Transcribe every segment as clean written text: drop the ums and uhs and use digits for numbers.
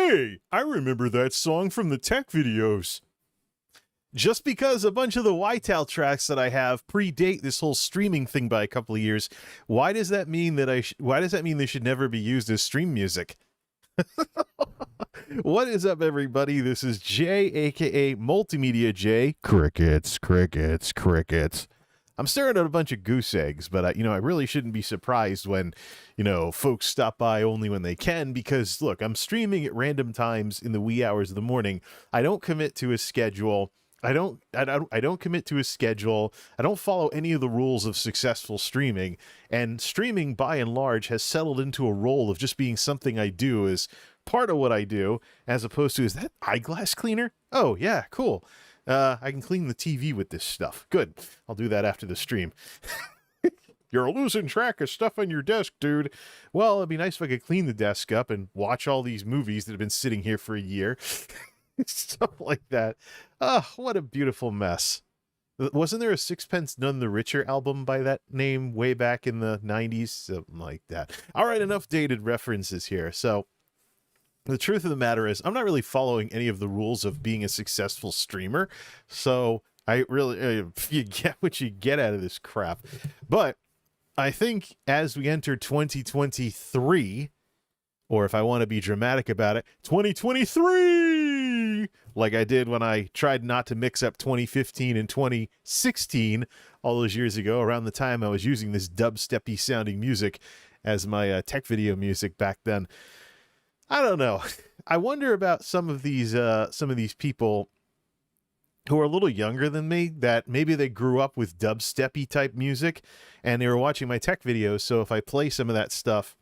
Hey, I remember that song from the tech videos. Just because a bunch of the YTAL tracks that I have predate this whole streaming thing by a couple of years, why does that mean that why does that mean they should never be used as stream music? What is up, everybody? This is Jay, aka MultimediaJay. Crickets, crickets, crickets. I'm staring at a bunch of goose eggs, but I really shouldn't be surprised when, folks stop by only when they can, because look, I'm streaming at random times in the wee hours of the morning. I don't commit to a schedule. I don't commit to a schedule. I don't follow any of the rules of successful streaming, and streaming by and large has settled into a role of just being something I do as part of what I do, as opposed to, is that eyeglass cleaner? Oh yeah, cool. I can clean the TV with this stuff. Good. I'll do that after the stream. You're losing track of stuff on your desk, dude. Well, it'd be nice if I could clean the desk up and watch all these movies that have been sitting here for a year. Stuff like that. Oh, what a beautiful mess. Wasn't there a Sixpence None the Richer album by that name way back in the 90s? Something like that. All right, enough dated references here. So, the truth of the matter is, I'm not really following any of the rules of being a successful streamer. So, I really, you get what you get out of this crap. But I think as we enter 2023, or if I want to be dramatic about it, 2023, like I did when I tried not to mix up 2015 and 2016 all those years ago, around the time I was using this dubsteppy sounding music as my tech video music back then. I don't know. I wonder about some of these people who are a little younger than me, that maybe they grew up with dubsteppy type music and they were watching my tech videos. So if I play some of that stuff,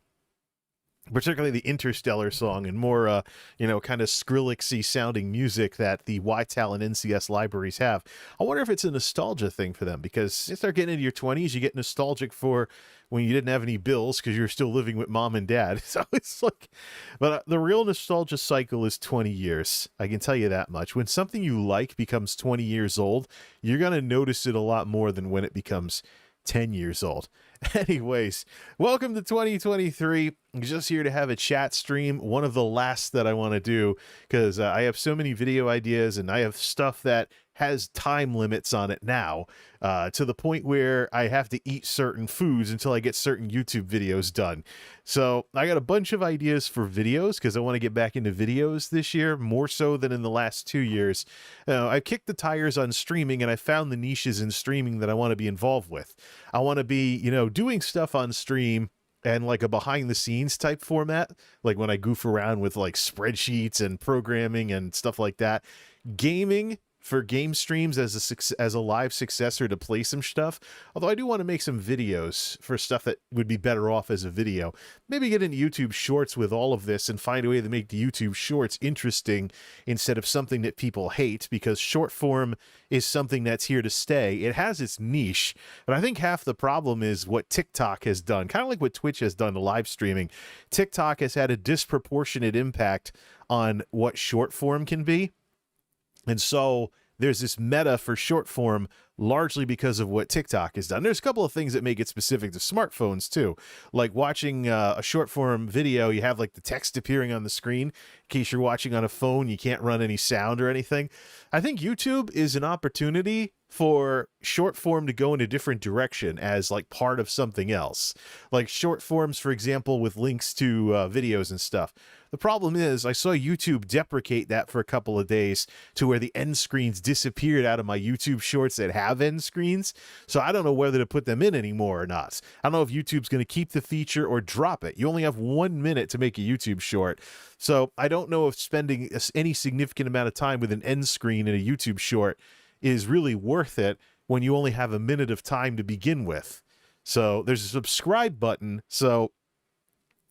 particularly the Interstellar song and more, kind of Skrillex-y sounding music that the YTAL and NCS libraries have, I wonder if it's a nostalgia thing for them, because if they're getting into your 20s, you get nostalgic for when you didn't have any bills because you're still living with mom and dad. So it's like, but the real nostalgia cycle is 20 years. I can tell you that much. When something you like becomes 20 years old, you're going to notice it a lot more than when it becomes 10 years old. Anyways, welcome to 2023. I'm just here to have a chat stream, one of the last that I want to do, because I have so many video ideas and I have stuff that has time limits on it now, to the point where I have to eat certain foods until I get certain YouTube videos done. So I got a bunch of ideas for videos because I want to get back into videos this year, more so than in the last 2 years. I kicked the tires on streaming and I found the niches in streaming that I want to be involved with. I want to be, doing stuff on stream and like a behind the scenes type format, like when I goof around with like spreadsheets and programming and stuff like that. Gaming for game streams as a live successor to play some stuff. Although I do want to make some videos for stuff that would be better off as a video. Maybe get into YouTube Shorts with all of this and find a way to make the YouTube Shorts interesting instead of something that people hate, because short form is something that's here to stay. It has its niche, but I think half the problem is what TikTok has done, kind of like what Twitch has done to live streaming. TikTok has had a disproportionate impact on what short form can be. And so there's this meta for short form, largely because of what TikTok has done. There's a couple of things that make it specific to smartphones too. Like watching a short form video, you have like the text appearing on the screen. In case you're watching on a phone, you can't run any sound or anything. I think YouTube is an opportunity for short form to go in a different direction as like part of something else. Like short forms, for example, with links to videos and stuff. The problem is I saw YouTube deprecate that for a couple of days to where the end screens disappeared out of my YouTube shorts that have end screens. So I don't know whether to put them in anymore or not. I don't know if YouTube's going to keep the feature or drop it. You only have 1 minute to make a YouTube short. So I don't know if spending any significant amount of time with an end screen in a YouTube short is really worth it when you only have a minute of time to begin with. So there's a subscribe button. So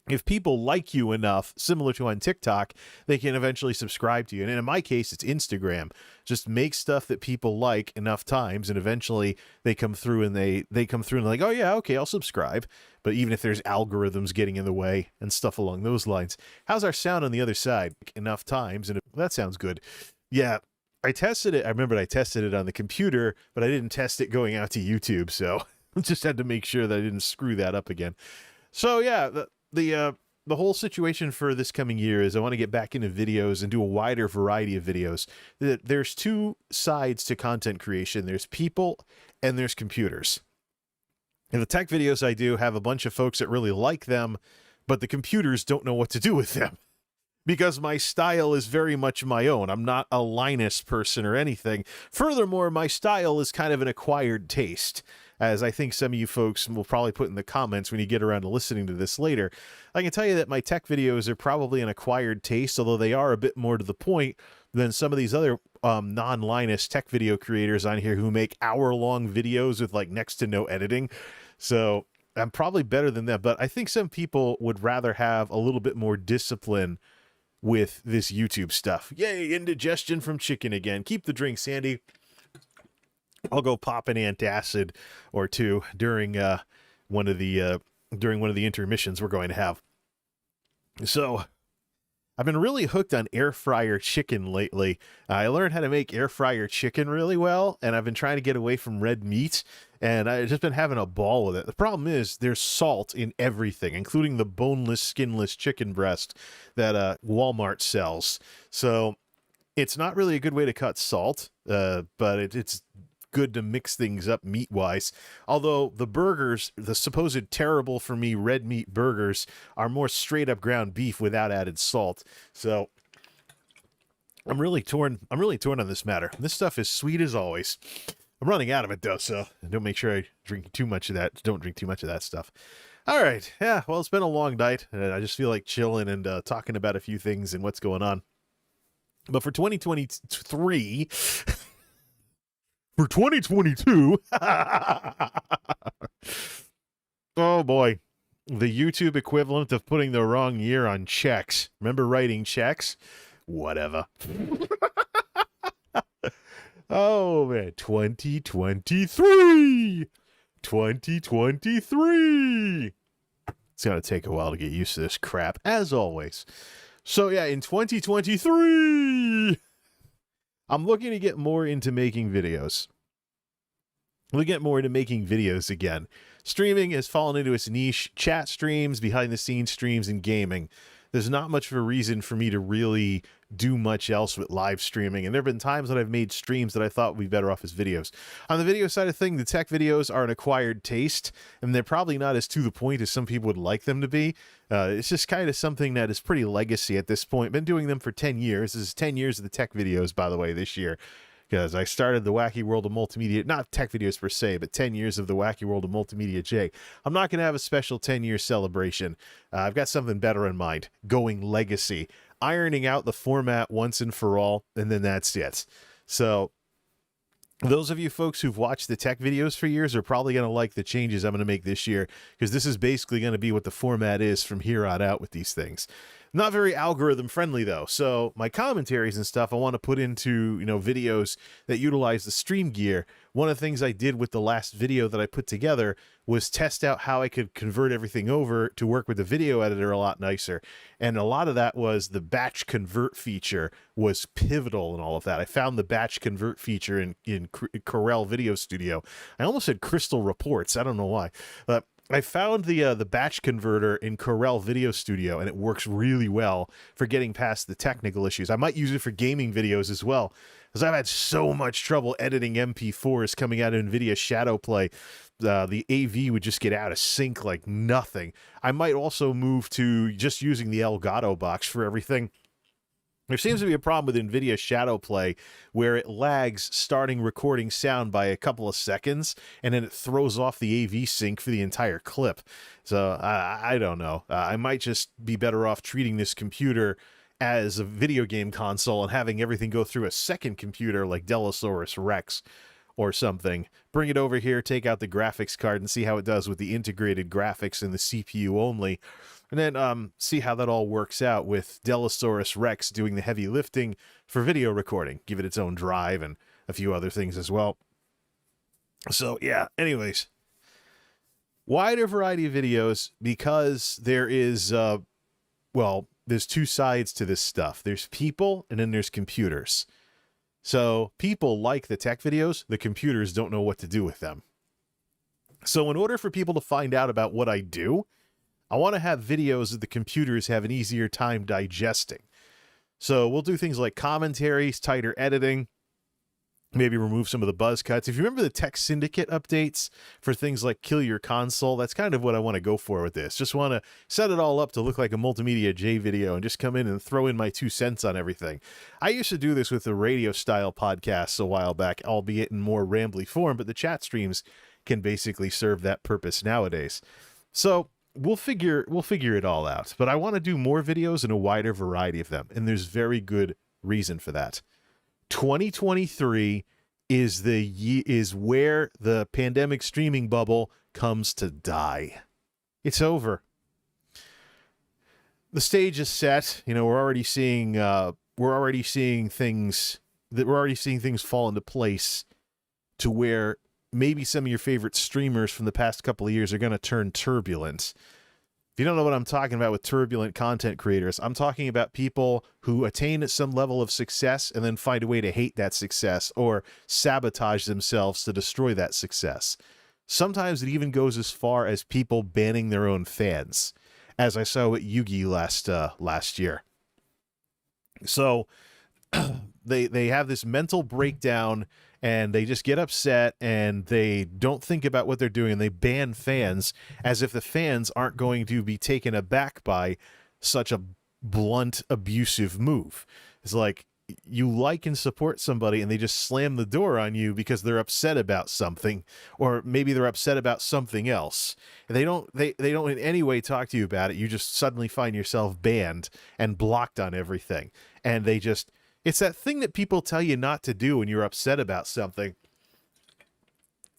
if people like you enough, similar to on TikTok, they can eventually subscribe to you. And in my case, it's Instagram. Just make stuff that people like enough times, and eventually they come through and they come through and they're like, oh yeah, okay, I'll subscribe. But even if there's algorithms getting in the way and stuff along those lines, how's our sound on the other side? Enough times, and that sounds good. Yeah, I tested it. I remember I tested it on the computer, but I didn't test it going out to YouTube, so just had to make sure that I didn't screw that up again. So yeah, the the whole situation for this coming year is I want to get back into videos and do a wider variety of videos. There's two sides to content creation. There's people and there's computers. And the tech videos I do have a bunch of folks that really like them, but the computers don't know what to do with them because my style is very much my own. I'm not a Linus person or anything. Furthermore, my style is kind of an acquired taste, as I think some of you folks will probably put in the comments when you get around to listening to this later. I can tell you that my tech videos are probably an acquired taste, although they are a bit more to the point than some of these other non-Linus tech video creators on here who make hour-long videos with like next to no editing. So I'm probably better than them, but I think some people would rather have a little bit more discipline with this YouTube stuff. Yay, indigestion from chicken again. Keep the drink, Sandy. I'll go pop an antacid or two during one of the intermissions we're going to have. So I've been really hooked on air fryer chicken lately. I learned how to make air fryer chicken really well, and I've been trying to get away from red meat, and I've just been having a ball with it. The problem is there's salt in everything, including the boneless, skinless chicken breast that Walmart sells. So it's not really a good way to cut salt, but it's good to mix things up meat-wise. Although the burgers, the supposed terrible for me red meat burgers, are more straight-up ground beef without added salt. So I'm really torn on this matter. This stuff is sweet as always. I'm running out of it though, so don't make sure I drink too much of that. Don't drink too much of that stuff. All right. Yeah, well, it's been a long night, and I just feel like chilling and talking about a few things and what's going on. But for 2023, for 2022, oh boy, the YouTube equivalent of putting the wrong year on checks. Remember writing checks? Whatever. Oh man, 2023. 2023. It's going to take a while to get used to this crap, as always. So yeah, in 2023, I'm looking to get more into making videos. We'll get more into making videos again. Streaming has fallen into its niche. Chat streams, behind-the-scenes streams, and gaming. There's not much of a reason for me to really do much else with live streaming, and there have been times that I've made streams that I thought would be better off as videos. On the video side of things, the tech videos are an acquired taste, and they're probably not as to the point as some people would like them to be. It's just kind of something that is pretty legacy at this point. Been doing them for 10 years. This is 10 years of the tech videos, by the way, this year. Because I started the Wacky World of Multimedia, not tech videos per se, but 10 years of the Wacky World of MultimediaJay. I'm not going to have a special 10-year celebration. I've got something better in mind, going legacy, ironing out the format once and for all, and then that's it. So those of you folks who've watched the tech videos for years are probably going to like the changes I'm going to make this year, because this is basically going to be what the format is from here on out with these things. Not very algorithm friendly though. So my commentaries and stuff I want to put into, videos that utilize the stream gear. One of the things I did with the last video that I put together was test out how I could convert everything over to work with the video editor a lot nicer. And a lot of that was the batch convert feature was pivotal in all of that. I found the batch convert feature in Corel Video Studio. I almost said Crystal Reports. I don't know why. But I found the batch converter in Corel Video Studio, and it works really well for getting past the technical issues. I might use it for gaming videos as well, because I've had so much trouble editing MP4s coming out of NVIDIA Shadowplay. The AV would just get out of sync like nothing. I might also move to just using the Elgato box for everything. There seems to be a problem with NVIDIA Shadowplay where it lags starting recording sound by a couple of seconds, and then it throws off the AV sync for the entire clip. So I don't know. I might just be better off treating this computer as a video game console and having everything go through a second computer like Delosaurus Rex or something. Bring it over here, take out the graphics card, and see how it does with the integrated graphics and the CPU only. And then see how that all works out with Delosaurus Rex doing the heavy lifting for video recording. Give it its own drive and a few other things as well. So, yeah, anyways. Wider variety of videos because there is, there's two sides to this stuff. There's people and then there's computers. So people like the tech videos. The computers don't know what to do with them. So in order for people to find out about what I do, I want to have videos that the computers have an easier time digesting. So we'll do things like commentaries, tighter editing, maybe remove some of the buzz cuts. If you remember the Tech Syndicate updates for things like Kill Your Console, that's kind of what I want to go for with this. Just want to set it all up to look like a MultimediaJay video and just come in and throw in my 2 cents on everything. I used to do this with the radio-style podcasts a while back, albeit in more rambly form, but the chat streams can basically serve that purpose nowadays. So we'll figure it all out. But I want to do more videos and a wider variety of them, and there's very good reason for that. 2023 is where the pandemic streaming bubble comes to die. It's over. The stage is set. You know, we're already seeing things fall into place to where maybe some of your favorite streamers from the past couple of years are going to turn turbulent. If you don't know what I'm talking about with turbulent content creators, I'm talking about people who attain some level of success and then find a way to hate that success or sabotage themselves to destroy that success. Sometimes it even goes as far as people banning their own fans, as I saw with Yugi last year. So they have this mental breakdown and they just get upset and they don't think about what they're doing and they ban fans as if the fans aren't going to be taken aback by such a blunt, abusive move. It's like you like and support somebody and they just slam the door on you because they're upset about something, or maybe they're upset about something else. They don't in any way talk to you about it. You just suddenly find yourself banned and blocked on everything. And it's that thing that people tell you not to do when you're upset about something.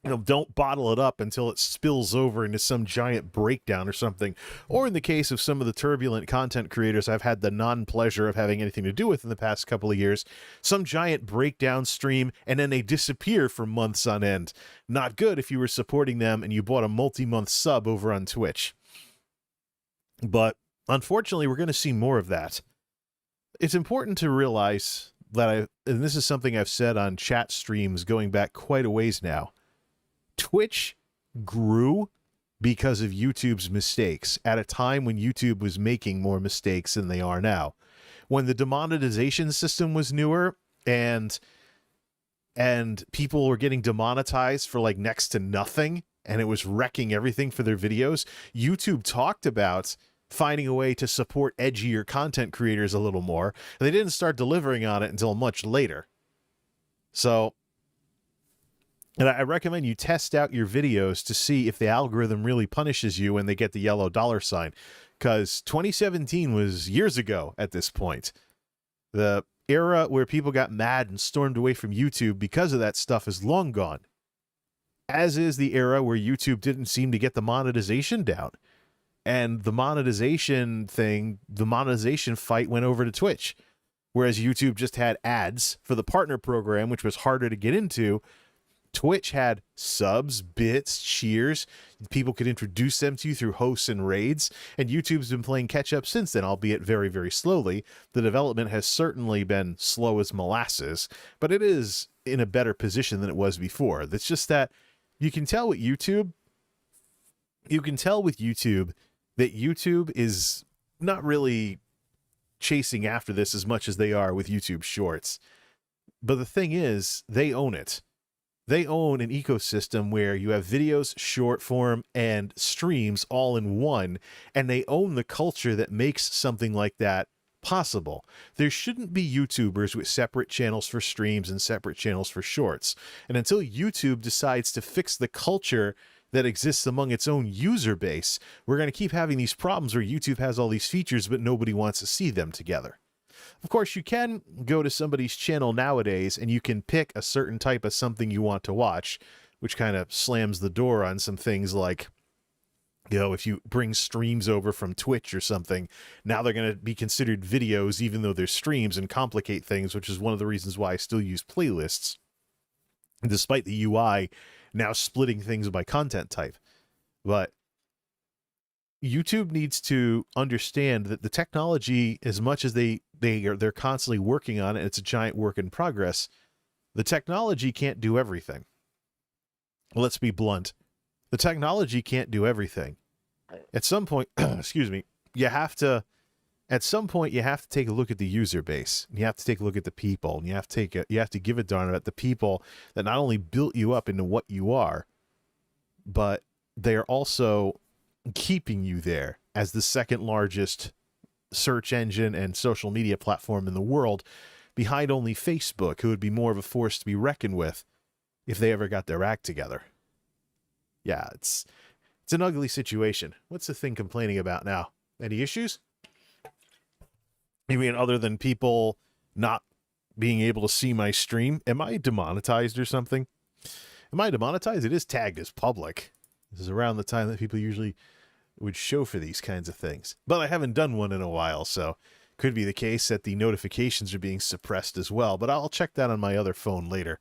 You know, don't bottle it up until it spills over into some giant breakdown or something. Or in the case of some of the turbulent content creators I've had the non-pleasure of having anything to do with in the past couple of years, some giant breakdown stream and then they disappear for months on end. Not good if you were supporting them and you bought a multi-month sub over on Twitch. But unfortunately, we're going to see more of that. It's important to realize that and this is something I've said on chat streams going back quite a ways now, Twitch grew because of YouTube's mistakes at a time when YouTube was making more mistakes than they are now. When the demonetization system was newer and people were getting demonetized for like next to nothing and it was wrecking everything for their videos, YouTube talked about finding a way to support edgier content creators a little more. And they didn't start delivering on it until much later. So, and I recommend you test out your videos to see if the algorithm really punishes you when they get the yellow $sign. Because 2017 was years ago at this point. The era where people got mad and stormed away from YouTube because of that stuff is long gone. As is the era where YouTube didn't seem to get the monetization down. And the monetization fight went over to Twitch. Whereas YouTube just had ads for the partner program, which was harder to get into. Twitch had subs, bits, cheers. People could introduce them to you through hosts and raids. And YouTube's been playing catch up since then, albeit very, very slowly. The development has certainly been slow as molasses, but it is in a better position than it was before. It's just that you can tell with YouTube that YouTube is not really chasing after this as much as they are with YouTube Shorts. But the thing is, they own it. They own an ecosystem where you have videos, short form, and streams all in one, and they own the culture that makes something like that possible. There shouldn't be YouTubers with separate channels for streams and separate channels for shorts. And until YouTube decides to fix the culture that exists among its own user base, we're going to keep having these problems where YouTube has all these features, but nobody wants to see them together. Of course, you can go to somebody's channel nowadays and you can pick a certain type of something you want to watch, which kind of slams the door on some things like, you know, if you bring streams over from Twitch or something, now they're going to be considered videos even though they're streams, and complicate things, which is one of the reasons why I still use playlists, despite the UI now splitting things by content type. But YouTube needs to understand that the technology, as much as they're constantly working on it, it's a giant work in progress, the technology can't do everything. Let's be blunt. The technology can't do everything. at some point, excuse me, you have to, at some point, you have to take a look at the user base. You have to take a look at the people, and you have to give a darn about the people that not only built you up into what you are, but they are also keeping you there as the second largest search engine and social media platform in the world, behind only Facebook, who would be more of a force to be reckoned with if they ever got their act together. Yeah, it's an ugly situation. What's the thing complaining about now? Any issues? You mean other than people not being able to see my stream? Am I demonetized or something? Am I demonetized? It is tagged as public. This is around the time that people usually would show for these kinds of things. But I haven't done one in a while, so could be the case that the notifications are being suppressed as well. But I'll check that on my other phone later.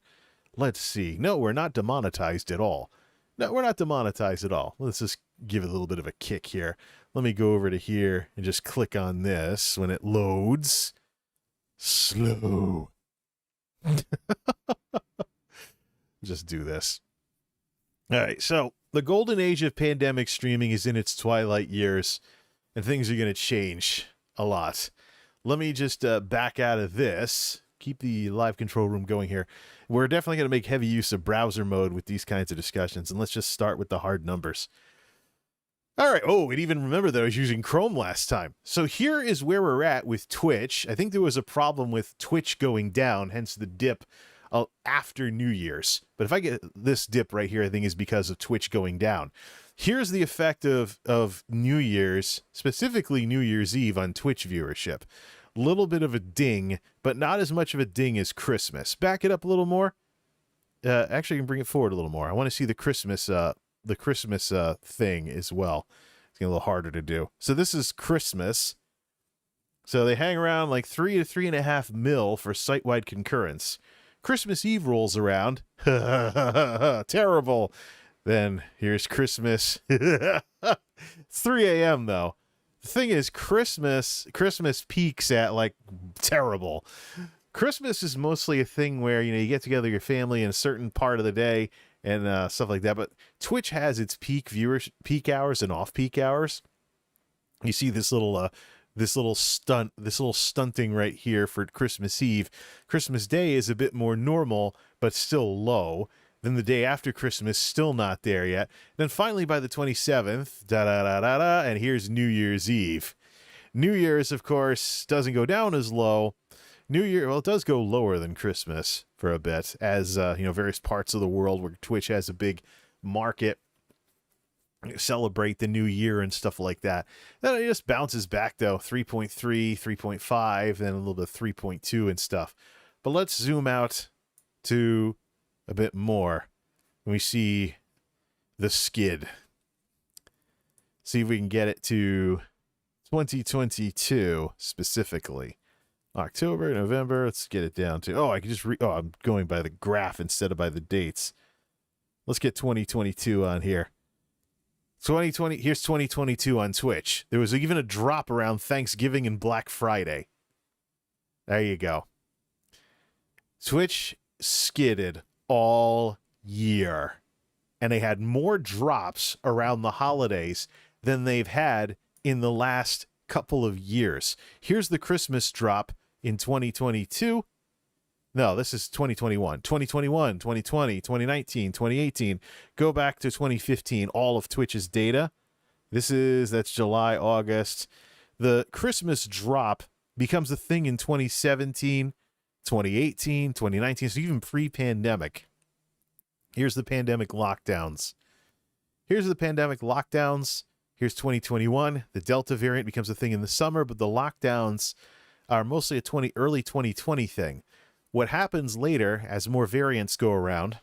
Let's see. No, we're not demonetized at all. No, we're not demonetized at all. Let's just give it a little bit of a kick here. Let me go over to here and just click on this when it loads. Slow. Just do this. All right, so the golden age of pandemic streaming is in its twilight years, and things are going to change a lot. Let me just back out of this. Keep the live control room going here. We're definitely going to make heavy use of browser mode with these kinds of discussions, and let's just start with the hard numbers. All right. Oh, and even remember that I was using Chrome last time. So here is where we're at with Twitch. I think there was a problem with Twitch going down, hence the dip after New Year's. But if I get this dip right here, I think is because of Twitch going down. Here's the effect of New Year's, specifically New Year's Eve on Twitch viewership. Little bit of a ding, but not as much of a ding as Christmas. Back it up a little more. Actually, I can bring it forward a little more. I want to see the Christmas thing as well. It's getting a little harder to do. So this is Christmas. So they hang around like 3 to 3.5 mil for site-wide concurrence. Christmas Eve rolls around. Terrible. Then here's Christmas. It's 3 a.m. though. The thing is, Christmas peaks at like terrible. Christmas is mostly a thing where, you know, you get together your family in a certain part of the day and stuff like that. But Twitch has its peak hours and off-peak hours. You see this little stunting right here for Christmas Eve. Christmas Day is a bit more normal, but still low. Then the day after Christmas, still not there yet. Then finally by the 27th, and here's New Year's Eve. New Year's, of course, doesn't go down as low. New Year, well, it does go lower than Christmas for a bit, as various parts of the world where Twitch has a big market celebrate the new year and stuff like that. Then it just bounces back though, 3.3, 3.5, then a little bit of 3.2 and stuff. But let's zoom out to a bit more. We see the skid. See if we can get it to 2022 specifically. October, November, let's get it down to, I can just I'm going by the graph instead of by the dates. Let's get 2022 on here. 2020, here's 2022 on Twitch. There was even a drop around Thanksgiving and Black Friday. There you go. Twitch skidded all year, and they had more drops around the holidays than they've had in the last couple of years. Here's the Christmas drop in 2022. No, this is 2021. 2021, 2020, 2019, 2018. Go back to 2015, all of Twitch's data. That's July, August. The Christmas drop becomes a thing in 2017, 2018, 2019, so even pre-pandemic. Here's the pandemic lockdowns. Here's 2021. The Delta variant becomes a thing in the summer, but the lockdowns are mostly a early 2020 thing. What happens later, as more variants go around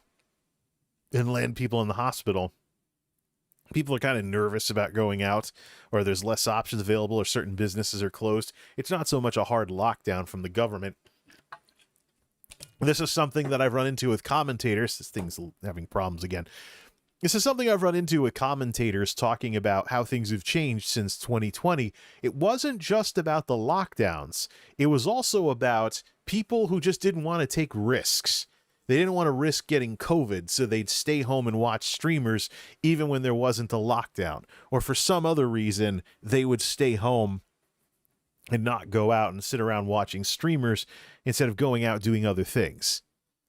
and land people in the hospital, people are kind of nervous about going out, or there's less options available, or certain businesses are closed. It's not so much a hard lockdown from the government. This is something that I've run into with commentators. This thing's having problems again. This is something I've run into with commentators talking about how things have changed since 2020. It wasn't just about the lockdowns. It was also about people who just didn't want to take risks. They didn't want to risk getting COVID, so they'd stay home and watch streamers even when there wasn't a lockdown. Or for some other reason, they would stay home and not go out and sit around watching streamers instead of going out doing other things.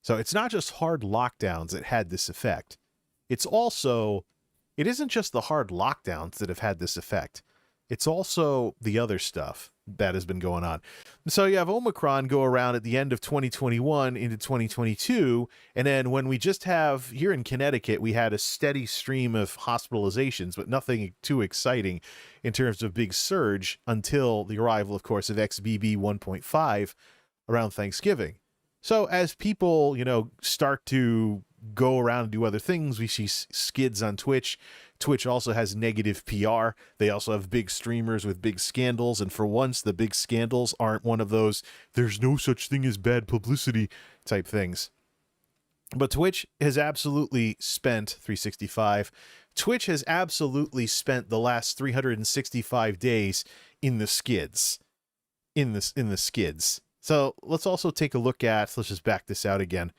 So it's not just hard lockdowns that had this effect. It isn't just the hard lockdowns that have had this effect. It's also the other stuff that has been going on. So you have Omicron go around at the end of 2021 into 2022. And then when we just have, here in Connecticut, we had a steady stream of hospitalizations, but nothing too exciting in terms of big surge until the arrival, of course, of XBB 1.5 around Thanksgiving. So as people, start to go around and do other things, we see skids on Twitch. Twitch also has negative PR. They also have big streamers with big scandals. And for once, the big scandals aren't one of those, there's no such thing as bad publicity type things. But Twitch has absolutely spent 365. Twitch has absolutely spent the last 365 days in the skids. In the skids. So let's also take a look at, let's just back this out again.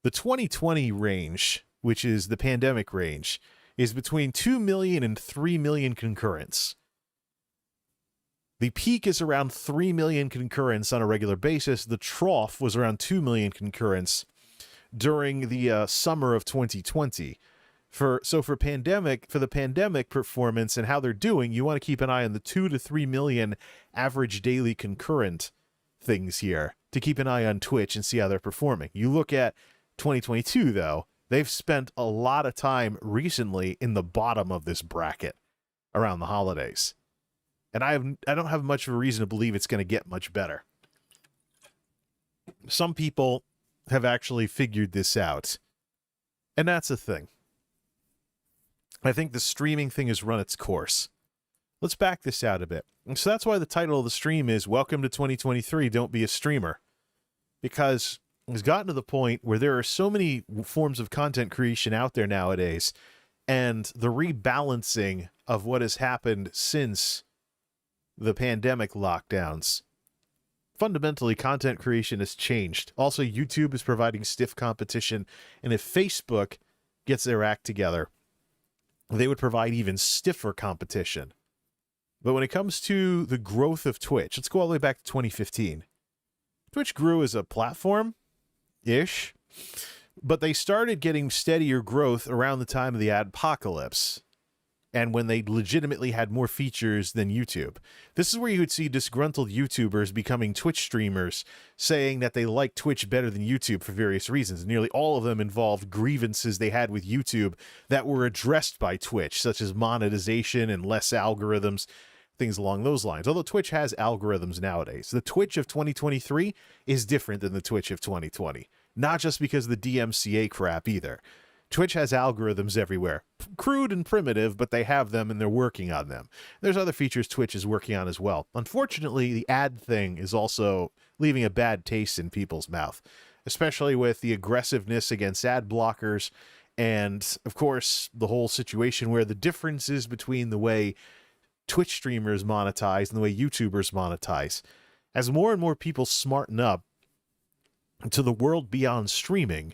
The 2020 range, which is the pandemic range, is between 2 million and 3 million concurrents. The peak is around 3 million concurrents on a regular basis. The trough was around 2 million concurrents during the summer of 2020. For the pandemic performance and how they're doing, you want to keep an eye on the 2 to 3 million average daily concurrent things here to keep an eye on Twitch and see how they're performing. You look at 2022, though, they've spent a lot of time recently in the bottom of this bracket around the holidays. And I don't have much of a reason to believe it's going to get much better. Some people have actually figured this out. And that's the thing. I think the streaming thing has run its course. Let's back this out a bit. And so that's why the title of the stream is Welcome to 2023, Don't Be a Streamer. Because it's gotten to the point where there are so many forms of content creation out there nowadays, and the rebalancing of what has happened since the pandemic lockdowns. Fundamentally, content creation has changed. Also, YouTube is providing stiff competition, and if Facebook gets their act together, they would provide even stiffer competition. But when it comes to the growth of Twitch, let's go all the way back to 2015. Twitch grew as a platform-ish, but they started getting steadier growth around the time of the adpocalypse, and when they legitimately had more features than YouTube. This is where you would see disgruntled YouTubers becoming Twitch streamers, saying that they like Twitch better than YouTube for various reasons. Nearly all of them involved grievances they had with YouTube that were addressed by Twitch, such as monetization and less algorithms, things along those lines. Although Twitch has algorithms nowadays. The Twitch of 2023 is different than the Twitch of 2020. Not just because of the DMCA crap either. Twitch has algorithms everywhere. Crude and primitive, but they have them and they're working on them. There's other features Twitch is working on as well. Unfortunately, the ad thing is also leaving a bad taste in people's mouth, especially with the aggressiveness against ad blockers and, of course, the whole situation where the differences between the way Twitch streamers monetize and the way YouTubers monetize. As more and more people smarten up to the world beyond streaming,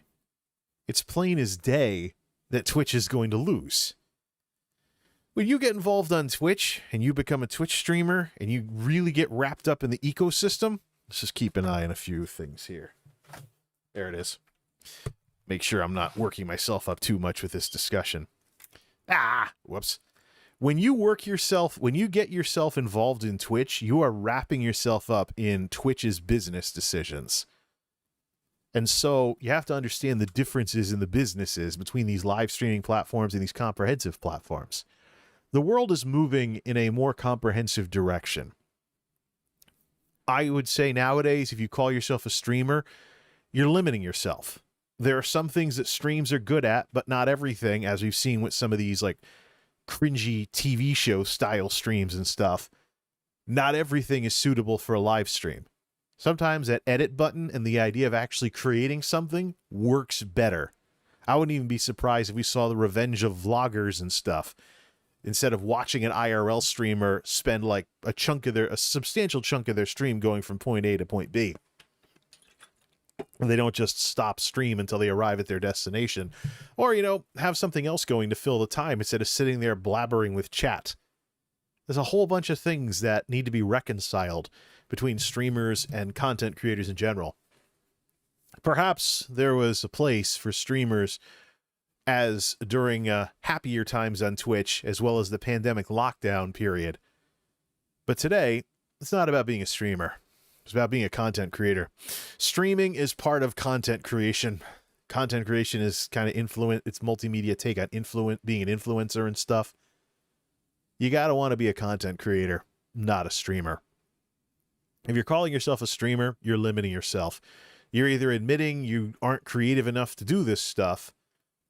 it's plain as day that Twitch is going to lose. When you get involved on Twitch and you become a Twitch streamer and you really get wrapped up in the ecosystem, let's just keep an eye on a few things here. There it is. Make sure I'm not working myself up too much with this discussion. Whoops. When you get yourself involved in Twitch, you are wrapping yourself up in Twitch's business decisions. And so you have to understand the differences in the businesses between these live streaming platforms and these comprehensive platforms. The world is moving in a more comprehensive direction. I would say nowadays, if you call yourself a streamer, you're limiting yourself. There are some things that streams are good at, but not everything, as we've seen with some of these like cringy TV show style streams and stuff. Not everything is suitable for a live stream. Sometimes that edit button and the idea of actually creating something works better. I wouldn't even be surprised if we saw the revenge of vloggers and stuff. Instead of watching an IRL streamer spend like a substantial chunk of their stream going from point A to point B. And they don't just stop stream until they arrive at their destination. Or, you know, have something else going to fill the time instead of sitting there blabbering with chat. There's a whole bunch of things that need to be reconciled between streamers and content creators in general. Perhaps there was a place for streamers as during happier times on Twitch, as well as the pandemic lockdown period. But today, it's not about being a streamer. It's about being a content creator. Streaming is part of content creation. Content creation is kind of it's multimedia take on being an influencer and stuff. You got to want to be a content creator, not a streamer. If you're calling yourself a streamer, you're limiting yourself. You're either admitting you aren't creative enough to do this stuff,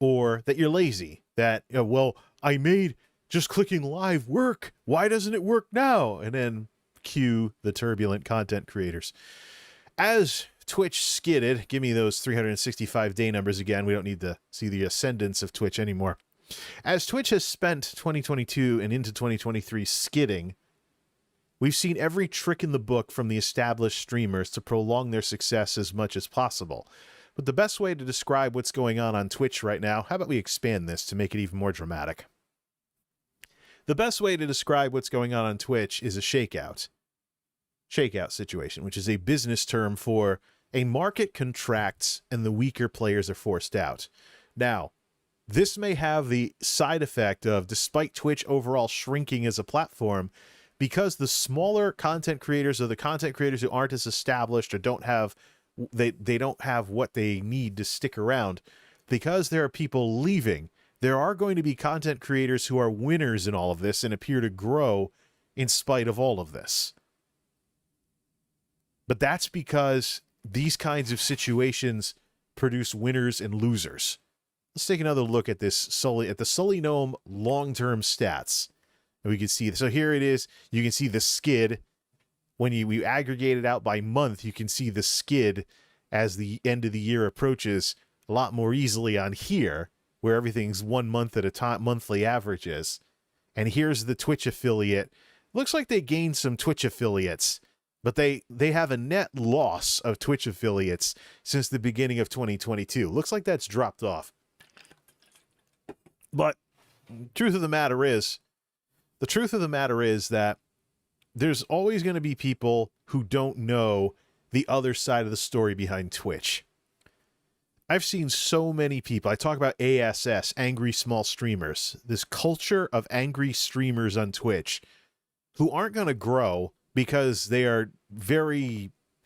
or that you're lazy. That, you know, well, I made just clicking live work. Why doesn't it work now? And then cue the turbulent content creators. As Twitch skidded, give me those 365-day numbers again. We don't need to see the ascendance of Twitch anymore. As Twitch has spent 2022 and into 2023 skidding, we've seen every trick in the book from the established streamers to prolong their success as much as possible. But the best way to describe what's going on Twitch right now, how about we expand this to make it even more dramatic? The best way to describe what's going on Twitch is a shakeout. Shakeout situation, which is a business term for a market contracts and the weaker players are forced out. Now, this may have the side effect of, despite Twitch overall shrinking as a platform, because the smaller content creators or the content creators who aren't as established or don't have they don't have what they need to stick around, because there are people leaving, there are going to be content creators who are winners in all of this and appear to grow in spite of all of this. But that's because these kinds of situations produce winners and losers. Let's take another look at this the Sully Gnome long-term stats. And we can see, so here it is. You can see the skid. When we aggregate it out by month, you can see the skid as the end of the year approaches a lot more easily on here, where everything's 1 month at a time, monthly averages. And here's the Twitch affiliate. Looks like they gained some Twitch affiliates, but they have a net loss of Twitch affiliates since the beginning of 2022. Looks like that's dropped off. But the truth of the matter is that there's always going to be people who don't know the other side of the story behind Twitch. I've seen so many people. I talk about ASS, angry small streamers, this culture of angry streamers on Twitch who aren't going to grow because they're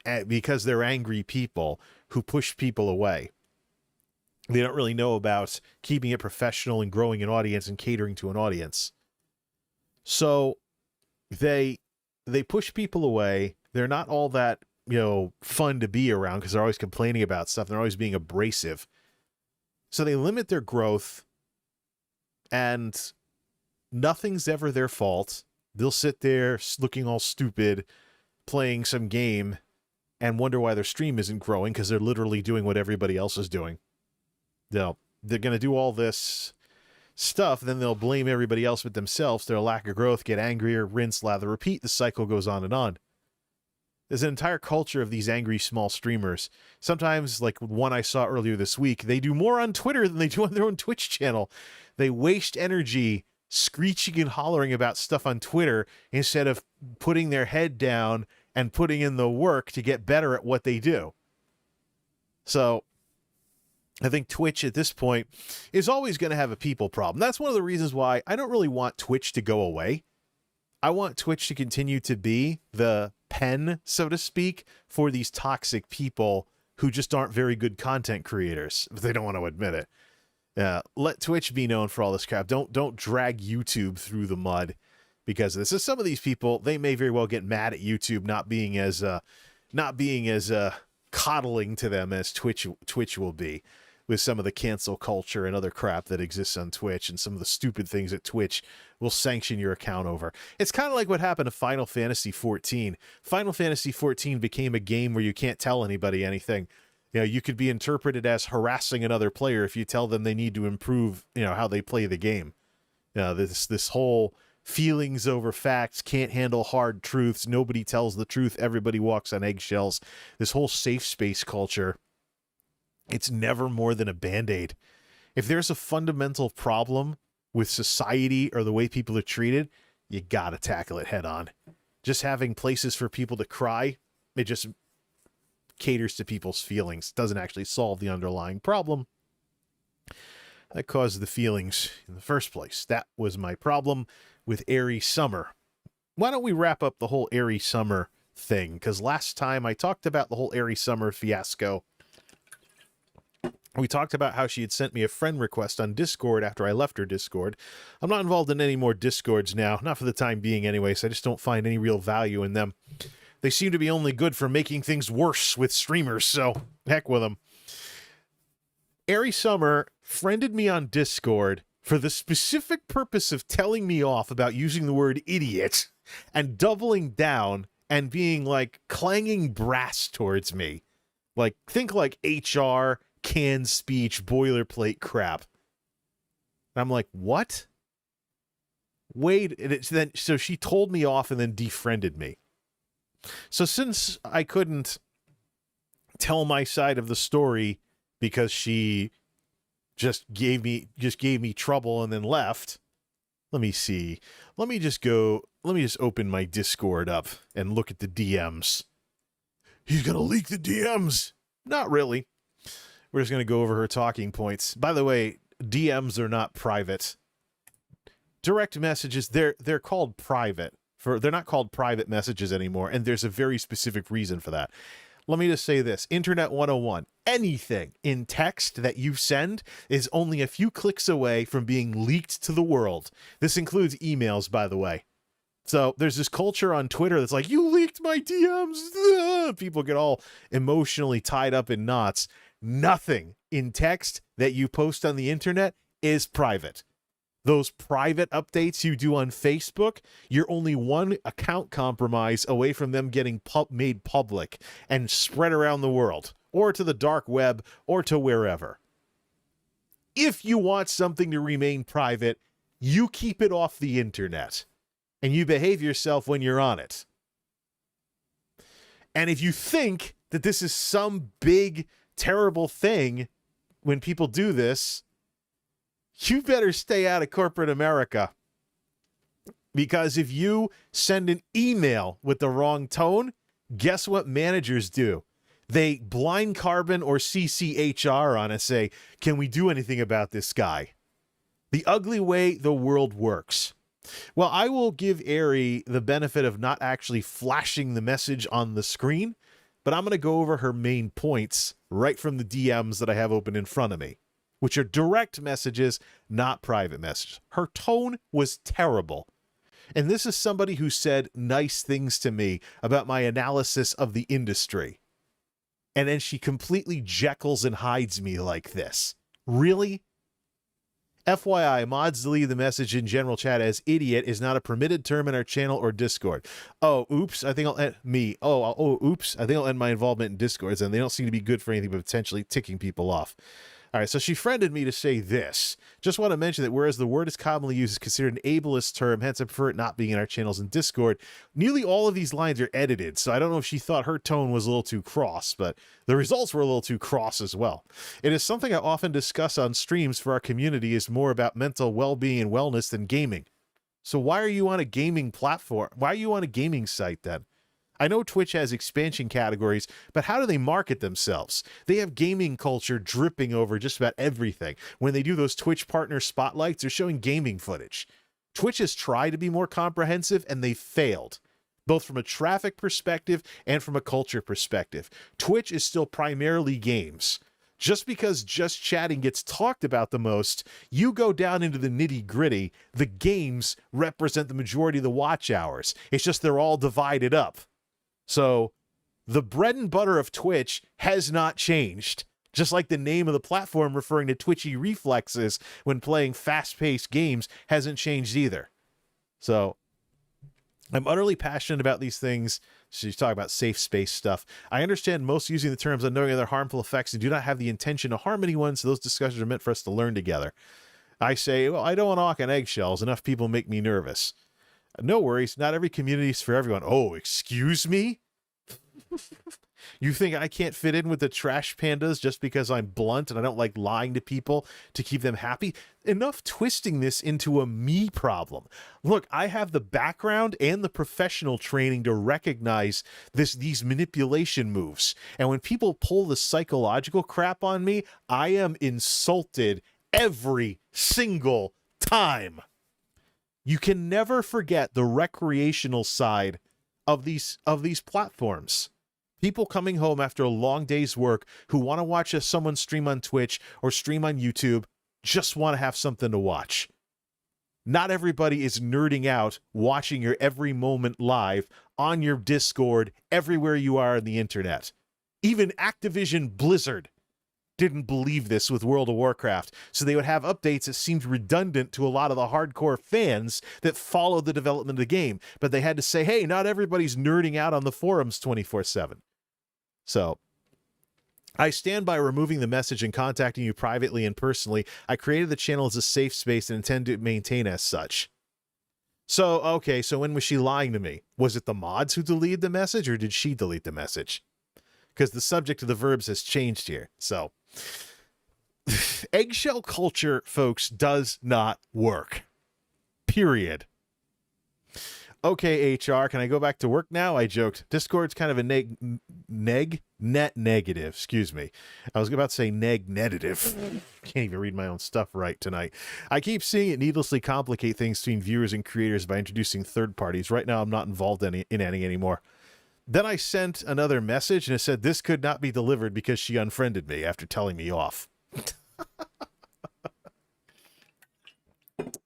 angry people who push people away. They don't really know about keeping it professional and growing an audience and catering to an audience. So they push people away. They're not all that, fun to be around because they're always complaining about stuff. They're always being abrasive. So they limit their growth, and nothing's ever their fault. They'll sit there looking all stupid, playing some game, and wonder why their stream isn't growing because they're literally doing what everybody else is doing. They're going to do all this stuff, then they'll blame everybody else but themselves, their lack of growth, get angrier, rinse, lather, repeat. The cycle goes on and on. There's an entire culture of these angry small streamers. Sometimes, like one I saw earlier this week, they do more on Twitter than they do on their own Twitch channel. They waste energy screeching and hollering about stuff on Twitter instead of putting their head down and putting in the work to get better at what they do. So I think Twitch at this point is always going to have a people problem. That's one of the reasons why I don't really want Twitch to go away. I want Twitch to continue to be the pen, so to speak, for these toxic people who just aren't very good content creators, but they don't want to admit it. Let Twitch be known for all this crap. Don't drag YouTube through the mud because of this. So some of these people, they may very well get mad at YouTube not being as coddling to them as Twitch will be, with some of the cancel culture and other crap that exists on Twitch and some of the stupid things that Twitch will sanction your account over. It's kind of like what happened to Final Fantasy XIV. Final Fantasy XIV became a game where you can't tell anybody anything. You could be interpreted as harassing another player if you tell them they need to improve, how they play the game. This whole feelings over facts, can't handle hard truths, nobody tells the truth, everybody walks on eggshells. This whole safe space culture It's never more than a Band-Aid. If there's a fundamental problem with society or the way people are treated, you gotta tackle it head on. Just having places for people to cry, it just caters to people's feelings. Doesn't actually solve the underlying problem that caused the feelings in the first place. That was my problem with Airiesummer. Why don't we wrap up the whole Airiesummer thing? Because last time I talked about the whole Airiesummer fiasco. We talked about how she had sent me a friend request on Discord after I left her Discord. I'm not involved in any more Discords now, not for the time being anyway, so I just don't find any real value in them. They seem to be only good for making things worse with streamers, so heck with them. Airiesummer friended me on Discord for the specific purpose of telling me off about using the word idiot and doubling down and being like clanging brass towards me. Like, think like HR, canned speech, boilerplate crap. And I'm like, what? Wait, so she told me off and then defriended me. So since I couldn't tell my side of the story because she just gave me trouble and then left, let me see. Let me just open my Discord up and look at the DMs. He's gonna leak the DMs. Not really. We're just gonna go over her talking points. By the way, DMs are not private. Direct messages, they're called private. They're not called private messages anymore, and there's a very specific reason for that. Let me just say this. Internet 101. Anything in text that you send is only a few clicks away from being leaked to the world. This includes emails, by the way. So there's this culture on Twitter that's like, you leaked my DMs. People get all emotionally tied up in knots. Nothing in text that you post on the internet is private. Those private updates you do on Facebook, you're only one account compromise away from them getting made public and spread around the world, or to the dark web, or to wherever. If you want something to remain private, you keep it off the internet, and you behave yourself when you're on it. And if you think that this is some big, terrible thing when people do this, you better stay out of corporate America. Because if you send an email with the wrong tone, guess what managers do? They blind carbon or CCHR on and say, can we do anything about this guy? The ugly way the world works. Well, I will give Airi the benefit of not actually flashing the message on the screen, but I'm going to go over her main points right from the DMs that I have open in front of me, which are direct messages, not private messages. Her tone was terrible. And this is somebody who said nice things to me about my analysis of the industry. And then she completely Jekylls and hides me like this. Really? FYI, mods delete the message in general chat as idiot is not a permitted term in our channel or Discord. Oh, oops, I think I'll end me. Oops, I think I'll end my involvement in Discords, and they don't seem to be good for anything but potentially ticking people off. All right, so she friended me to say this. Just want to mention that whereas the word is commonly used, is considered an ableist term, hence I prefer it not being in our channels in Discord. Nearly all of these lines are edited, so I don't know if she thought her tone was a little too cross, but the results were a little too cross as well. It is something I often discuss on streams for our community is more about mental well-being and wellness than gaming. So why are you on a gaming platform? Why are you on a gaming site then? I know Twitch has expansion categories, but how do they market themselves? They have gaming culture dripping over just about everything. When they do those Twitch partner spotlights, they're showing gaming footage. Twitch has tried to be more comprehensive, and they failed, both from a traffic perspective and from a culture perspective. Twitch is still primarily games. Just because just chatting gets talked about the most, you go down into the nitty-gritty, the games represent the majority of the watch hours. It's just they're all divided up. So the bread and butter of Twitch has not changed, just like the name of the platform referring to twitchy reflexes when playing fast-paced games hasn't changed either. So I'm utterly passionate about these things. She's talking about safe space stuff. I understand most using the terms unknowing of their harmful effects and do not have the intention to harm anyone, so those discussions are meant for us to learn together. I say, well, I don't want to walk on eggshells. Enough people make me nervous. No worries. Not every community is for everyone. Oh, excuse me? You think I can't fit in with the trash pandas just because I'm blunt and I don't like lying to people to keep them happy? Enough twisting this into a me problem. Look, I have the background and the professional training to recognize these manipulation moves. And when people pull the psychological crap on me, I am insulted every single time. You can never forget the recreational side of these platforms. People coming home after a long day's work who want to watch someone stream on Twitch or stream on YouTube just want to have something to watch. Not everybody is nerding out watching your every moment live on your Discord everywhere you are on the internet. Even Activision Blizzard didn't believe this with World of Warcraft, so they would have updates that seemed redundant to a lot of the hardcore fans that followed the development of the game, but they had to say, hey, not everybody's nerding out on the forums 24/7. So I stand by removing the message and contacting you privately and personally. I created the channel as a safe space and intend to maintain as such. So, okay, so when was she lying to me? Was it the mods who deleted the message, or did she delete the message? Because the subject of the verbs has changed here. So, eggshell culture, folks, does not work. Period. Okay, HR, can I go back to work now? I joked. Discord's kind of a net negative. Excuse me. I was about to say negative. Can't even read my own stuff right tonight. I keep seeing it needlessly complicate things between viewers and creators by introducing third parties. Right now, I'm not involved in any anymore. Then I sent another message and it said this could not be delivered because she unfriended me after telling me off.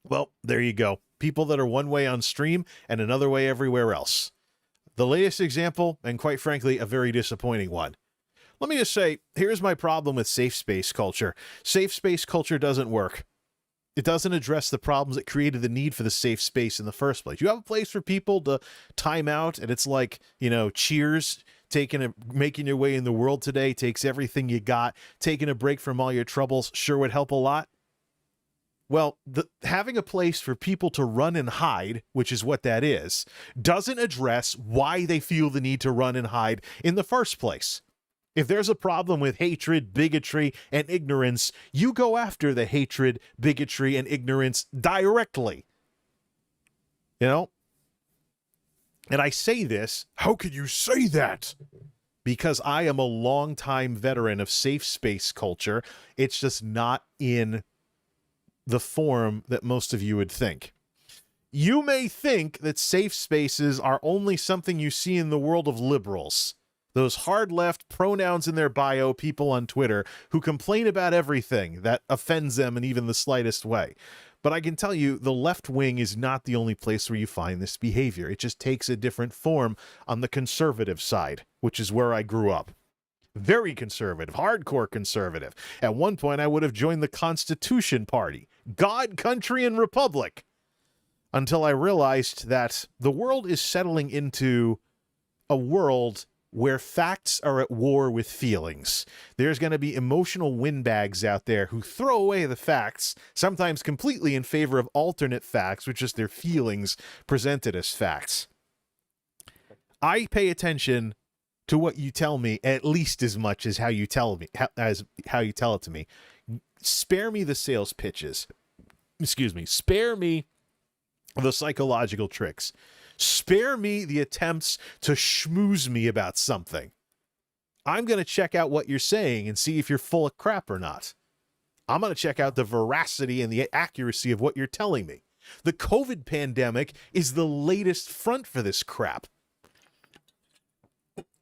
Well, there you go. People that are one way on stream and another way everywhere else. The latest example, and quite frankly, a very disappointing one. Let me just say, here's my problem with safe space culture. Safe space culture doesn't work. It doesn't address the problems that created the need for the safe space in the first place. You have a place for people to time out, and it's like, you know, Cheers, making your way in the world today takes everything you got. Taking a break from all your troubles sure would help a lot. Well, having a place for people to run and hide, which is what that is, doesn't address why they feel the need to run and hide in the first place. If there's a problem with hatred, bigotry, and ignorance, you go after the hatred, bigotry, and ignorance directly. You know? And I say this, how could you say that? Because I am a longtime veteran of safe space culture. It's just not in the form that most of you would think. You may think that safe spaces are only something you see in the world of liberals. Those hard left pronouns in their bio people on Twitter who complain about everything that offends them in even the slightest way. But I can tell you the left wing is not the only place where you find this behavior. It just takes a different form on the conservative side, which is where I grew up. Very conservative, hardcore conservative. At one point, I would have joined the Constitution Party, God, Country, and Republic, until I realized that the world is settling into a world where facts are at war with feelings. There's going to be emotional windbags out there who throw away the facts, sometimes completely in favor of alternate facts, which is their feelings presented as facts. I pay attention to what you tell me at least as much as how you tell me, as how you tell it to me. Spare me the sales pitches. Excuse me. Spare me the psychological tricks. Spare me the attempts to schmooze me about something. I'm going to check out what you're saying and see if you're full of crap or not. I'm going to check out the veracity and the accuracy of what you're telling me. The COVID pandemic is the latest front for this crap.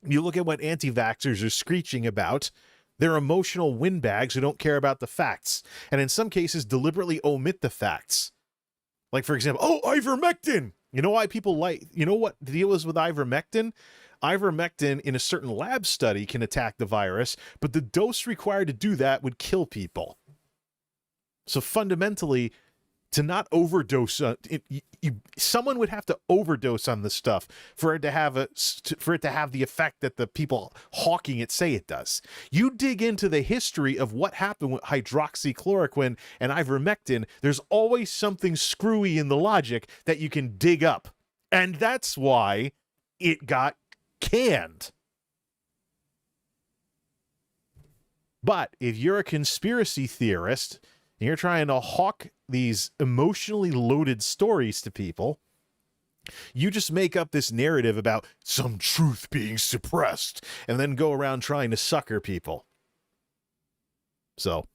You look at what anti-vaxxers are screeching about. They're emotional windbags who don't care about the facts, and in some cases deliberately omit the facts. Like, for example, oh, ivermectin! You know why people you know what the deal is with ivermectin? Ivermectin in a certain lab study can attack the virus, but the dose required to do that would kill people. So fundamentally, to not overdose, someone would have to overdose on this stuff for it to have the effect that the people hawking it say it does. You dig into the history of what happened with hydroxychloroquine and ivermectin, there's always something screwy in the logic that you can dig up. And that's why it got canned. But if you're a conspiracy theorist and you're trying to hawk these emotionally loaded stories to people, you just make up this narrative about some truth being suppressed and then go around trying to sucker people. So,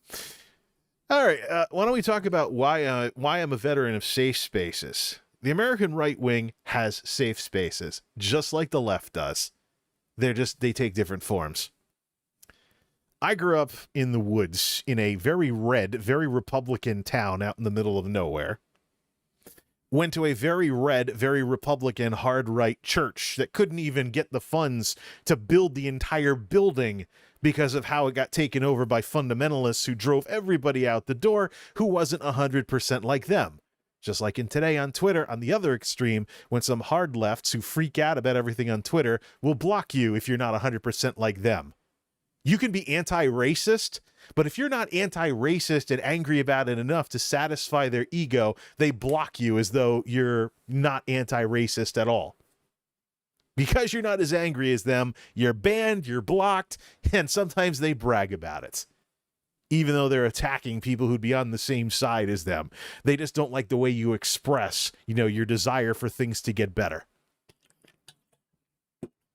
all right, why don't we talk about why I'm a veteran of safe spaces? The American right wing has safe spaces, just like the left does. They take different forms. I grew up in the woods in a very red, very Republican town out in the middle of nowhere. Went to a very red, very Republican, hard-right church that couldn't even get the funds to build the entire building because of how it got taken over by fundamentalists who drove everybody out the door who wasn't 100% like them. Just like in today on Twitter, on the other extreme, when some hard lefts who freak out about everything on Twitter will block you if you're not 100% like them. You can be anti-racist, but if you're not anti-racist and angry about it enough to satisfy their ego, they block you as though you're not anti-racist at all. Because you're not as angry as them, you're banned, you're blocked, and sometimes they brag about it. Even though they're attacking people who'd be on the same side as them. They just don't like the way you express, your desire for things to get better.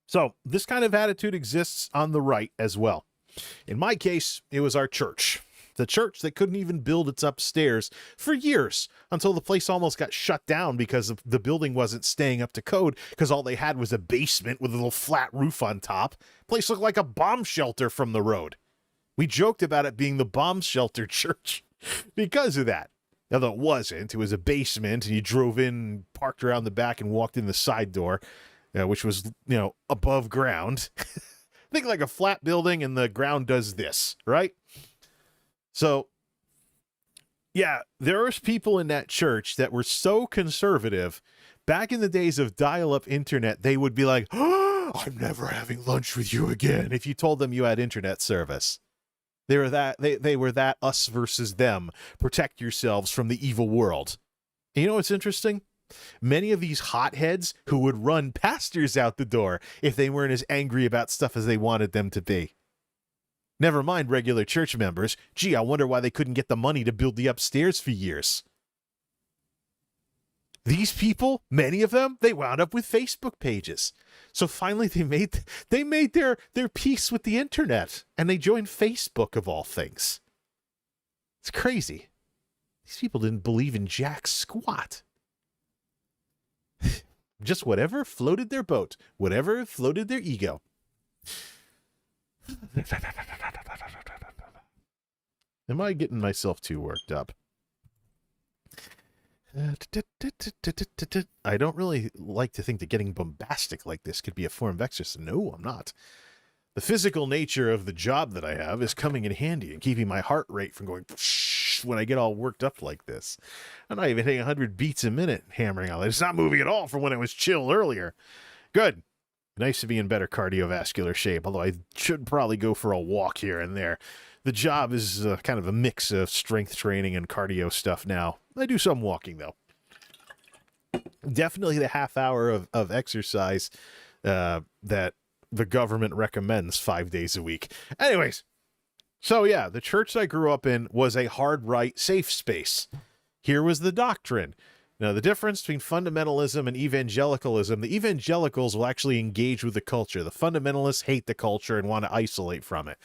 So this kind of attitude exists on the right as well. In my case, it was our church. The church that couldn't even build its upstairs for years until the place almost got shut down because the building wasn't staying up to code because all they had was a basement with a little flat roof on top. The place looked like a bomb shelter from the road. We joked about it being the bomb shelter church because of that. Although it wasn't. It was a basement and you drove in, parked around the back and walked in the side door. Which was, above ground. Think like a flat building and the ground does this, right? So, yeah, there was people in that church that were so conservative. Back in the days of dial-up internet, they would be like, oh, I'm never having lunch with you again if you told them you had internet service. They were that us versus them. Protect yourselves from the evil world. And you know what's interesting? Many of these hotheads who would run pastors out the door if they weren't as angry about stuff as they wanted them to be. Never mind regular church members. Gee, I wonder why they couldn't get the money to build the upstairs for years. These people, many of them, they wound up with Facebook pages. So finally they made their peace with the internet and they joined Facebook of all things. It's crazy. These people didn't believe in jack squat. Just whatever floated their boat, whatever floated their ego. Am I getting myself too worked up? I don't really like to think that getting bombastic like this could be a form of exercise. No, I'm not. The physical nature of the job that I have is coming in handy and keeping my heart rate from going when I get all worked up like this. I'm not even hitting 100 beats a minute hammering on it. It's not moving at all from when it was chill earlier. Good. Nice to be in better cardiovascular shape, although I should probably go for a walk here and there. The job is kind of a mix of strength training and cardio stuff now. I do some walking, though. Definitely the half hour of exercise that the government recommends 5 days a week. Anyways, so yeah, the church I grew up in was a hard right safe space. Here was the doctrine. Now, the difference between fundamentalism and evangelicalism, the evangelicals will actually engage with the culture. The fundamentalists hate the culture and want to isolate from it.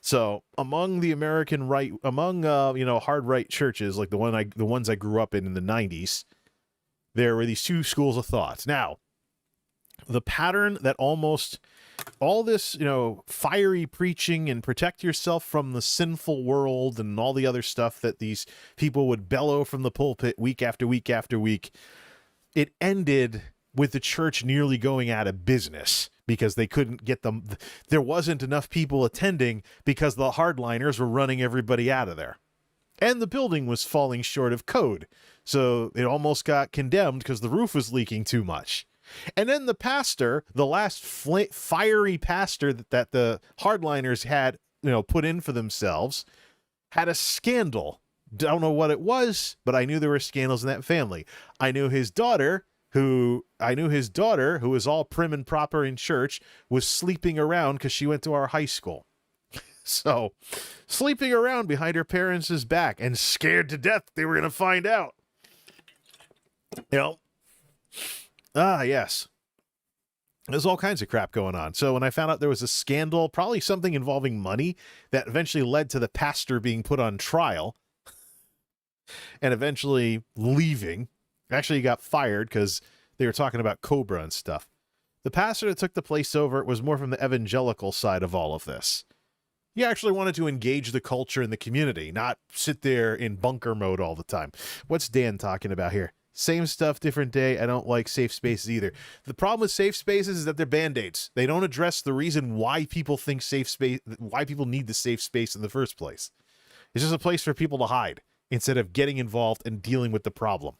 So among the American right, among, hard right churches, like the ones I grew up in the 90s, there were these two schools of thought. Now, the pattern that almost all this, fiery preaching and protect yourself from the sinful world and all the other stuff that these people would bellow from the pulpit week after week after week, it ended with the church nearly going out of business because they couldn't get them. There wasn't enough people attending because the hardliners were running everybody out of there. And the building was falling short of code. So it almost got condemned because the roof was leaking too much. And then the pastor, the last fiery pastor that the hardliners had, put in for themselves, had a scandal. Don't know what it was, but I knew there were scandals in that family. I knew his daughter, who was all prim and proper in church, was sleeping around because she went to our high school. So, sleeping around behind her parents' back and scared to death they were going to find out. You know? Yes. There's all kinds of crap going on. So when I found out there was a scandal, probably something involving money, that eventually led to the pastor being put on trial and eventually leaving. Actually, he got fired because they were talking about Cobra and stuff. The pastor that took the place over was more from the evangelical side of all of this. He actually wanted to engage the culture and the community, not sit there in bunker mode all the time. What's Dan talking about here? Same stuff, different day. I don't like safe spaces either. The problem with safe spaces is that they're band-aids. They don't address the reason why people think safe space, why people need the safe space in the first place. It's just a place for people to hide instead of getting involved and dealing with the problem.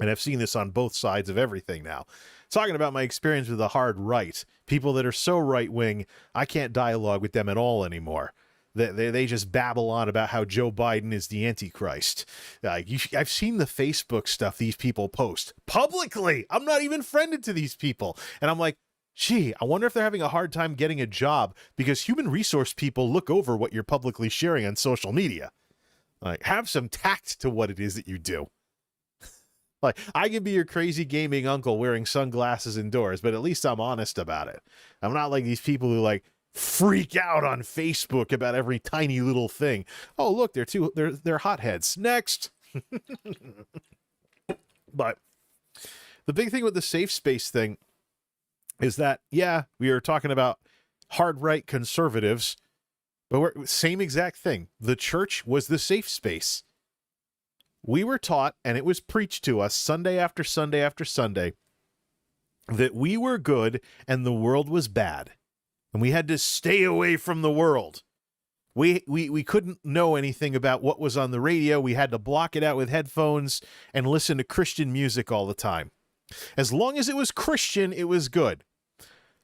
And I've seen this on both sides of everything now. Talking about my experience with the hard right, people that are so right-wing, I can't dialogue with them at all anymore. They just babble on about how Joe Biden is the Antichrist. I've seen the Facebook stuff these people post publicly. I'm not even friended to these people. And I'm like, gee, I wonder if they're having a hard time getting a job because human resource people look over what you're publicly sharing on social media. Like, have some tact to what it is that you do. Like, I could be your crazy gaming uncle wearing sunglasses indoors, but at least I'm honest about it. I'm not like these people who, like, freak out on Facebook about every tiny little thing. Oh, look, they're hotheads. Next. But the big thing with the safe space thing is that, yeah, we are talking about hard right conservatives, but same exact thing. The church was the safe space. We were taught, and it was preached to us Sunday after Sunday after Sunday, that we were good and the world was bad. And we had to stay away from the world. We couldn't know anything about what was on the radio. We had to block it out with headphones and listen to Christian music all the time. As long as it was Christian, it was good.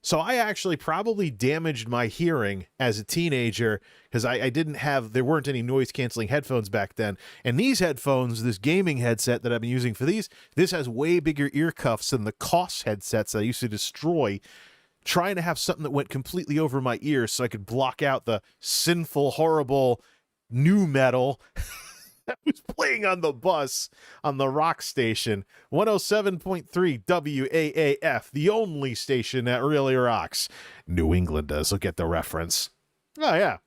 So I actually probably damaged my hearing as a teenager because there weren't any noise canceling headphones back then. And these headphones, this gaming headset that I've been using for this has way bigger ear cuffs than the COS headsets that I used to destroy, trying to have something that went completely over my ears so I could block out the sinful, horrible new metal that was playing on the bus on the rock station. 107.3 WAAF, the only station that really rocks. New England does. Look at the reference. Oh, yeah.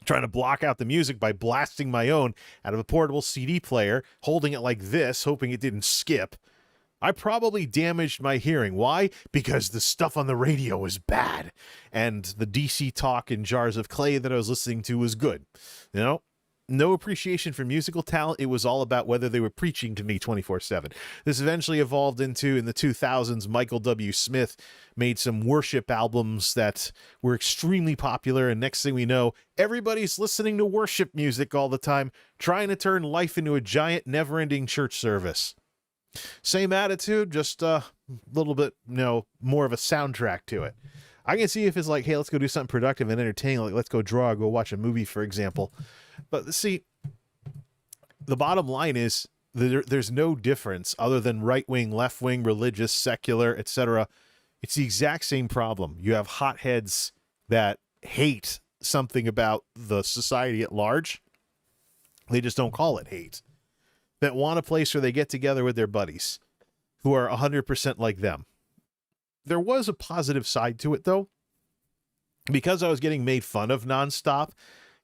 Trying to block out the music by blasting my own out of a portable CD player, holding it like this, hoping it didn't skip. I probably damaged my hearing. Why? Because the stuff on the radio was bad, and the DC talk in Jars of Clay that I was listening to was good. You know, no appreciation for musical talent. It was all about whether they were preaching to me 24/7. This eventually evolved into, in the 2000s, Michael W. Smith made some worship albums that were extremely popular, and next thing we know, everybody's listening to worship music all the time, trying to turn life into a giant, never-ending church service. Same attitude, just a little bit, more of a soundtrack to it. I can see if it's like, hey, let's go do something productive and entertaining, like let's go draw or go watch a movie, for example. But see, the bottom line is there's no difference other than right-wing, left-wing, religious, secular, etc. It's the exact same problem. You have hotheads that hate something about the society at large. They just don't call it hate. That want a place where they get together with their buddies who are 100% like them. There was a positive side to it, though. Because I was getting made fun of nonstop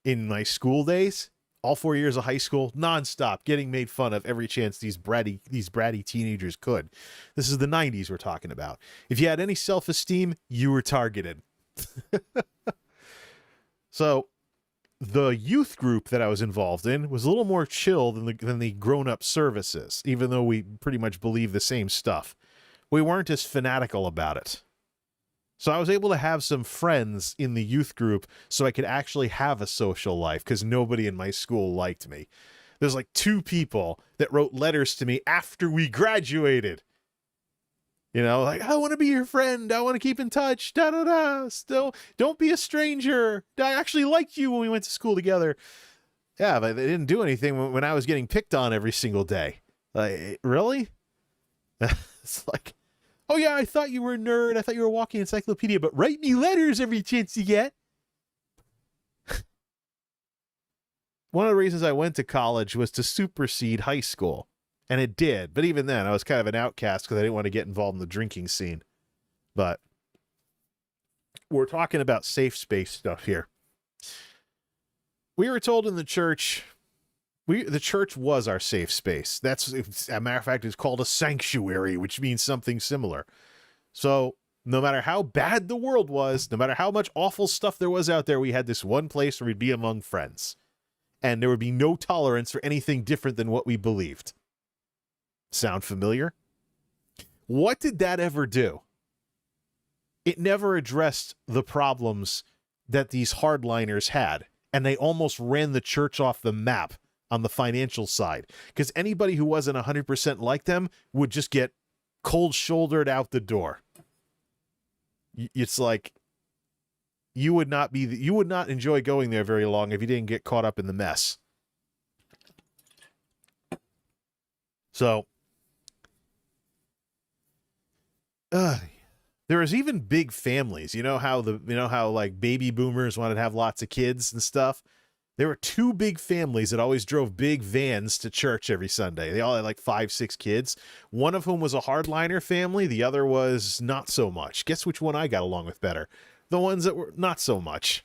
in my school days, all 4 years of high school, nonstop, getting made fun of every chance these bratty teenagers could. This is the 90s we're talking about. If you had any self-esteem, you were targeted. So the youth group that I was involved in was a little more chill than the grown-up services, even though we pretty much believe the same stuff. We weren't as fanatical about it. So I was able to have some friends in the youth group so I could actually have a social life because nobody in my school liked me. There's like 2 people that wrote letters to me after we graduated. Like, I want to be your friend. I want to keep in touch. Da-da-da. Still, don't be a stranger. I actually liked you when we went to school together. Yeah, but they didn't do anything when I was getting picked on every single day. Like, really? It's like, oh yeah, I thought you were a nerd. I thought you were a walking encyclopedia, but write me letters every chance you get. one of the reasons I went to college was to supersede high school. And it did. But even then, I was kind of an outcast because I didn't want to get involved in the drinking scene. But we're talking about safe space stuff here. We were told in the church, the church was our safe space. That's, as a matter of fact, it's called a sanctuary, which means something similar. So no matter how bad the world was, no matter how much awful stuff there was out there, we had this one place where we'd be among friends. And there would be no tolerance for anything different than what we believed. Sound familiar? What did that ever do? It never addressed the problems that these hardliners had, and they almost ran the church off the map on the financial side, because anybody who wasn't 100% like them would just get cold-shouldered out the door. It's like you would not enjoy going there very long if you didn't get caught up in the mess. So there was even big families. You know how like baby boomers wanted to have lots of kids and stuff? There were two big families that always drove big vans to church every Sunday. They all had like 5, 6 kids. One of whom was a hardliner family. The other was not so much. Guess which one I got along with better? The ones that were not so much.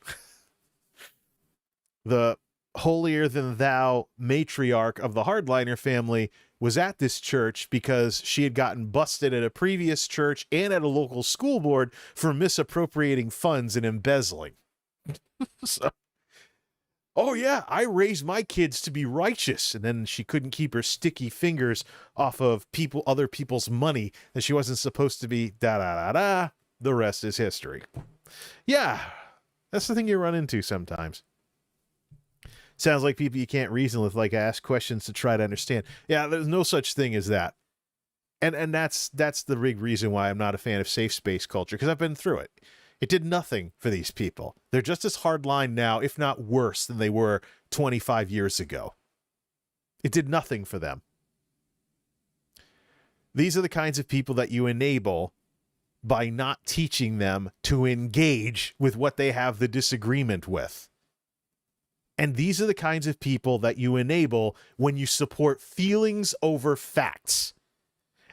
The holier-than-thou matriarch of the hardliner family was at this church because she had gotten busted at a previous church and at a local school board for misappropriating funds and embezzling. So, oh yeah, I raised my kids to be righteous. And then she couldn't keep her sticky fingers off of other people's money that she wasn't supposed to be, da-da-da-da. The rest is history. Yeah, that's the thing you run into sometimes. Sounds like people you can't reason with, like ask questions to try to understand. Yeah, there's no such thing as that. And that's the big reason why I'm not a fan of safe space culture, because I've been through it. It did nothing for these people. They're just as hardline now, if not worse, than they were 25 years ago. It did nothing for them. These are the kinds of people that you enable by not teaching them to engage with what they have the disagreement with. And these are the kinds of people that you enable when you support feelings over facts.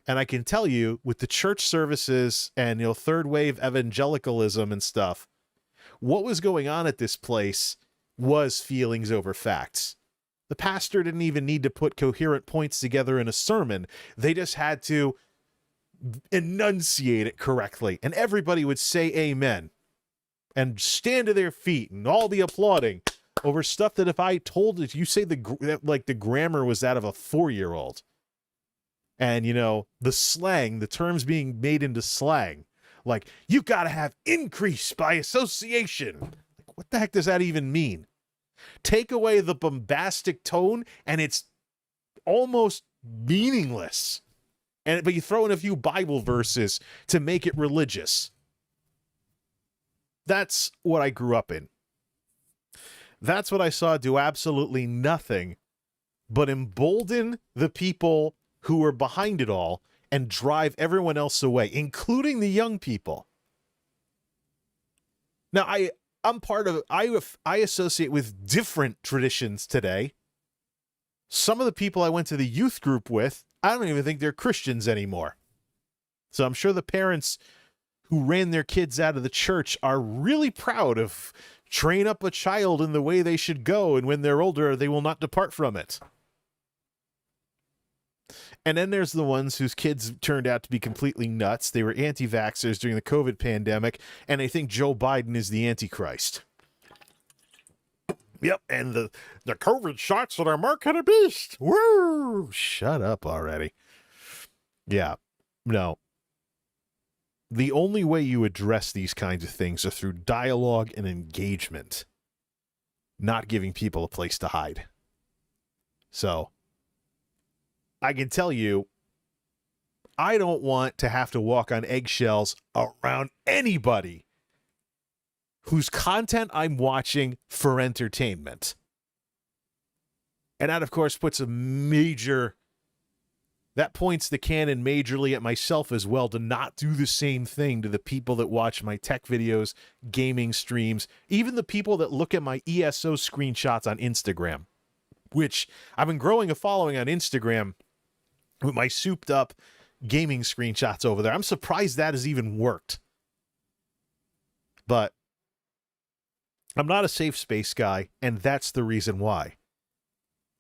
And I can tell you, with the church services and, third wave evangelicalism and stuff, what was going on at this place was feelings over facts. The pastor didn't even need to put coherent points together in a sermon. They just had to enunciate it correctly. And everybody would say amen and stand to their feet and all be applauding over stuff that if I told it, you say the grammar was that of a 4-year-old. And, the slang, the terms being made into slang, like, you got to have increase by association. Like, what the heck does that even mean? Take away the bombastic tone and it's almost meaningless. But you throw in a few Bible verses to make it religious. That's what I grew up in. That's what I saw do absolutely nothing but embolden the people who were behind it all and drive everyone else away, including the young people. Now, I'm part of, I associate with different traditions today. Some of the people I went to the youth group with, I don't even think they're Christians anymore. So I'm sure the parents who ran their kids out of the church are really proud of train up a child in the way they should go, and when they're older, they will not depart from it. And then there's the ones whose kids turned out to be completely nuts. They were anti-vaxxers during the COVID pandemic, and they think Joe Biden is the Antichrist. Yep, and the COVID shots that are mark of the beast. Woo! Shut up already. Yeah, no. The only way you address these kinds of things are through dialogue and engagement, not giving people a place to hide. So, I can tell you, I don't want to have to walk on eggshells around anybody whose content I'm watching for entertainment. And that, of course, that points the cannon majorly at myself as well, to not do the same thing to the people that watch my tech videos, gaming streams, even the people that look at my ESO screenshots on Instagram. which I've been growing a following on Instagram with my souped up gaming screenshots over there. I'm surprised that has even worked. But I'm not a safe space guy, and that's the reason why.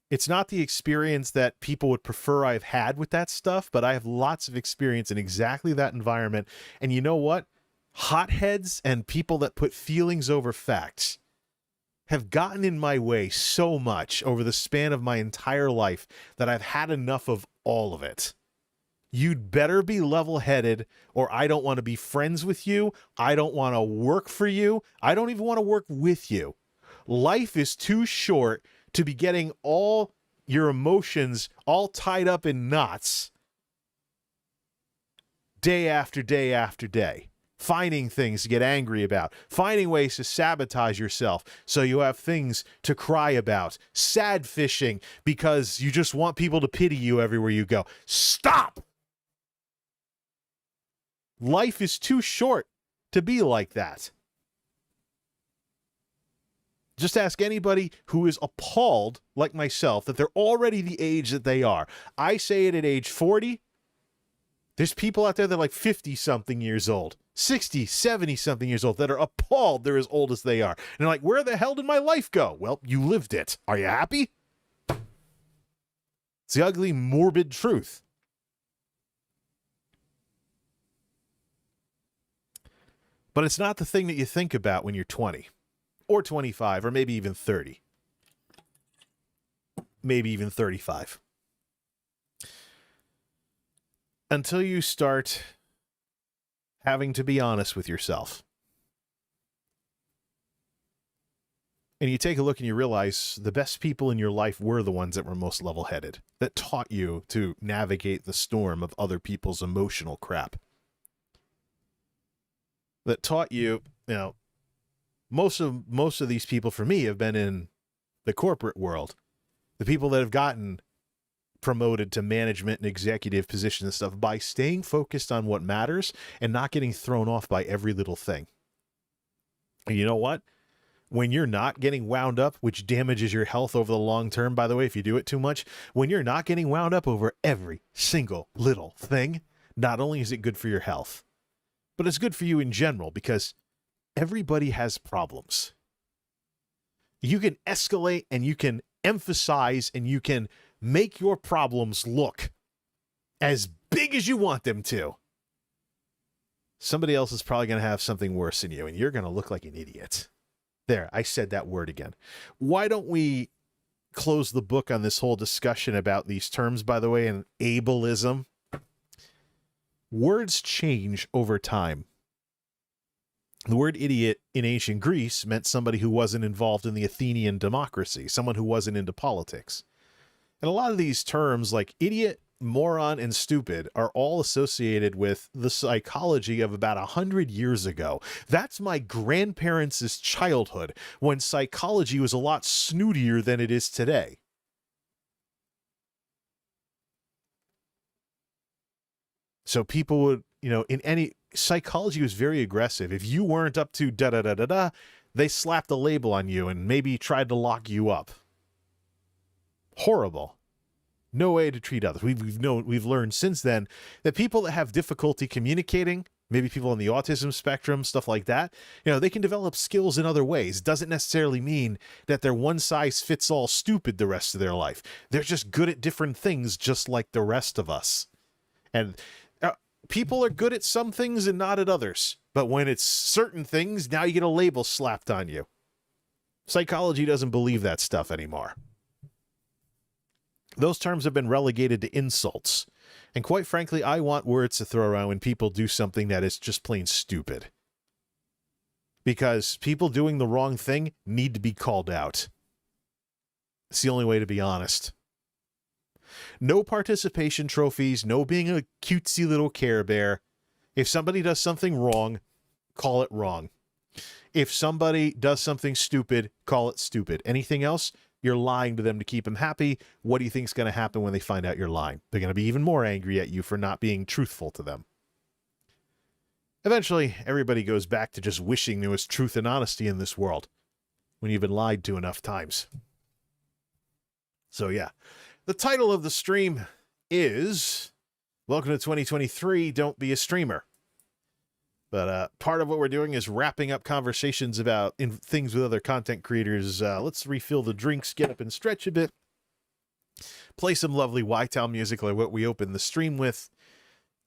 It's not the experience that people would prefer I've had with that stuff, but I have lots of experience in exactly that environment. And you know what? Hotheads and people that put feelings over facts have gotten in my way so much over the span of my entire life that I've had enough of all of it. You'd better be level-headed, or I don't want to be friends with you. I don't want to work for you. I don't even want to work with you. Life is too short to be getting all your emotions all tied up in knots day after day after day. Finding things to get angry about, finding ways to sabotage yourself so you have things to cry about, sad fishing because you just want people to pity you everywhere you go. Stop! Life is too short to be like that. Just ask anybody who is appalled, like myself, that they're already the age that they are. I say it at age 40. There's people out there that are like 50-something years old, 60, 70-something years old that are appalled they're as old as they are. And they're like, where the hell did my life go? Well, you lived it. Are you happy? It's the ugly, morbid truth. But it's not the thing that you think about when you're 20 or 25 or maybe even 30. Maybe even 35. Until you start having to be honest with yourself. And you take a look and you realize the best people in your life were the ones that were most level-headed, that taught you to navigate the storm of other people's emotional crap. That taught you, most of these people for me have been in the corporate world. The people that have gotten promoted to management and executive positions and stuff by staying focused on what matters and not getting thrown off by every little thing. And you know what? When you're not getting wound up, which damages your health over the long term, by the way, if you do it too much, when you're not getting wound up over every single little thing, not only is it good for your health, but it's good for you in general because everybody has problems. You can escalate and you can emphasize and you can make your problems look as big as you want them to. Somebody else is probably going to have something worse than you, and you're going to look like an idiot. There, I said that word again. Why don't we close the book on this whole discussion about these terms, by the way, and ableism? Words change over time. The word idiot in ancient Greece meant somebody who wasn't involved in the Athenian democracy, someone who wasn't into politics. And a lot of these terms like idiot, moron, and stupid are all associated with the psychology of about 100 years ago. That's my grandparents' childhood, when psychology was a lot snootier than it is today. So people would, in any psychology was very aggressive. If you weren't up to da-da-da-da-da, they slapped a label on you and maybe tried to lock you up. Horrible. No way to treat others. We've learned since then that people that have difficulty communicating, maybe people on the autism spectrum, stuff like that, they can develop skills in other ways. Doesn't necessarily mean that they're one size fits all stupid the rest of their life. They're just good at different things, just like the rest of us. And people are good at some things and not at others. But when it's certain things, now you get a label slapped on you. Psychology doesn't believe that stuff anymore. Those terms have been relegated to insults. And quite frankly, I want words to throw around when people do something that is just plain stupid. Because people doing the wrong thing need to be called out. It's the only way to be honest. No participation trophies, no being a cutesy little Care Bear. If somebody does something wrong, call it wrong. If somebody does something stupid, call it stupid. Anything else? You're lying to them to keep them happy. What do you think is going to happen when they find out you're lying? They're going to be even more angry at you for not being truthful to them. Eventually, everybody goes back to just wishing there was truth and honesty in this world when you've been lied to enough times. So yeah, the title of the stream is Welcome to 2023, Don't Be a Streamer. But part of what we're doing is wrapping up conversations about things with other content creators. Let's refill the drinks, get up and stretch a bit, play some lovely YTAL music like what we opened the stream with,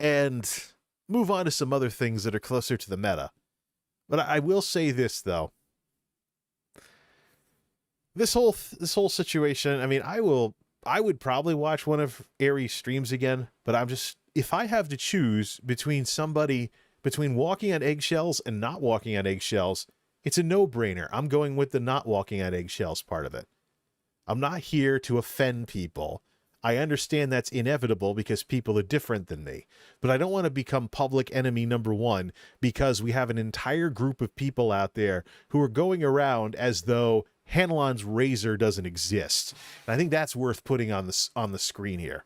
and move on to some other things that are closer to the meta. But I will say this, though. This whole situation, I mean, I would probably watch one of Aries' streams again, but if I have to choose between walking on eggshells and not walking on eggshells, it's a no-brainer. I'm going with the not walking on eggshells part of it. I'm not here to offend people. I understand that's inevitable because people are different than me, but I don't want to become public enemy number one because we have an entire group of people out there who are going around as though Hanlon's razor doesn't exist. And I think that's worth putting on the screen here.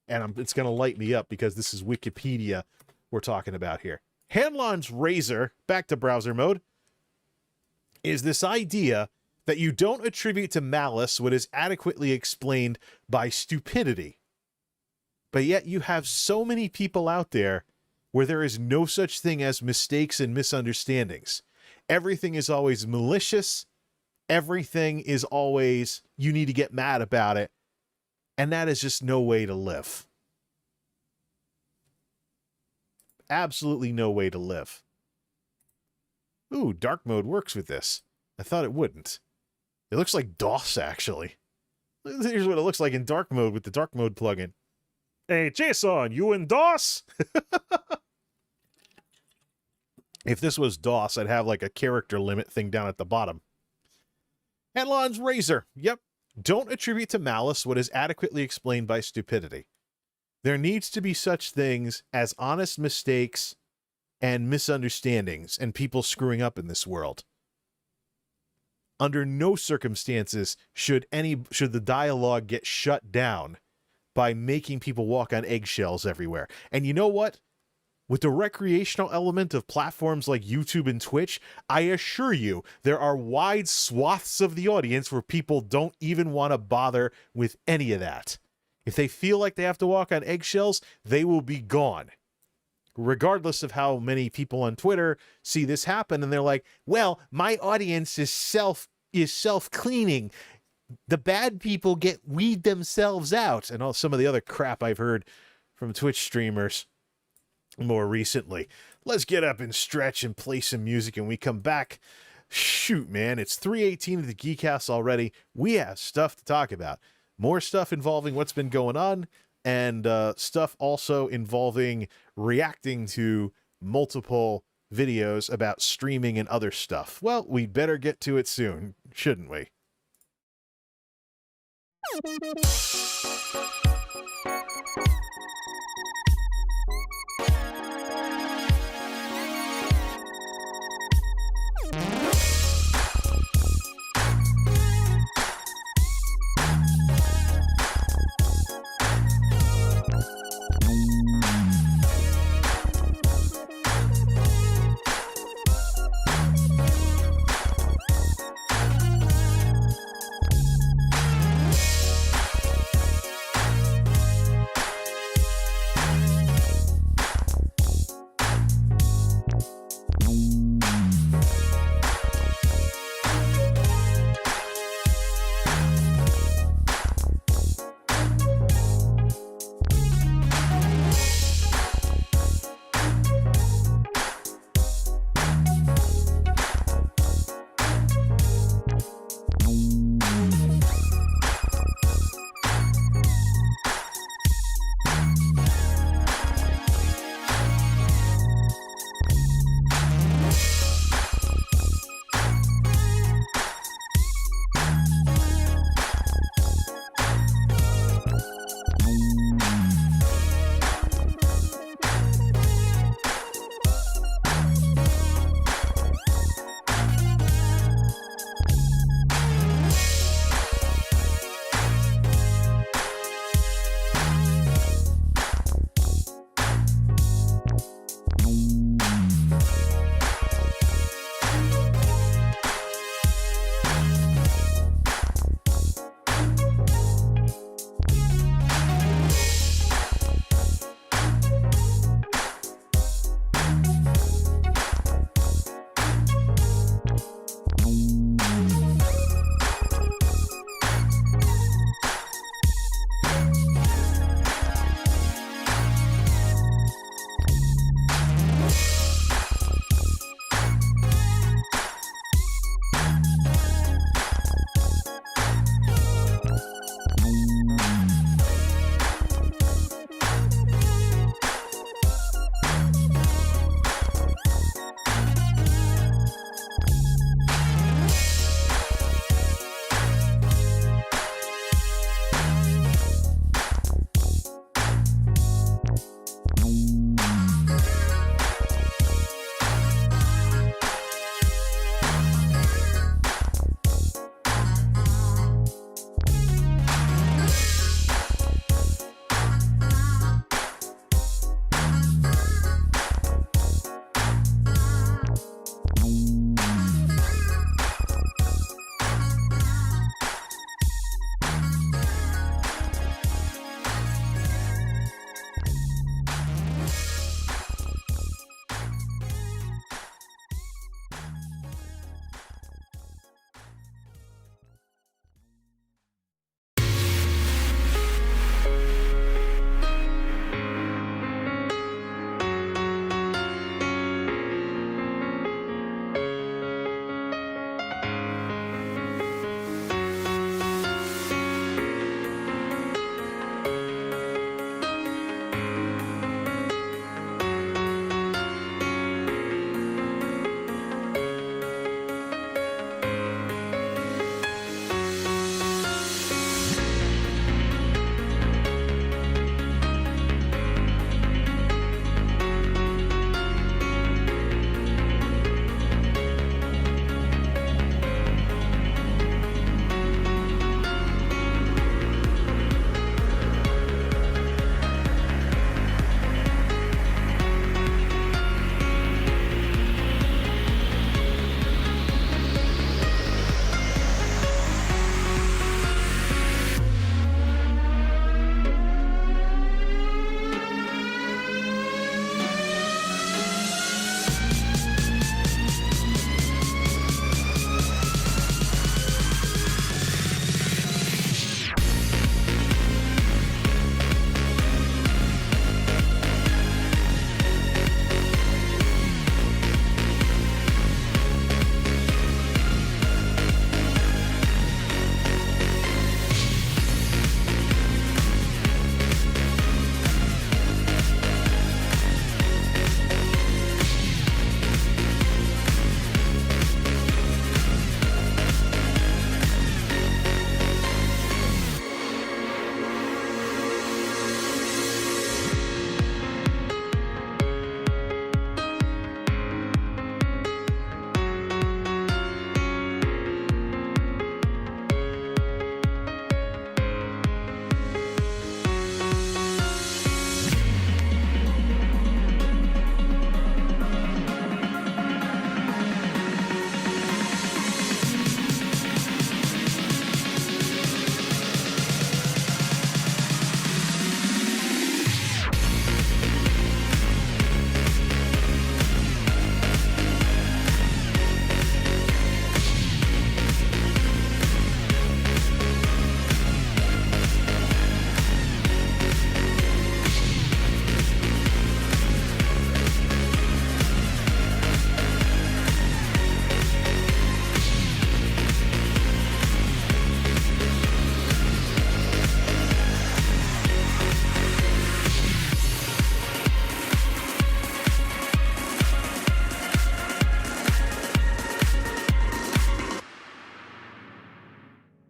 And it's going to light me up because this is Wikipedia we're talking about here. Hanlon's razor, back to browser mode, is this idea that you don't attribute to malice what is adequately explained by stupidity. But yet you have so many people out there where there is no such thing as mistakes and misunderstandings. Everything is always malicious. Everything is always, you need to get mad about it. And that is just no way to live. Absolutely no way to live. Ooh, dark mode works with this. I thought it wouldn't. It looks like DOS, actually. Here's what it looks like in dark mode with the dark mode plugin. Hey, Jason, you in DOS? If this was DOS, I'd have like a character limit thing down at the bottom. Hanlon's razor. Yep. Don't attribute to malice what is adequately explained by stupidity. There needs to be such things as honest mistakes and misunderstandings and people screwing up in this world. Under no circumstances should the dialogue get shut down by making people walk on eggshells everywhere. And you know what? With the recreational element of platforms like YouTube and Twitch, I assure you there are wide swaths of the audience where people don't even want to bother with any of that. If they feel like they have to walk on eggshells, they will be gone. Regardless of how many people on Twitter see this happen and they're like, well, my audience is self-cleaning. The bad people weed themselves out. And all some of the other crap I've heard from Twitch streamers more recently. Let's get up and stretch and play some music and we come back. Shoot, man, it's 3:18 of the Geek House already. We have stuff to talk about. More stuff involving what's been going on and stuff also involving reacting to multiple videos about streaming and other stuff. Well, we better get to it soon, shouldn't we?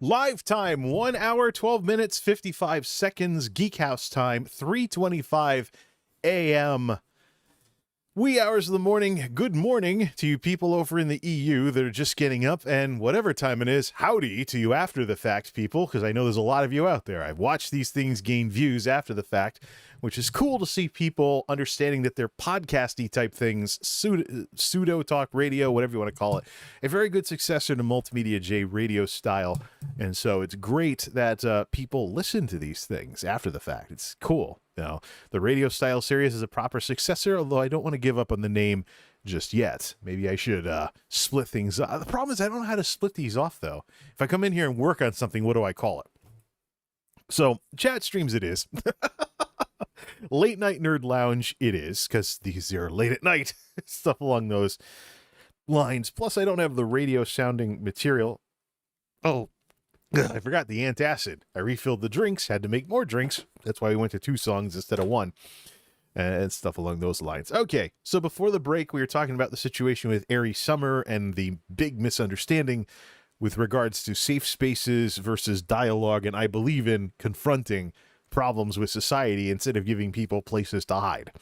Live time, 1 hour, 12 minutes, 55 seconds. Geek House time, 3:25 a.m. Wee hours of the morning. Good morning to you people over in the EU that are just getting up, and whatever time it is, howdy to you after the fact people, because I know there's a lot of you out there. I've watched these things gain views after the fact, which is cool to see people understanding that they're podcasty type things, pseudo talk radio, whatever you want to call it, a very good successor to MultimediaJay radio style. And so it's great that people listen to these things after the fact. It's cool. Now, the radio style series is a proper successor, although I don't want to give up on the name just yet. Maybe I should split things up. The problem is I don't know how to split these off, though. If I come in here and work on something, what do I call it? So, chat streams it is. Late Night Nerd Lounge it is, because these are late at night. Stuff along those lines. Plus, I don't have the radio sounding material. Oh, I forgot the antacid. I refilled the drinks, had to make more drinks. That's why we went to 2 songs instead of 1. And stuff along those lines. Okay, so before the break, we were talking about the situation with Airiesummer and the big misunderstanding with regards to safe spaces versus dialogue, and I believe in confronting problems with society instead of giving people places to hide.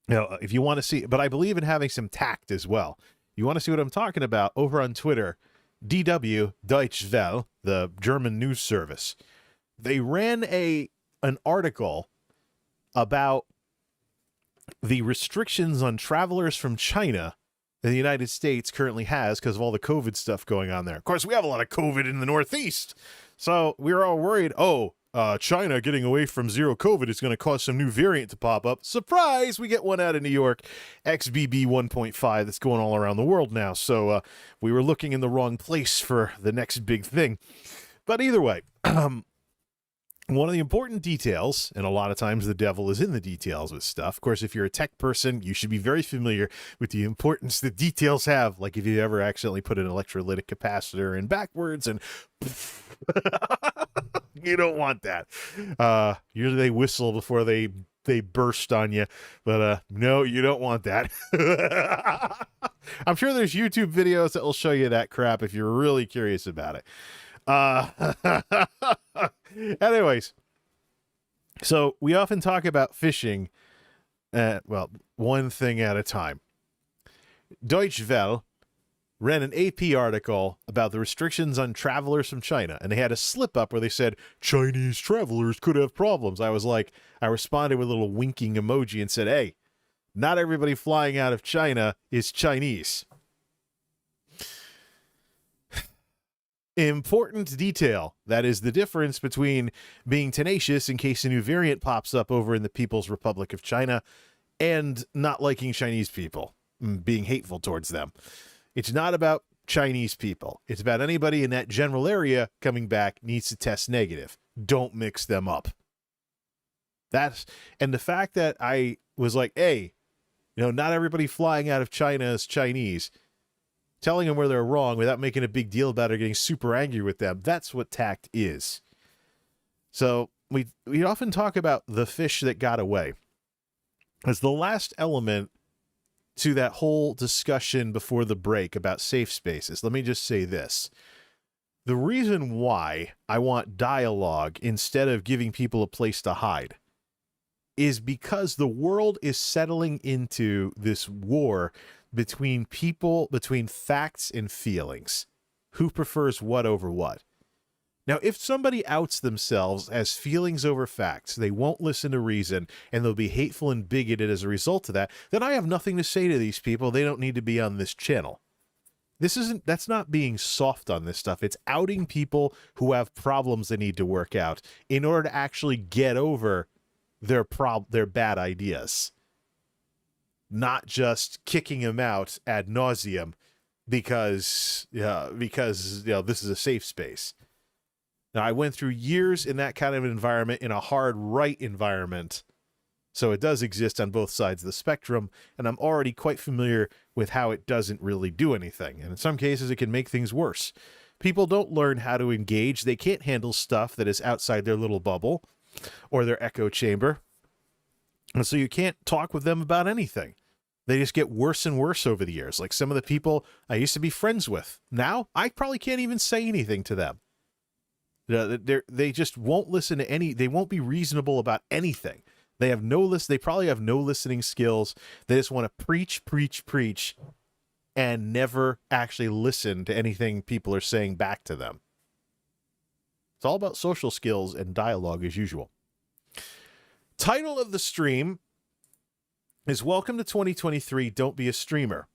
Now, if you want to see, but I believe in having some tact as well. You want to see what I'm talking about over on Twitter, DW Deutsche Welle, the German news service. They ran an article about the restrictions on travelers from China that the United States currently has because of all the COVID stuff going on there. Of course, we have a lot of COVID in the Northeast. So we were all worried, China getting away from zero COVID is going to cause some new variant to pop up. Surprise! We get one out of New York, XBB 1.5, that's going all around the world now. So we were looking in the wrong place for the next big thing. But either way, one of the important details, and a lot of times the devil is in the details with stuff. Of course, if you're a tech person, you should be very familiar with the importance that details have. Like if you ever accidentally put an electrolytic capacitor in backwards and you don't want that. Usually they whistle before they burst on you, but no, you don't want that. I'm sure there's YouTube videos that will show you that crap if you're really curious about it. Anyways, so we often talk about phishing, one thing at a time. Deutsche Welle ran an AP article about the restrictions on travelers from China, and they had a slip up where they said Chinese travelers could have problems. I responded with a little winking emoji and said, hey, not everybody flying out of China is Chinese. Important detail. That is the difference between being tenacious in case a new variant pops up over in the People's Republic of China and not liking Chinese people, being hateful towards them. It's not about Chinese people. It's about anybody in that general area coming back needs to test negative. Don't mix them up. And the fact that I was like, hey, not everybody flying out of China is Chinese, telling them where they're wrong without making a big deal about it or getting super angry with them. That's what tact is. So we often talk about the fish that got away as the last element to that whole discussion before the break about safe spaces. Let me just say this. The reason why I want dialogue instead of giving people a place to hide is because the world is settling into this war between people, between facts and feelings. Who prefers what over what? Now, if somebody outs themselves as feelings over facts, they won't listen to reason, and they'll be hateful and bigoted as a result of that, then I have nothing to say to these people. They don't need to be on this channel. That's not being soft on this stuff. It's outing people who have problems they need to work out in order to actually get over their bad ideas. Not just kicking them out ad nauseum because this is a safe space. Now, I went through years in that kind of environment, in a hard right environment, so it does exist on both sides of the spectrum, and I'm already quite familiar with how it doesn't really do anything, and in some cases it can make things worse. People don't learn how to engage. They can't handle stuff that is outside their little bubble or their echo chamber, and so you can't talk with them about anything. They just get worse and worse over the years. Like some of the people I used to be friends with, now I probably can't even say anything to them. They just won't listen to any. They won't be reasonable about anything. They have no list. They probably have no listening skills. They just want to preach, preach, preach, and never actually listen to anything people are saying back to them. It's all about social skills and dialogue as usual. Title of the stream is Welcome to 2023, Don't Be a Streamer.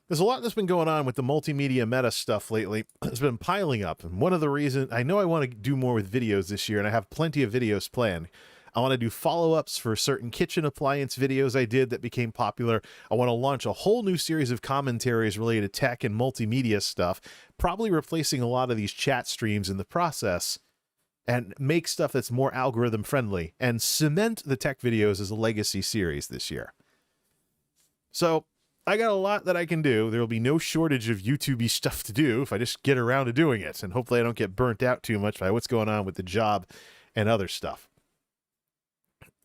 There's a lot that's been going on with the multimedia meta stuff lately. It's been piling up. And one of the reasons, I know I want to do more with videos this year, and I have plenty of videos planned. I want to do follow-ups for certain kitchen appliance videos I did that became popular. I want to launch a whole new series of commentaries related to tech and multimedia stuff, probably replacing a lot of these chat streams in the process, and make stuff that's more algorithm friendly and cement the tech videos as a legacy series this year. So I got a lot that I can do. There will be no shortage of YouTube-y stuff to do if I just get around to doing it. And hopefully I don't get burnt out too much by what's going on with the job and other stuff.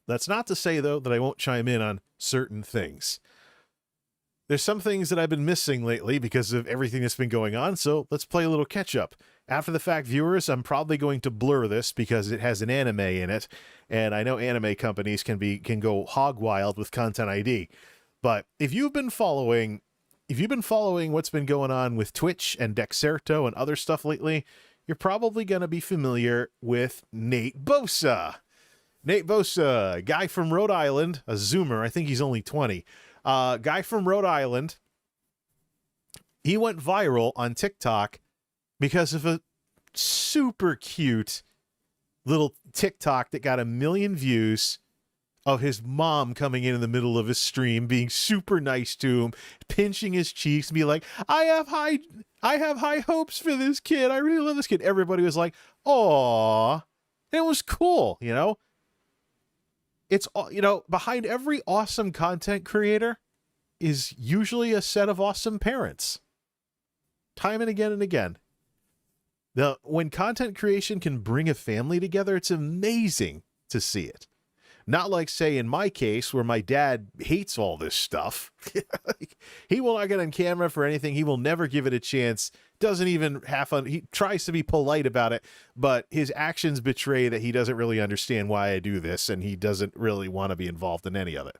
That's not to say, though, that I won't chime in on certain things. There's some things that I've been missing lately because of everything that's been going on, so let's play a little catch-up. After the fact, viewers, I'm probably going to blur this because it has an anime in it, and I know anime companies can go hog wild with Content ID. But if you've been following what's been going on with Twitch and Dexerto and other stuff lately, you're probably going to be familiar with NateBosa. NateBosa, a guy from Rhode Island, a Zoomer, I think he's only 20. Guy from Rhode Island, he went viral on TikTok because of a super cute little TikTok that got 1 million views of his mom coming in the middle of his stream, being super nice to him, pinching his cheeks, and be like, I have high hopes for this kid. I really love this kid. Everybody was like, "Aw." It was cool, you know? It's, you know, behind every awesome content creator is usually a set of awesome parents. Time and again and again. Now, when content creation can bring a family together, it's amazing to see it. Not like, say, in my case, where my dad hates all this stuff. He will not get on camera for anything. He will never give it a chance. Doesn't even have fun. He tries to be polite about it, but his actions betray that he doesn't really understand why I do this, and he doesn't really want to be involved in any of it.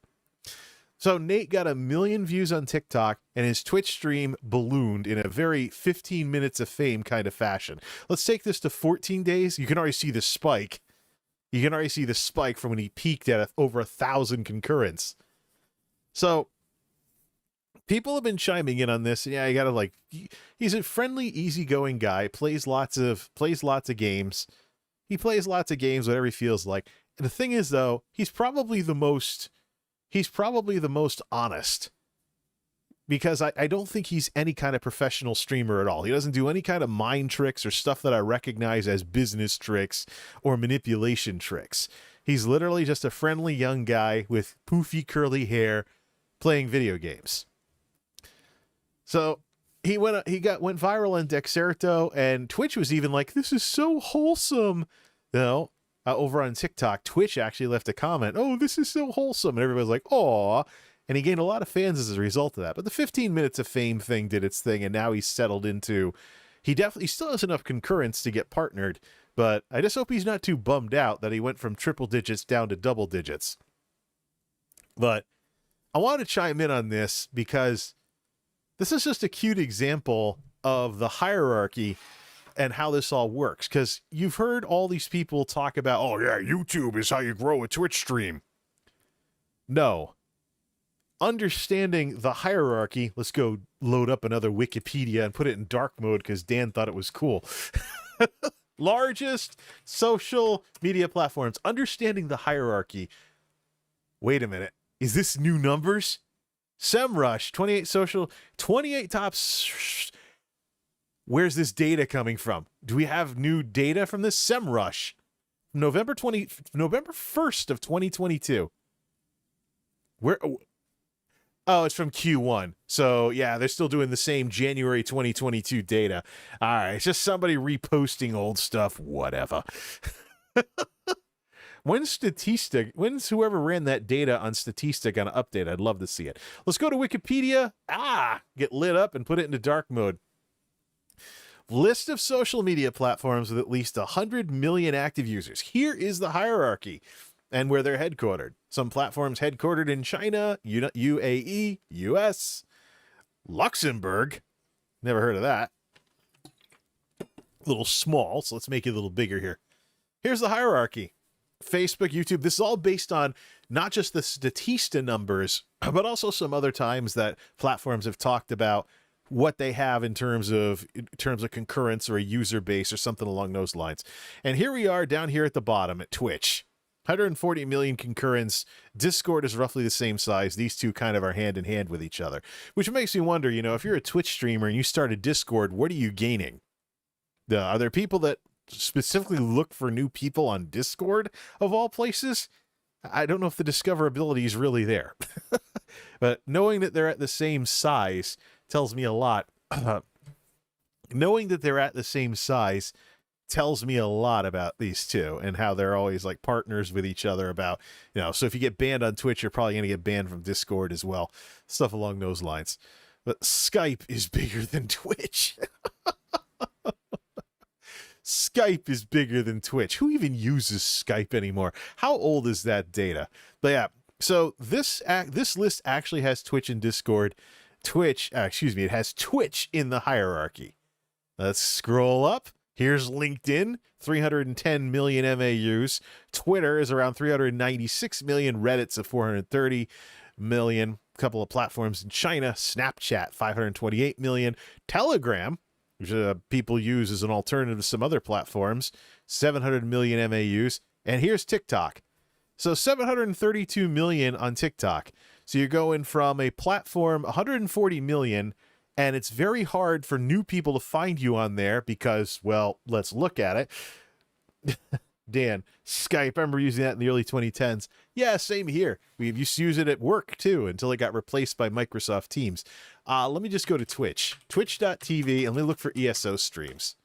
So Nate got 1 million views on TikTok, and his Twitch stream ballooned in a very 15 minutes of fame kind of fashion. Let's take this to 14 days. You can already see the spike. You can already see the spike from when he peaked at over 1,000 concurrents. So people have been chiming in on this. Yeah, you gotta like. He's a friendly, easygoing guy. Plays lots of games. He plays lots of games, whatever he feels like. And the thing is, though, he's probably the most honest. Because I don't think he's any kind of professional streamer at all. He doesn't do any kind of mind tricks or stuff that I recognize as business tricks or manipulation tricks. He's literally just a friendly young guy with poofy curly hair playing video games. So he went viral on Dexerto, and Twitch was even like, "This is so wholesome." You know, over on TikTok, Twitch actually left a comment, "Oh, this is so wholesome," and everybody's like, "Aw." And he gained a lot of fans as a result of that. But the 15 minutes of fame thing did its thing, and now he's settled into... He still has enough concurrence to get partnered, but I just hope he's not too bummed out that he went from triple digits down to double digits. But I want to chime in on this because this is just a cute example of the hierarchy and how this all works. Because you've heard all these people talk about, "Oh yeah, YouTube is how you grow a Twitch stream." No. Understanding the hierarchy, let's go load up another Wikipedia and put it in dark mode because Dan thought it was cool. Largest social media platforms. Understanding the hierarchy. Wait a minute. Is this new numbers? SEMrush, 28 tops. Where's this data coming from? Do we have new data from this? SEMrush. November 1st of 2022. Where... Oh, it's from Q1. So, yeah, they're still doing the same January 2022 data. All right, it's just somebody reposting old stuff, whatever. When's whoever ran that data on Statista gonna update? I'd love to see it. Let's go to Wikipedia. Get lit up and put it into dark mode. List of social media platforms with at least 100 million active users. Here is the hierarchy and where they're headquartered. Some platforms headquartered in China, UAE, US, Luxembourg. Never heard of that. A little small, so let's make it a little bigger here. Here's the hierarchy. Facebook, YouTube, this is all based on not just the Statista numbers, but also some other times that platforms have talked about what they have in terms of concurrence or a user base or something along those lines. And here we are down here at the bottom at Twitch. 140 million concurrence. Discord is roughly the same size. These two kind of are hand in hand with each other, which makes me wonder, you know, if you're a Twitch streamer and you start a Discord, what are you gaining? Are there people that specifically look for new people on Discord of all places? I don't know if the discoverability is really there, but knowing that they're at the same size tells me a lot. Knowing that they're at the same size tells me a lot about these two and how they're always like partners with each other about, you know, so if you get banned on Twitch, you're probably going to get banned from Discord as well. Stuff along those lines. But Skype is bigger than Twitch. Skype is bigger than Twitch. Who even uses Skype anymore? How old is that data? But yeah, so this list actually has Twitch and Discord. It has Twitch in the hierarchy. Let's scroll up. Here's LinkedIn, 310 million MAUs. Twitter is around 396 million. Reddit's at 430 million. A couple of platforms in China. Snapchat, 528 million. Telegram, which people use as an alternative to some other platforms, 700 million MAUs. And here's TikTok. So 732 million on TikTok. So you're going from a platform, 140 million, and it's very hard for new people to find you on there because, well, let's look at it. Dan, Skype, I remember using that in the early 2010s. Yeah, same here. We used to use it at work, too, until it got replaced by Microsoft Teams. Let me just go to Twitch. Twitch.tv, and let me look for ESO streams.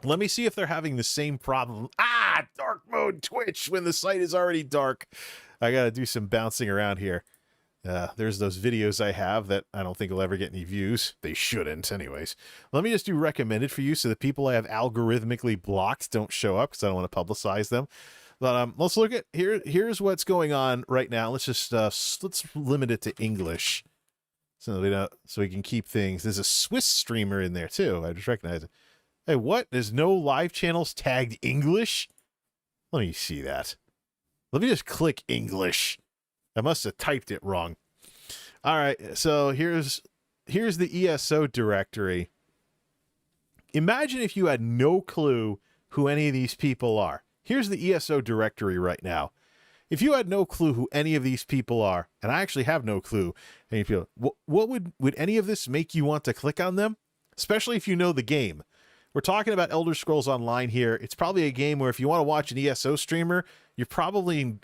Let me see if they're having the same problem. Dark mode Twitch when the site is already dark. I got to do some bouncing around here. There's those videos I have that I don't think will ever get any views. They shouldn't anyways. Let me just do recommended for you so the people I have algorithmically blocked don't show up because I don't want to publicize them. But let's look at here's what's going on right now. Let's just let's limit it to English so we can keep things. There's a Swiss streamer in there too. I just recognize it. Hey, what? There's no live channels tagged English? Let me see that. Let me just click English. I must have typed it wrong. All right, so here's the ESO directory. Imagine if you had no clue who any of these people are. Here's the ESO directory right now. If you had no clue who any of these people are, and I actually have no clue, any people, what would any of this make you want to click on them? Especially if you know the game. We're talking about Elder Scrolls Online here. It's probably a game where if you want to watch an ESO streamer, you're probably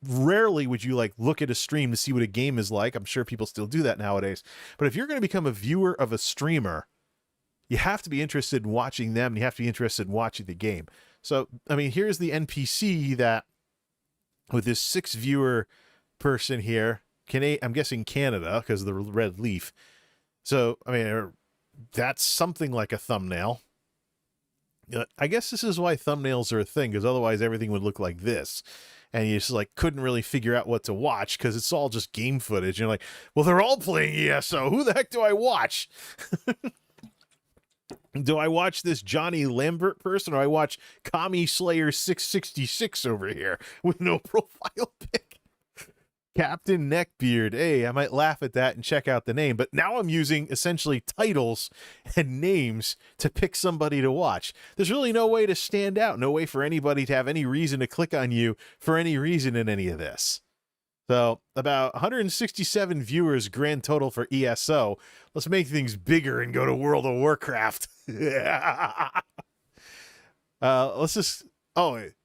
rarely would you like look at a stream to see what a game is like. I'm sure people still do that nowadays. But if you're going to become a viewer of a streamer, you have to be interested in watching them, and you have to be interested in watching the game. So, I mean, here's the NPC that with this 6 viewer person here, I'm guessing Canada because of the red leaf. So, I mean, that's something like a thumbnail. I guess this is why thumbnails are a thing, because otherwise everything would look like this. And you just like couldn't really figure out what to watch because it's all just game footage. You're like, well, they're all playing ESO. Who the heck do I watch? Do I watch this Johnny Lambert person, or I watch Kami Slayer 666 over here with no profile pic? Captain Neckbeard. Hey, I might laugh at that and check out the name, but now I'm using essentially titles and names to pick somebody to watch. There's really no way to stand out, no way for anybody to have any reason to click on you for any reason in any of this. So about 167 viewers grand total for ESO. Let's make things bigger and go to World of Warcraft. Let's just,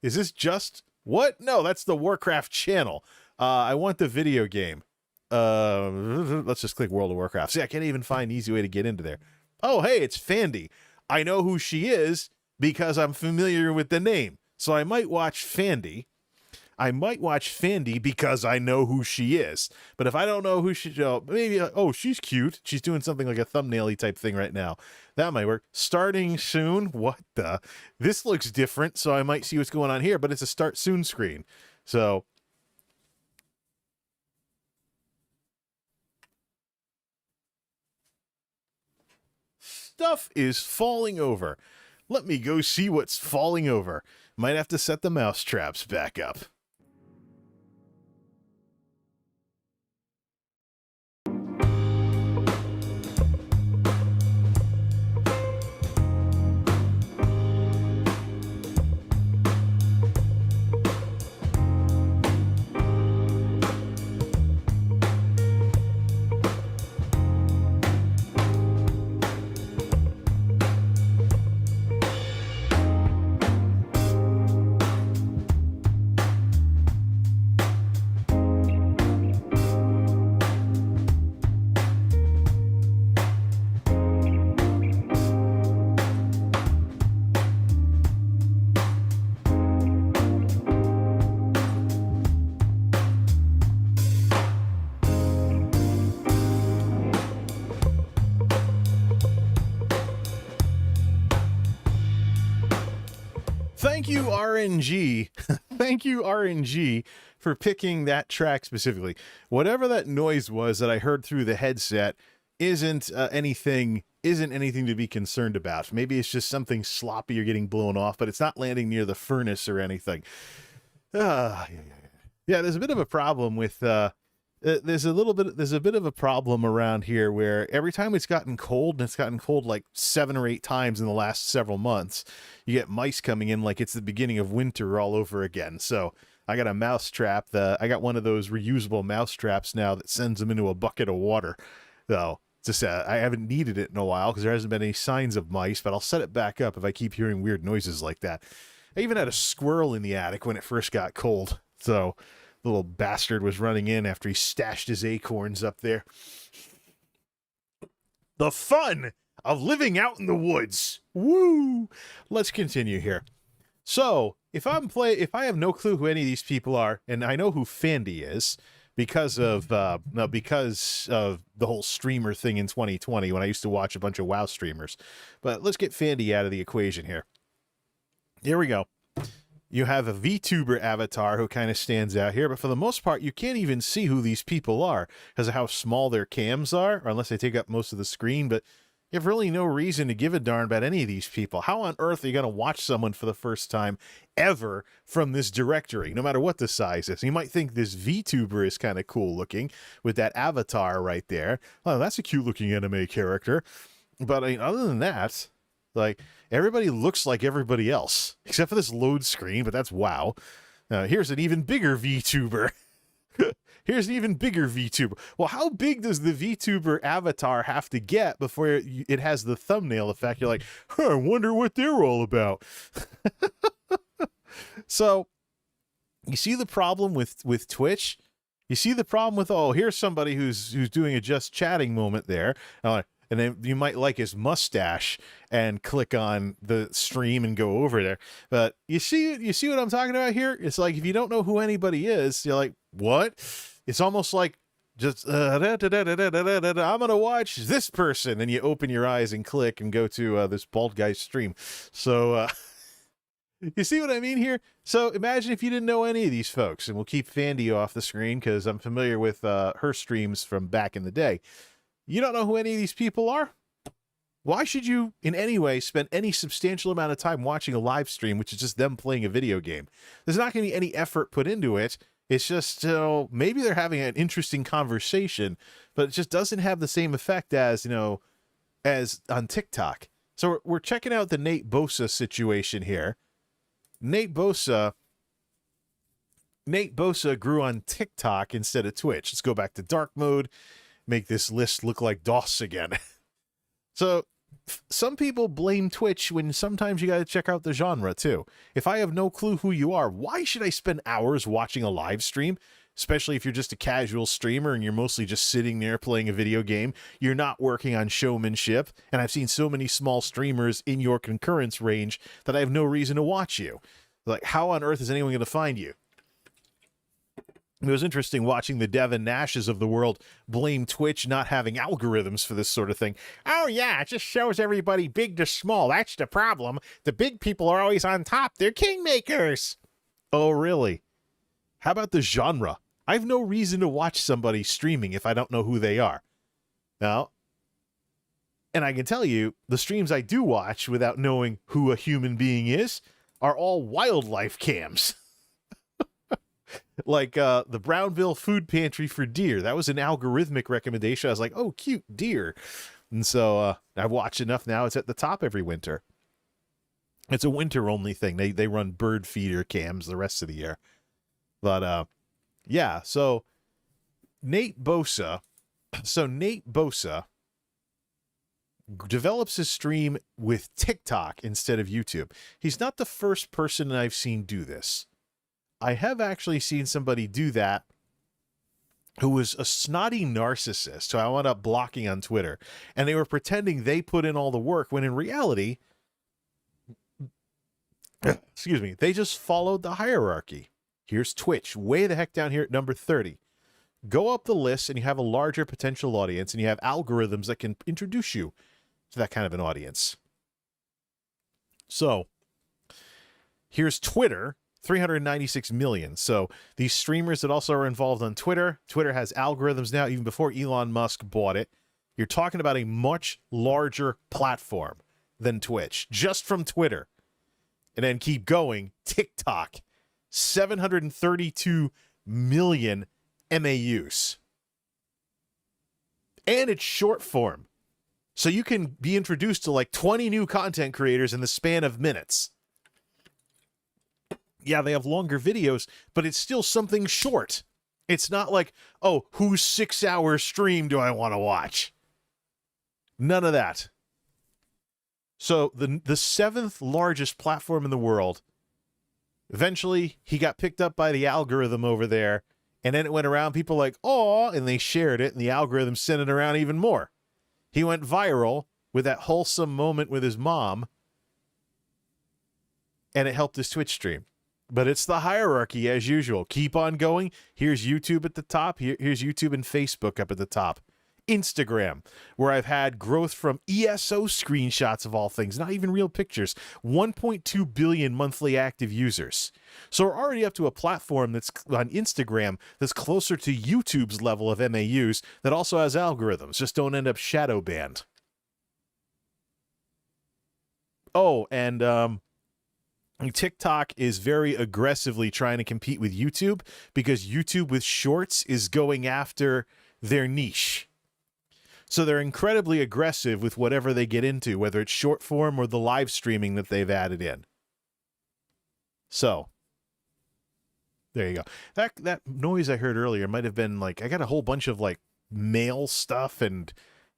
is this just, what? No, that's the Warcraft channel. I want the video game. Let's just click World of Warcraft. See, I can't even find an easy way to get into there. Oh, hey, it's Fandy. I know who she is because I'm familiar with the name. So I might watch Fandy. I might watch Fandy because I know who she is. But if I don't know who she is, maybe, oh, she's cute. She's doing something like a thumbnail-y type thing right now. That might work. Starting soon? What the? This looks different, so I might see what's going on here, but it's a start soon screen. So stuff is falling over. Let me go see what's falling over. Might have to set the mouse traps back up. Thank you, RNG. Thank you, RNG, for picking that track specifically. Whatever that noise was that I heard through the headset isn't anything to be concerned about. Maybe it's just something sloppy or getting blown off, but it's not landing near the furnace or anything. Yeah, there's a bit of a problem with there's a bit of a problem around here where every time it's gotten cold, and it's gotten cold like 7 or 8 times in the last several months, you get mice coming in like it's the beginning of winter all over again. So I got a mouse trap. I got one of those reusable mouse traps now that sends them into a bucket of water. So just I haven't needed it in a while because there hasn't been any signs of mice, but I'll set it back up if I keep hearing weird noises like that. I even had a squirrel in the attic when it first got cold. So the little bastard was running in after he stashed his acorns up there. The fun of living out in the woods. Woo! Let's continue here. So, if I have no clue who any of these people are, and I know who Fandy is because of the whole streamer thing in 2020 when I used to watch a bunch of WoW streamers. But let's get Fandy out of the equation here. Here we go. You have a VTuber avatar who kind of stands out here, but for the most part, you can't even see who these people are because of how small their cams are, or unless they take up most of the screen, but you have really no reason to give a darn about any of these people. How on earth are you going to watch someone for the first time ever from this directory, no matter what the size is? You might think this VTuber is kind of cool looking with that avatar right there. Oh, that's a cute looking anime character. But I mean, other than that, like, everybody looks like everybody else, except for this load screen, but that's WoW. Here's an even bigger VTuber. Here's an even bigger VTuber. Well, how big does the VTuber avatar have to get before it has the thumbnail effect? You're like, huh, I wonder what they're all about. So, you see the problem with Twitch? You see the problem with, oh, here's somebody who's doing a just chatting moment there. And then you might like his mustache and click on the stream and go over there. But you see what I'm talking about here? It's like, if you don't know who anybody is, you're like, what? It's almost like just, I'm going to watch this person. And you open your eyes and click and go to this bald guy's stream. So, you see what I mean here? So imagine if you didn't know any of these folks, and we'll keep Fandy off the screen because I'm familiar with her streams from back in the day. You don't know who any of these people are? Why should you in any way spend any substantial amount of time watching a live stream, which is just them playing a video game? There's not going to be any effort put into it. It's just, maybe they're having an interesting conversation, but it just doesn't have the same effect as, as on TikTok. So we're checking out the NateBosa situation here. NateBosa grew on TikTok instead of Twitch. Let's go back to dark mode. Make this list look like DOS again. So some people blame Twitch when sometimes you got to check out the genre too. If I have no clue who you are, why should I spend hours watching a live stream? Especially if you're just a casual streamer and you're mostly just sitting there playing a video game. You're not working on showmanship. And I've seen so many small streamers in your concurrence range that I have no reason to watch you. Like, how on earth is anyone going to find you? It was interesting watching the Devin Nashes of the world blame Twitch not having algorithms for this sort of thing. Oh, yeah, it just shows everybody big to small. That's the problem. The big people are always on top. They're kingmakers. Oh, really? How about the genre? I have no reason to watch somebody streaming if I don't know who they are. Now, and I can tell you, the streams I do watch without knowing who a human being is are all wildlife cams. Like the Brownville food pantry for deer. That was an algorithmic recommendation. I was like, oh, cute deer. And so I've watched enough now. It's at the top every winter. It's a winter only thing. They run bird feeder cams the rest of the year. But yeah, so NateBosa. So NateBosa develops his stream with TikTok instead of YouTube. He's not the first person I've seen do this. I have actually seen somebody do that who was a snotty narcissist who I wound up blocking on Twitter. And they were pretending they put in all the work when in reality, excuse me, they just followed the hierarchy. Here's Twitch, way the heck down here at number 30. Go up the list and you have a larger potential audience and you have algorithms that can introduce you to that kind of an audience. So here's Twitter. 396 million. So these streamers that also are involved on Twitter, Twitter has algorithms now, even before Elon Musk bought it. You're talking about a much larger platform than Twitch, just from Twitter. And then keep going. TikTok, 732 million MAUs. And it's short form. So you can be introduced to like 20 new content creators in the span of minutes. Yeah, they have longer videos, but it's still something short. It's not like, oh, whose 6-hour stream do I want to watch? None of that. So the seventh largest platform in the world, eventually he got picked up by the algorithm over there, and then it went around, people like, oh, and they shared it, and the algorithm sent it around even more. He went viral with that wholesome moment with his mom, and it helped his Twitch stream. But it's the hierarchy as usual. Keep on going. Here's YouTube at the top. Here's YouTube and Facebook up at the top. Instagram, where I've had growth from ESO screenshots of all things, not even real pictures. 1.2 billion monthly active users. So we're already up to a platform that's on Instagram that's closer to YouTube's level of MAUs that also has algorithms. Just don't end up shadow banned. Oh, and TikTok is very aggressively trying to compete with YouTube because YouTube with Shorts is going after their niche. So they're incredibly aggressive with whatever they get into, whether it's short form or the live streaming that they've added in. So there you go. That noise I heard earlier might have been like, I got a whole bunch of like mail stuff, and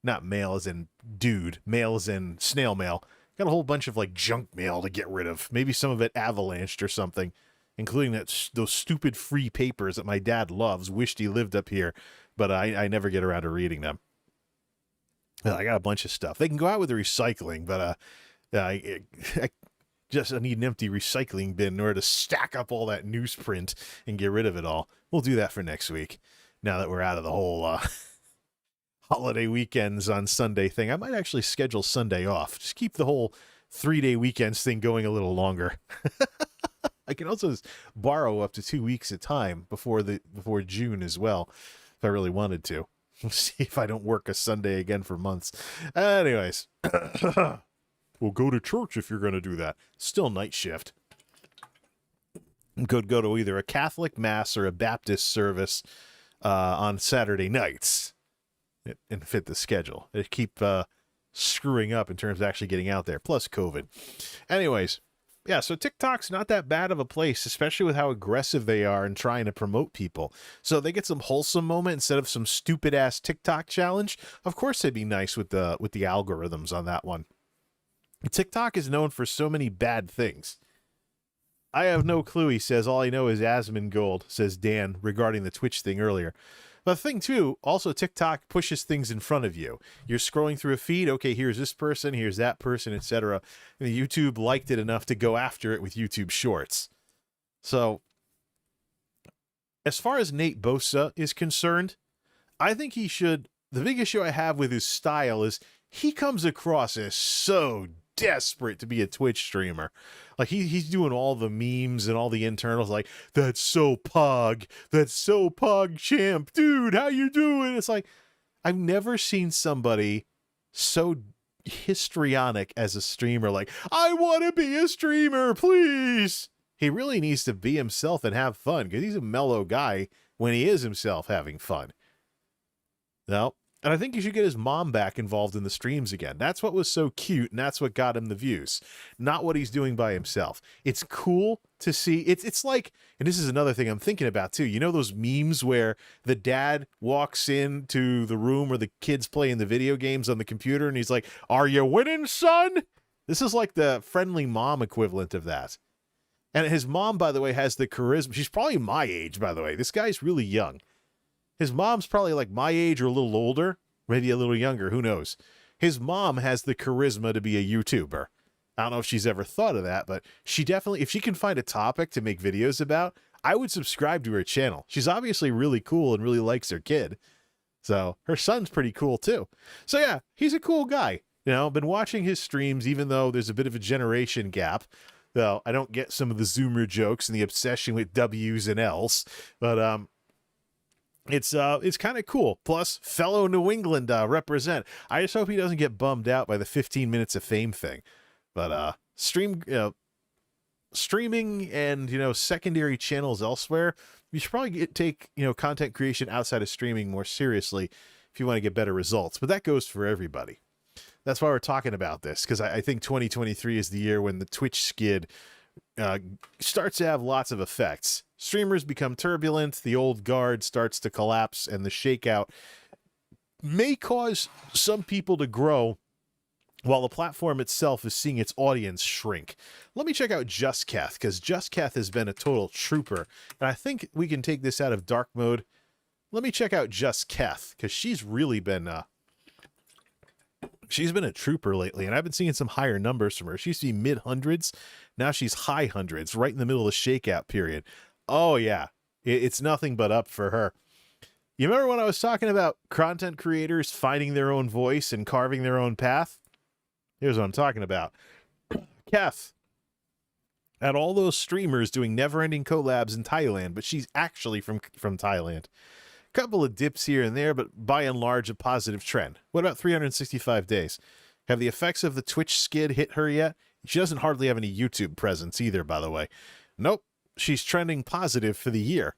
not mail as in dude, mail as in snail mail. Got a whole bunch of like junk mail to get rid of. Maybe some of it avalanched or something, including those stupid free papers that my dad loves. Wished he lived up here, but I never get around to reading them. I got a bunch of stuff. They can go out with the recycling, but I need an empty recycling bin in order to stack up all that newsprint and get rid of it all. We'll do that for next week. Now that we're out of the whole holiday weekends on Sunday thing. I might actually schedule Sunday off. Just keep the whole 3-day weekends thing going a little longer. I can also borrow up to 2 weeks at time before June as well, if I really wanted to. See if I don't work a Sunday again for months. Anyways, we'll go to church if you're going to do that. Still night shift. Could go to either a Catholic mass or a Baptist service on Saturday nights. And fit the schedule. They keep screwing up in terms of actually getting out there, plus COVID. Anyways, yeah, so TikTok's not that bad of a place, especially with how aggressive they are in trying to promote people. So they get some wholesome moment instead of some stupid-ass TikTok challenge. Of course they'd be nice with the algorithms on that one. TikTok is known for so many bad things. I have no clue, he says. All I know is Asmongold, says Dan, regarding the Twitch thing earlier. But the thing, too, also TikTok pushes things in front of you. You're scrolling through a feed. Okay, here's this person, here's that person, etc. And YouTube liked it enough to go after it with YouTube Shorts. So as far as NateBosa is concerned, I think he should. The big issue I have with his style is he comes across as so desperate to be a Twitch streamer. Like he's doing all the memes and all the internals like, that's so pog champ, dude, how you doing? It's like, I've never seen somebody so histrionic as a streamer. Like, I want to be a streamer, please. He really needs to be himself and have fun, because he's a mellow guy when he is himself having fun. No. And I think he should get his mom back involved in the streams again. That's what was so cute, and that's what got him the views, not what he's doing by himself. It's cool to see. It's like, and this is another thing I'm thinking about too. You know those memes where the dad walks into the room where the kid's playing the video games on the computer, and he's like, "Are you winning, son?" This is like the friendly mom equivalent of that. And his mom, by the way, has the charisma. She's probably my age, by the way. This guy's really young. His mom's probably like my age or a little older, maybe a little younger, who knows. His mom has the charisma to be a YouTuber. I don't know if she's ever thought of that, but she definitely, if she can find a topic to make videos about, I would subscribe to her channel. She's obviously really cool and really likes her kid. So her son's pretty cool too. So yeah, he's a cool guy. You know, been watching his streams, even though there's a bit of a generation gap. Though I don't get some of the Zoomer jokes and the obsession with W's and L's, but it's kind of cool. Plus, fellow New England represent. I just hope he doesn't get bummed out by the 15 minutes of fame thing. But streaming and secondary channels elsewhere, you should probably take content creation outside of streaming more seriously if you want to get better results. But that goes for everybody. That's why we're talking about this, because I think 2023 is the year when the Twitch skid starts to have lots of effects. Streamers become turbulent, the old guard starts to collapse, and the shakeout may cause some people to grow while the platform itself is seeing its audience shrink. Let me check out Just Kath, because Just Kath has been a total trooper, and I think we can take this out of dark mode. Let me check out Just Kath, because she's really been she's been a trooper lately, and I've been seeing some higher numbers from her. She used to be mid-hundreds. Now she's high hundreds, right in the middle of the shakeout period. Oh, yeah. It's nothing but up for her. You remember when I was talking about content creators finding their own voice and carving their own path? Here's what I'm talking about. Keth had all those streamers doing never-ending collabs in Thailand, but she's actually from Thailand. Couple of dips here and there, but by and large a positive trend. What about 365 days? Have the effects of the Twitch skid hit her yet? She doesn't hardly have any YouTube presence either, by the way. Nope. She's trending positive for the year.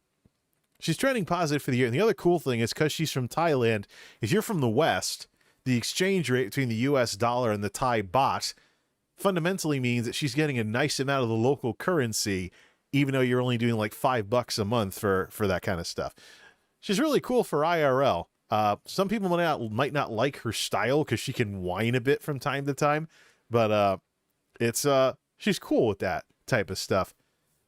She's trending positive for the year. And the other cool thing is, because she's from Thailand, if you're from the West, the exchange rate between the US dollar and the Thai baht fundamentally means that she's getting a nice amount of the local currency, even though you're only doing like $5 a month for that kind of stuff. She's really cool for IRL. Some people might not like her style because she can whine a bit from time to time, but she's cool with that type of stuff.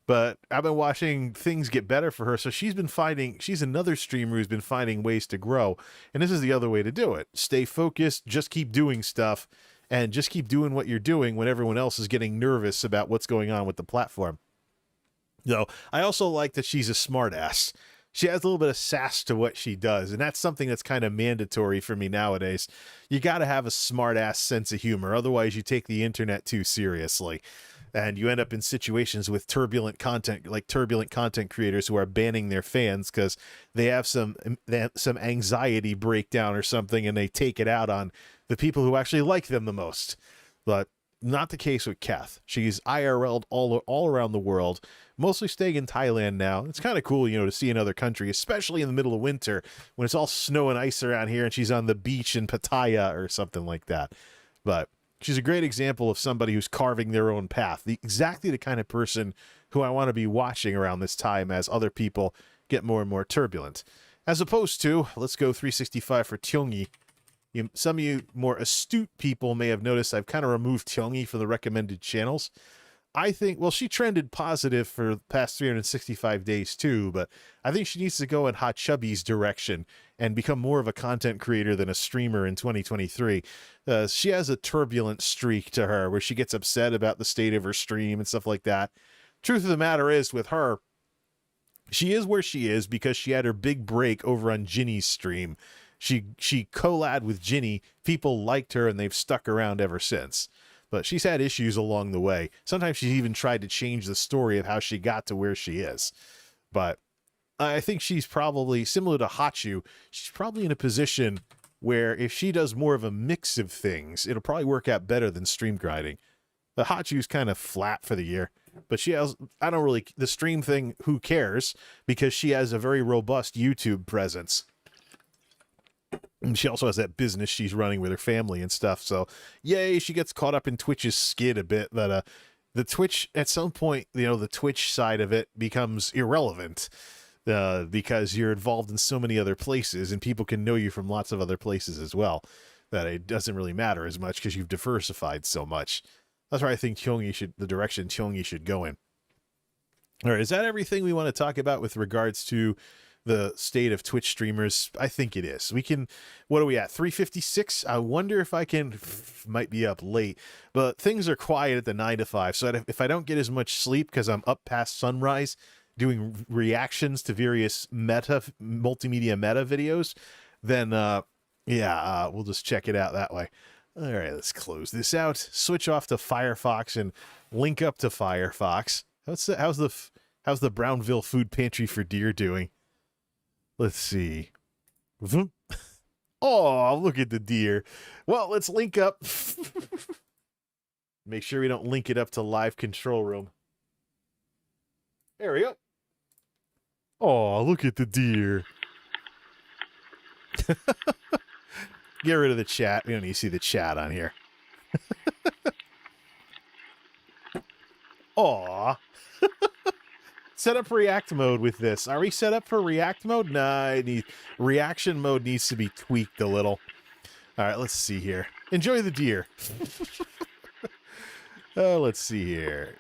But I've been watching things get better for her, so she's another streamer who's been finding ways to grow, and this is the other way to do it. Stay focused, just keep doing stuff, and just keep doing what you're doing when everyone else is getting nervous about what's going on with the platform. I also like that she's a smartass. She has a little bit of sass to what she does, and that's something that's kind of mandatory for me nowadays. You got to have a smart-ass sense of humor, otherwise you take the internet too seriously, and you end up in situations with turbulent content creators who are banning their fans because they have some anxiety breakdown or something, and they take it out on the people who actually like them the most. But not the case with Kath. She's IRL'd all around the world, mostly staying in Thailand now. It's kind of cool, to see another country, especially in the middle of winter when it's all snow and ice around here and she's on the beach in Pattaya or something like that. But she's a great example of somebody who's carving their own path. Exactly the kind of person who I want to be watching around this time as other people get more and more turbulent. As opposed to, let's go 365 for Tyongi. Some of you more astute people may have noticed I've kind of removed Tyongi from the recommended channels. I think, well, she trended positive for the past 365 days too, but I think she needs to go in Hot Chubby's direction and become more of a content creator than a streamer in 2023. She has a turbulent streak to her where she gets upset about the state of her stream and stuff like that. truth of the matter is, with her, she is where she is because she had her big break over on Ginny's stream. She collabed with Ginny. People liked her, and they've stuck around ever since. But she's had issues along the way. Sometimes she's even tried to change the story of how she got to where she is. But I think she's probably, similar to Hachu, she's probably in a position where if she does more of a mix of things, it'll probably work out better than stream grinding. The Hachu's kind of flat for the year. But she has, I don't really, the stream thing, who cares? Because she has a very robust YouTube presence. And she also has that business she's running with her family and stuff. So, yay, she gets caught up in Twitch's skid a bit. But the Twitch, at some point, you know, the Twitch side of it becomes irrelevant. Because you're involved in so many other places, and people can know you from lots of other places as well, that it doesn't really matter as much because you've diversified so much. That's where I think the direction Kyungi should go in. All right, is that everything we want to talk about with regards to the state of Twitch streamers? I think it is. We can, what are we at, 356? I wonder if I can, might be up late, but things are quiet at the 9 to 5, so if I don't get as much sleep because I'm up past sunrise doing reactions to various multimedia meta videos, then we'll just check it out that way. All right, let's close this out, switch off to Firefox and link up to Firefox. How's the Brownville food pantry for deer doing? Let's see. Oh, look at the deer. Well, let's link up. Make sure we don't link it up to live control room. There we go. Oh, look at the deer. Get rid of the chat. We don't need to see the chat on here. Aw. Set up react mode with this. Are we set up for react mode? Nah, reaction mode needs to be tweaked a little. All right, let's see here. Enjoy the deer. Let's see here.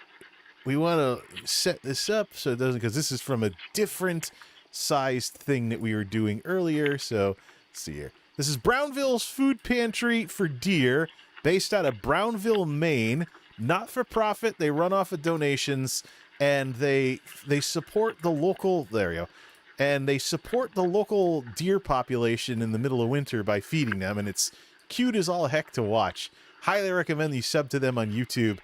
We want to set this up so it doesn't, because this is from a different sized thing that we were doing earlier. So let's see here. This is Brownville's food pantry for deer, based out of Brownville, Maine. Not for profit. They run off of donations, and they support the local, there we go, and they support the local deer population in the middle of winter by feeding them, and it's cute as all heck to watch. Highly recommend you sub to them on YouTube.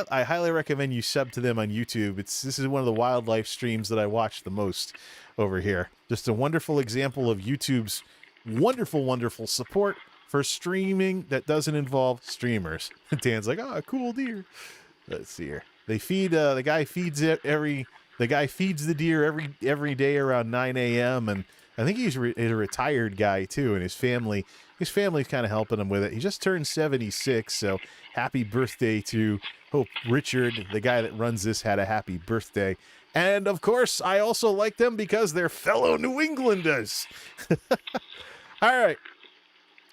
I highly recommend you sub to them on YouTube. This is one of the wildlife streams that I watch the most over here. Just a wonderful example of YouTube's wonderful, wonderful support for streaming that doesn't involve streamers. Dan's like, oh, cool deer. Let's see here. They feed, the guy feeds the deer every day around 9 a.m. And I think he's a retired guy too, and his family's kind of helping him with it. He just turned 76, so happy birthday to, hope Richard, the guy that runs this, had a happy birthday. And of course, I also like them because they're fellow New Englanders. All right.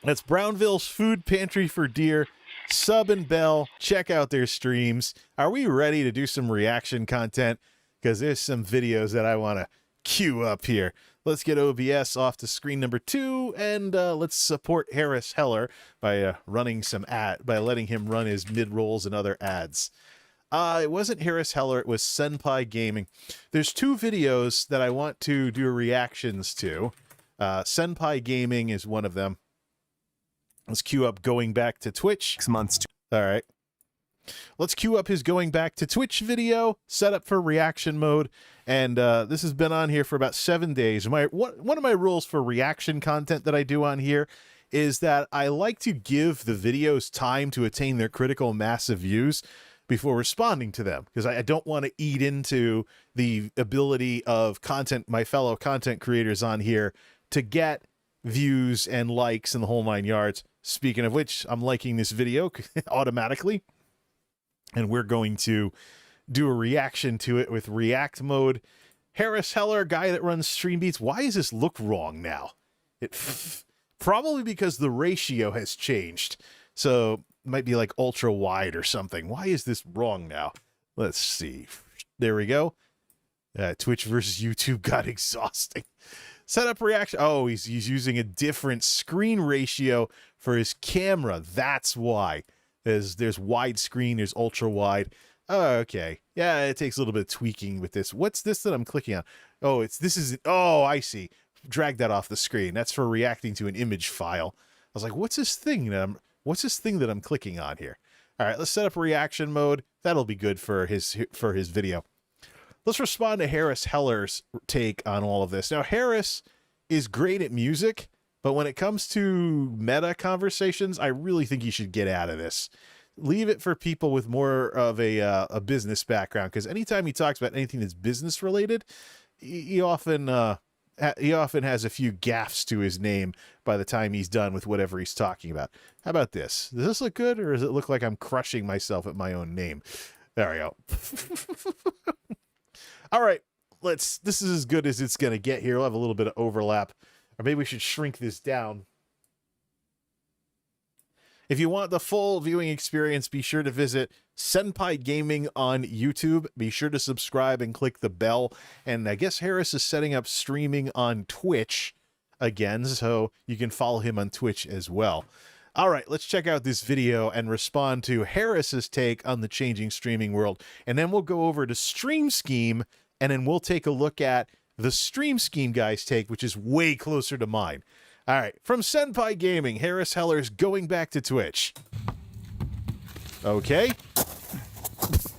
That's Brownville's food pantry for deer. Sub and bell. Check out their streams. Are we ready to do some reaction content? Because there's some videos that I want to queue up here. Let's get OBS off to screen number 2, and let's support Harris Heller by running some by letting him run his mid-rolls and other ads. It wasn't Harris Heller, it was Senpai Gaming. There's 2 videos that I want to do reactions to. Senpai Gaming is one of them. Let's queue up Going Back to Twitch. 6 months. All right. Let's queue up his Going Back to Twitch video, set up for reaction mode, and this has been on here for about 7 days. One of my rules for reaction content that I do on here is that I like to give the videos time to attain their critical mass of views before responding to them, because I don't want to eat into the ability of my fellow content creators on here to get views and likes and the whole 9 yards. Speaking of which, I'm liking this video automatically, and we're going to do a reaction to it with react mode. Harris Heller, guy that runs Stream Beats. Why does this look wrong now? Probably because the ratio has changed. So it might be like ultra wide or something. Why is this wrong now? Let's see. There we go. Twitch versus YouTube got exhausting. Set up reaction. Oh, he's using a different screen ratio for his camera. That's why. There's widescreen, there's ultra wide. Oh, okay. Yeah, it takes a little bit of tweaking with this. What's this that I'm clicking on? Oh, oh, I see. Drag that off the screen. That's for reacting to an image file. I was like, what's this thing that I'm clicking on here? All right, let's set up reaction mode. That'll be good for his video. Let's respond to Harris Heller's take on all of this. Now, Harris is great at music, but when it comes to meta conversations, I really think you should get out of this. Leave it for people with more of a business background, because anytime he talks about anything that's business related, he often has a few gaffes to his name by the time he's done with whatever he's talking about. How about this? Does this look good, or does it look like I'm crushing myself at my own name? There we go. All right, this is as good as it's going to get here. We'll have a little bit of overlap, or maybe we should shrink this down. If you want the full viewing experience, be sure to visit Senpai Gaming on YouTube. Be sure to subscribe and click the bell. And I guess Harris is setting up streaming on Twitch again, so you can follow him on Twitch as well. All right, let's check out this video and respond to Harris's take on the changing streaming world. And then we'll go over to Stream Scheme, and then we'll take a look at the Stream Scheme guy's take, which is way closer to mine. All right, from Senpai Gaming, Harris Heller's going back to Twitch. Okay.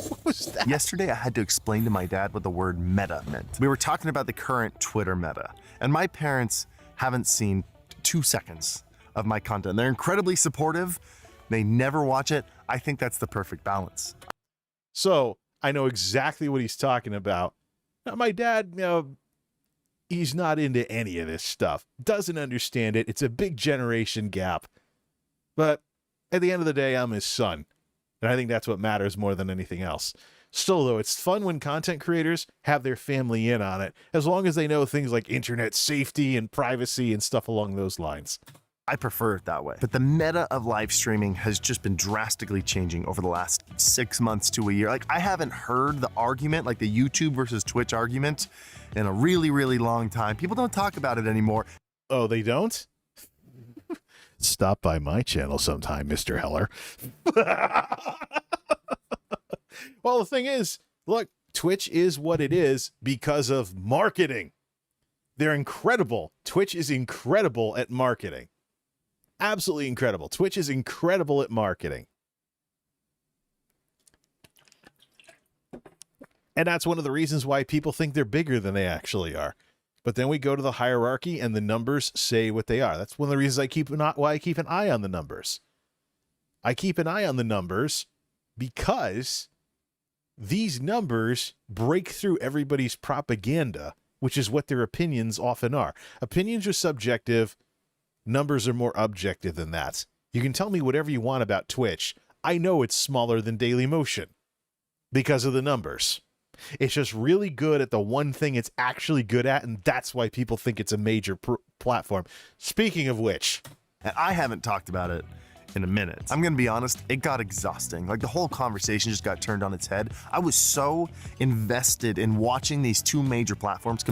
What was that? Yesterday, I had to explain to my dad what the word meta meant. We were talking about the current Twitter meta, and my parents haven't seen 2 seconds of my content. They're incredibly supportive. They never watch it. I think that's the perfect balance. So I know exactly what he's talking about. Now, my dad, he's not into any of this stuff. Doesn't understand it. It's a big generation gap. But at the end of the day, I'm his son. And I think that's what matters more than anything else. Still, though, it's fun when content creators have their family in on it, as long as they know things like internet safety and privacy and stuff along those lines. I prefer it that way. But the meta of live streaming has just been drastically changing over the last 6 months to a year. Like, I haven't heard the argument, like the YouTube versus Twitch argument, in a really, really long time. People don't talk about it anymore. Oh, they don't? Stop by my channel sometime, Mr. Heller. Well, the thing is, look, Twitch is what it is because of marketing. They're incredible. Twitch is incredible at marketing. Absolutely incredible. Twitch is incredible at marketing. And that's one of the reasons why people think they're bigger than they actually are. But then we go to the hierarchy and the numbers say what they are. That's one of the reasons why I keep an eye on the numbers. I keep an eye on the numbers because these numbers break through everybody's propaganda, which is what their opinions often are. Opinions are subjective. Numbers are more objective than that. You can tell me whatever you want about Twitch. I know it's smaller than Dailymotion because of the numbers. It's just really good at the one thing it's actually good at, and that's why people think it's a major platform. Speaking of which, and I haven't talked about it in a minute. I'm gonna be honest, it got exhausting. Like, the whole conversation just got turned on its head. I was so invested in watching these two major platforms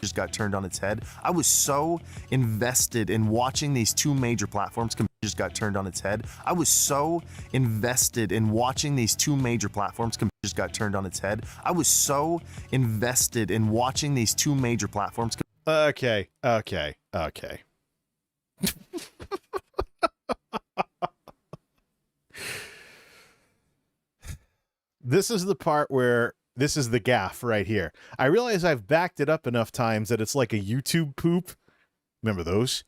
just got turned on its head. I was so invested in watching these two major platforms just got turned on its head. I was so invested in watching these two major platforms just got turned on its head. I was so invested in watching these two major platforms. Okay. This is the part where this is the gaffe right here. I realize I've backed it up enough times that it's like a YouTube poop. Remember those?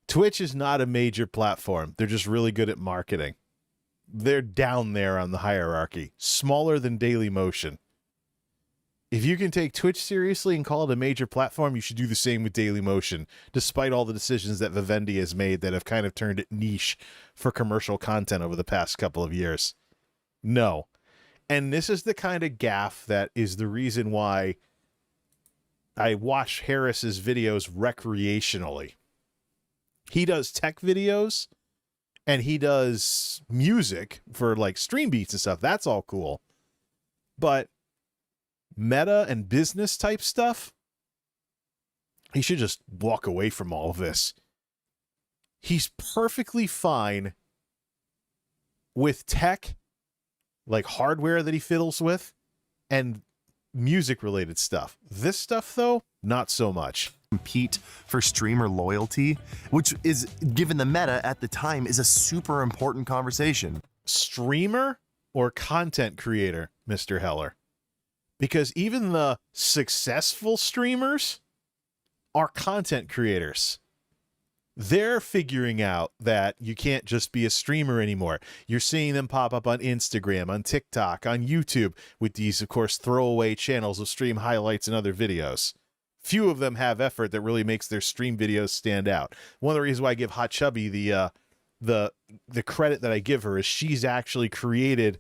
Twitch is not a major platform. They're just really good at marketing. They're down there on the hierarchy, smaller than Dailymotion. If you can take Twitch seriously and call it a major platform, you should do the same with Dailymotion, despite all the decisions that Vivendi has made that have kind of turned it niche for commercial content over the past couple of years. No. And this is the kind of gaffe that is the reason why I watch Harris's videos recreationally. He does tech videos and he does music for like stream beats and stuff. That's all cool. But meta and business type stuff, he should just walk away from all of this. He's perfectly fine with tech, like hardware that he fiddles with, and music-related stuff. This stuff, though, not so much. Compete for streamer loyalty, which is, given the meta at the time, is a super important conversation. Streamer or content creator, Mr. Heller? Because even the successful streamers are content creators. They're figuring out that you can't just be a streamer anymore. You're seeing them pop up on Instagram, on TikTok, on YouTube, with these, of course, throwaway channels of stream highlights and other videos. Few of them have effort that really makes their stream videos stand out. One of the reasons why I give Hot Chubby the credit that I give her is she's actually created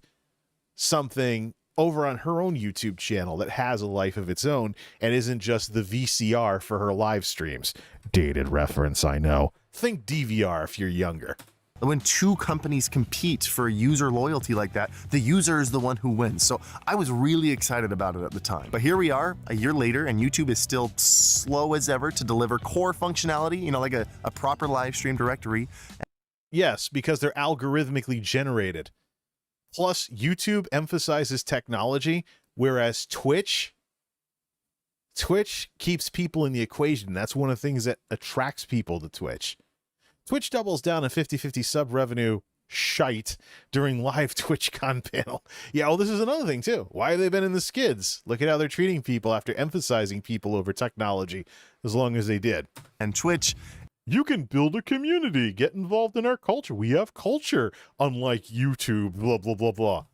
something over on her own YouTube channel that has a life of its own and isn't just the VCR for her live streams. Dated reference, I know. Think DVR if you're younger. When two companies compete for user loyalty like that, the user is the one who wins. So I was really excited about it at the time. But here we are, a year later, and YouTube is still slow as ever to deliver core functionality, you know, like a proper live stream directory. Yes, because they're algorithmically generated. Plus, YouTube emphasizes technology, whereas Twitch keeps people in the equation. That's one of the things that attracts people to Twitch. Twitch doubles down on 50-50 sub revenue shite during live TwitchCon panel. Yeah, well, this is another thing, too. Why have they been in the skids? Look at how they're treating people after emphasizing people over technology as long as they did. And Twitch... You can build a community, get involved in our culture. We have culture, unlike YouTube, blah, blah, blah, blah.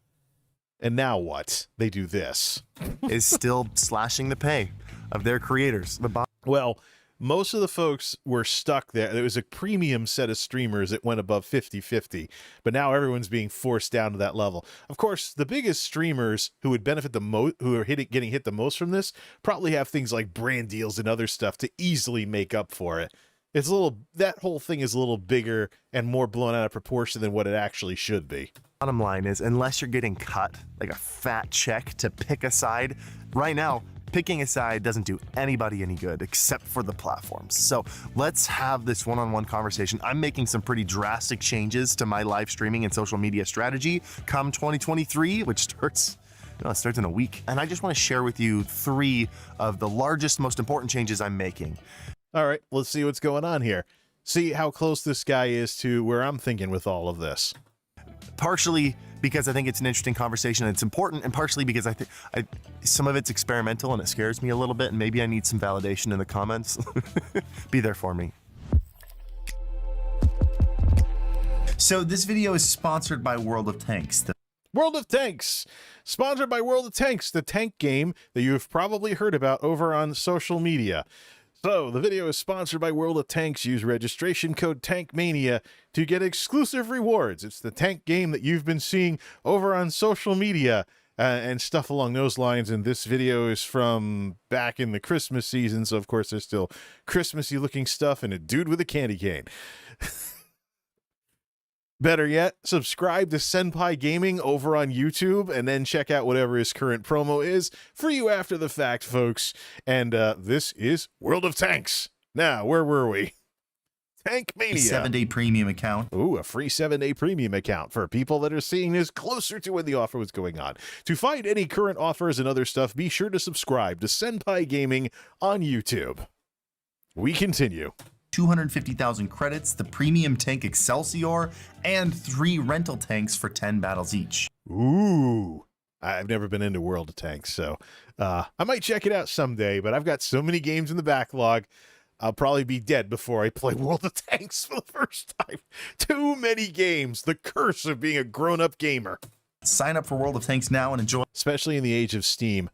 And now what? They do this. is still slashing the pay of their creators. Well, most of the folks were stuck there. There was a premium set of streamers that went above 50-50, but now everyone's being forced down to that level. Of course, the biggest streamers who would benefit the most, who are getting hit the most from this, probably have things like brand deals and other stuff to easily make up for it. It's a little, that whole thing is a little bigger and more blown out of proportion than what it actually should be. Bottom line is, unless you're getting cut like a fat check to pick a side, right now, picking a side doesn't do anybody any good except for the platforms. So let's have this one-on-one conversation. I'm making some pretty drastic changes to my live streaming and social media strategy come 2023, which starts in a week. And I just want to share with you 3 of the largest, most important changes I'm making. All right, let's see what's going on here. See how close this guy is to where I'm thinking with all of this. Partially because I think it's an interesting conversation and it's important, and partially because I think some of it's experimental and it scares me a little bit, and maybe I need some validation in the comments. Be there for me. So this video is sponsored by World of Tanks. World of Tanks, sponsored by World of Tanks, the tank game that you've probably heard about over on social media. So, the video is sponsored by World of Tanks. Use registration code TANKMANIA to get exclusive rewards. It's the tank game that you've been seeing over on social media and stuff along those lines. And this video is from back in the Christmas season, so of course there's still Christmassy looking stuff and a dude with a candy cane. Better yet, subscribe to Senpai Gaming over on YouTube and then check out whatever his current promo is for you after the fact, folks. And this is World of Tanks. Now, where were we? Tank Mania. 7-day premium account. Ooh, a free 7-day premium account for people that are seeing this closer to when the offer was going on. To find any current offers and other stuff, be sure to subscribe to Senpai Gaming on YouTube. We continue. 250,000 credits, the premium tank Excelsior, and 3 rental tanks for 10 battles each. Ooh, I've never been into World of Tanks, so I might check it out someday, but I've got so many games in the backlog, I'll probably be dead before I play World of Tanks for the first time. Too many games, the curse of being a grown-up gamer. Sign up for World of Tanks now and enjoy. Especially in the age of Steam.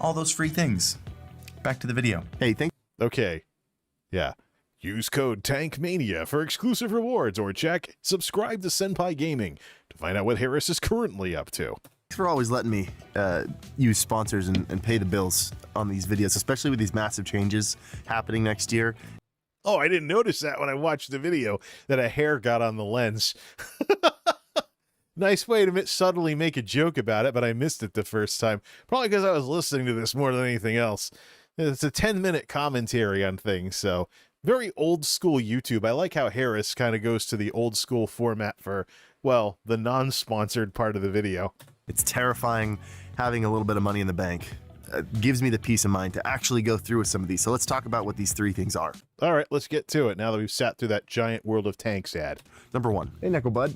All those free things. Back to the video. Hey, Okay, yeah. Use code TANKMANIA for exclusive rewards, or subscribe to Senpai Gaming to find out what Harris is currently up to. Thanks for always letting me use sponsors and pay the bills on these videos, especially with these massive changes happening next year. Oh, I didn't notice that when I watched the video, that a hair got on the lens. Nice way to subtly make a joke about it, but I missed it the first time. Probably because I was listening to this more than anything else. It's a 10-minute commentary on things, so... very old school YouTube. I like how Harris kind of goes to the old school format for well, the non-sponsored part of the video. It's terrifying having a little bit of money in the bank. It gives me the peace of mind to actually go through with some of these. So let's talk about what these 3 things are. All right, let's get to it now that we've sat through that giant World of Tanks ad. Number 1. Hey, Knuckle Bud.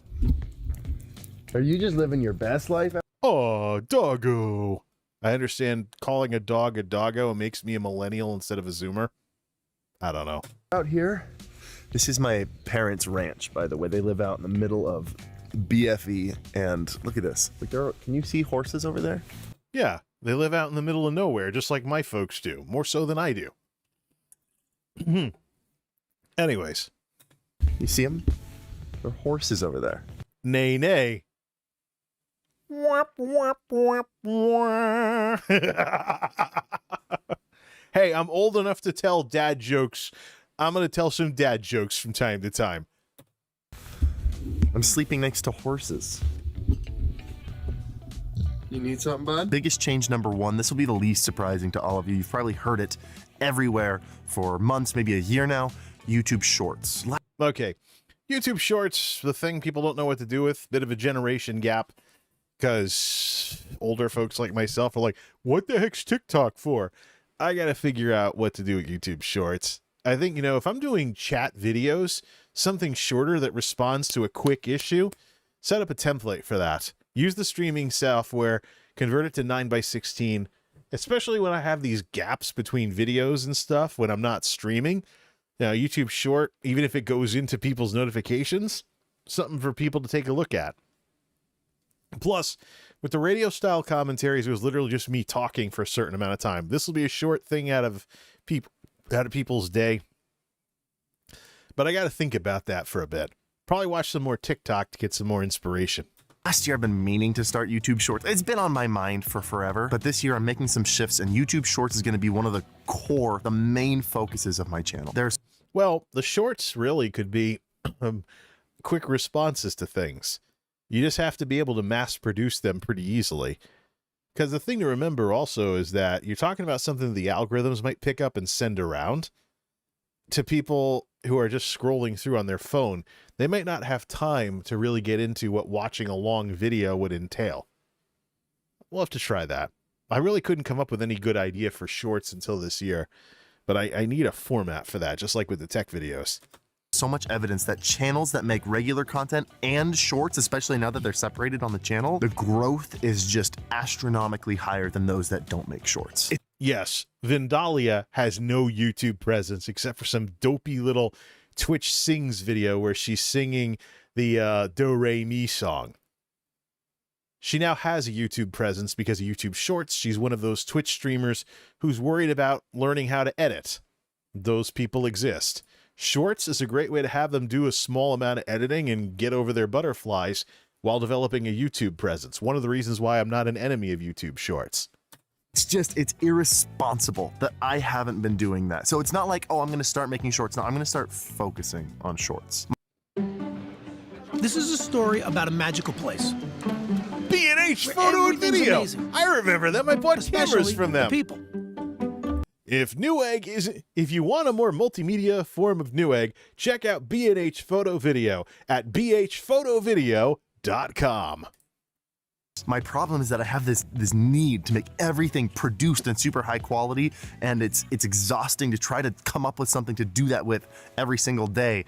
Are you just living your best life? Oh, doggo. I understand calling a dog a doggo makes me a millennial instead of a zoomer. I don't know. Out here? This is my parents' ranch, by the way. They live out in the middle of BFE, and look at this. Like, can you see horses over there? Yeah, they live out in the middle of nowhere, just like my folks do. More so than I do. Anyways. You see them? There are horses over there. Nay, nay. Wap, wap, wap, wap. Hey, I'm old enough to tell dad jokes. I'm going to tell some dad jokes from time to time. I'm sleeping next to horses. You need something, bud? Biggest change number 1. This will be the least surprising to all of you. You've probably heard it everywhere for months, maybe a year now. YouTube Shorts. Okay. YouTube Shorts, the thing people don't know what to do with. Bit of a generation gap. Because older folks like myself are like, what the heck's TikTok for? I got to figure out what to do with YouTube Shorts. I think, if I'm doing chat videos, something shorter that responds to a quick issue, set up a template for that. Use the streaming software, convert it to 9:16, especially when I have these gaps between videos and stuff when I'm not streaming. YouTube Short, even if it goes into people's notifications, something for people to take a look at. Plus, with the radio style commentaries, it was literally just me talking for a certain amount of time. This will be a short thing out of people's day. But I got to think about that for a bit. Probably watch some more TikTok to get some more inspiration. Last year, I've been meaning to start YouTube Shorts. It's been on my mind for forever, but this year I'm making some shifts, and YouTube Shorts is going to be one of the main focuses of my channel. Well, the shorts really could be quick responses to things. You just have to be able to mass produce them pretty easily. Because the thing to remember also is that you're talking about something the algorithms might pick up and send around to people who are just scrolling through on their phone. They might not have time to really get into what watching a long video would entail. We'll have to try that. I really couldn't come up with any good idea for shorts until this year, but I need a format for that, just like with the tech videos. So much evidence that channels that make regular content and shorts, especially now that they're separated on the channel, the growth is just astronomically higher than those that don't make shorts. Yes, Vindalia has no YouTube presence except for some dopey little Twitch Sings video where she's singing the Do Re Mi song. She now has a YouTube presence because of YouTube Shorts. She's one of those Twitch streamers who's worried about learning how to edit. Those people exist. Shorts is a great way to have them do a small amount of editing and get over their butterflies while developing a YouTube presence. One of the reasons why I'm not an enemy of YouTube Shorts. It's irresponsible that I haven't been doing that. So it's not like, oh, I'm going to start making shorts. No, I'm going to start focusing on shorts. This is a story about a magical place. B&H Photo and Video. Amazing. I remember them. I bought cameras Especially from the them. people. If you want a more multimedia form of Newegg, check out B&H Photo Video at bhphotovideo.com. My problem is that I have this need to make everything produced in super high quality, and it's exhausting to try to come up with something to do that with every single day.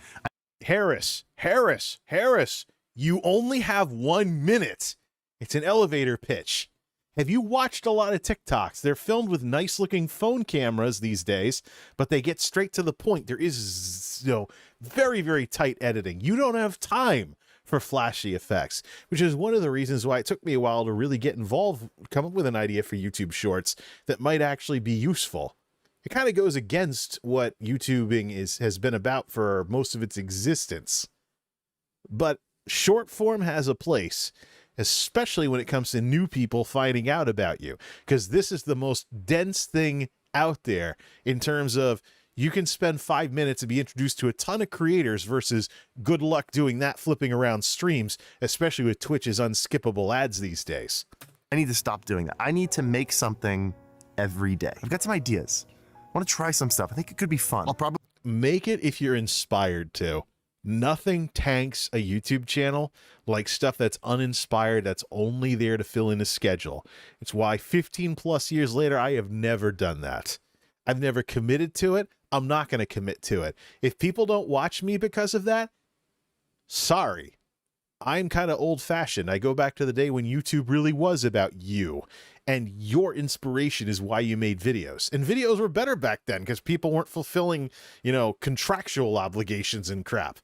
Harris, you only have 1 minute. It's an elevator pitch. Have you watched a lot of TikToks? They're filmed with nice looking phone cameras these days, but they get straight to the point. There is very, very tight editing. You don't have time for flashy effects, which is one of the reasons why it took me a while to really get involved, come up with an idea for YouTube Shorts that might actually be useful. It kind of goes against what YouTubing has been about for most of its existence. But short form has a place, especially when it comes to new people finding out about you, because this is the most dense thing out there in terms of you can spend 5 minutes and be introduced to a ton of creators versus good luck doing that flipping around streams, especially with Twitch's unskippable ads these days. I need to stop doing that. I need to make something every day. I've got some ideas. I want to try some stuff. I think it could be fun. I'll probably Make it if you're inspired to. Nothing tanks a YouTube channel like stuff that's uninspired, that's only there to fill in a schedule. It's why 15 plus years later, I have never done that. I've never committed to it. I'm not going to commit to it. If people don't watch me because of that, sorry. I'm kind of old-fashioned. I go back to the day when YouTube really was about you, and your inspiration is why you made videos. And videos were better back then because people weren't fulfilling, you know, contractual obligations and crap.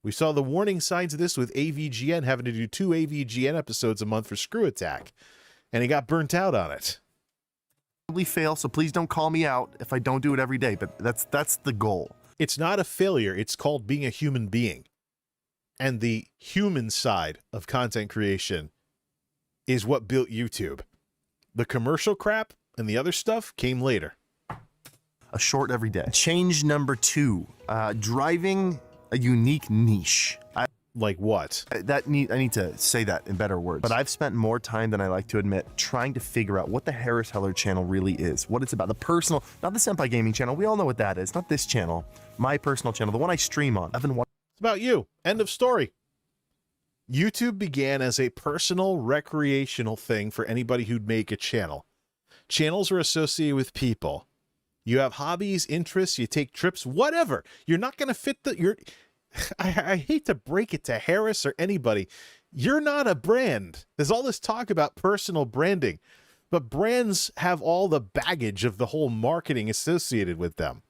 We saw the warning signs of this with AVGN having to do 2 AVGN episodes a month for Screw Attack, and he got burnt out on it. Fail, so please don't call me out if I don't do it every day, but that's the goal. It's not a failure. It's called being a human being. And the human side of content creation is what built YouTube. The commercial crap and the other stuff came later. A short every day. Change number 2, driving a unique niche. Like what? I need to say that in better words. But I've spent more time than I like to admit trying to figure out what the Harris Heller channel really is, what it's about. The personal, not the Senpai Gaming channel. We all know what that is. Not this channel. My personal channel, the one I stream on. It's about you. End of story. YouTube began as a personal recreational thing for anybody who'd make a channel. Channels are associated with people. You have hobbies, interests, you take trips, whatever. You're not going to fit I hate to break it to Harris or anybody. You're not a brand. There's all this talk about personal branding, but brands have all the baggage of the whole marketing associated with them.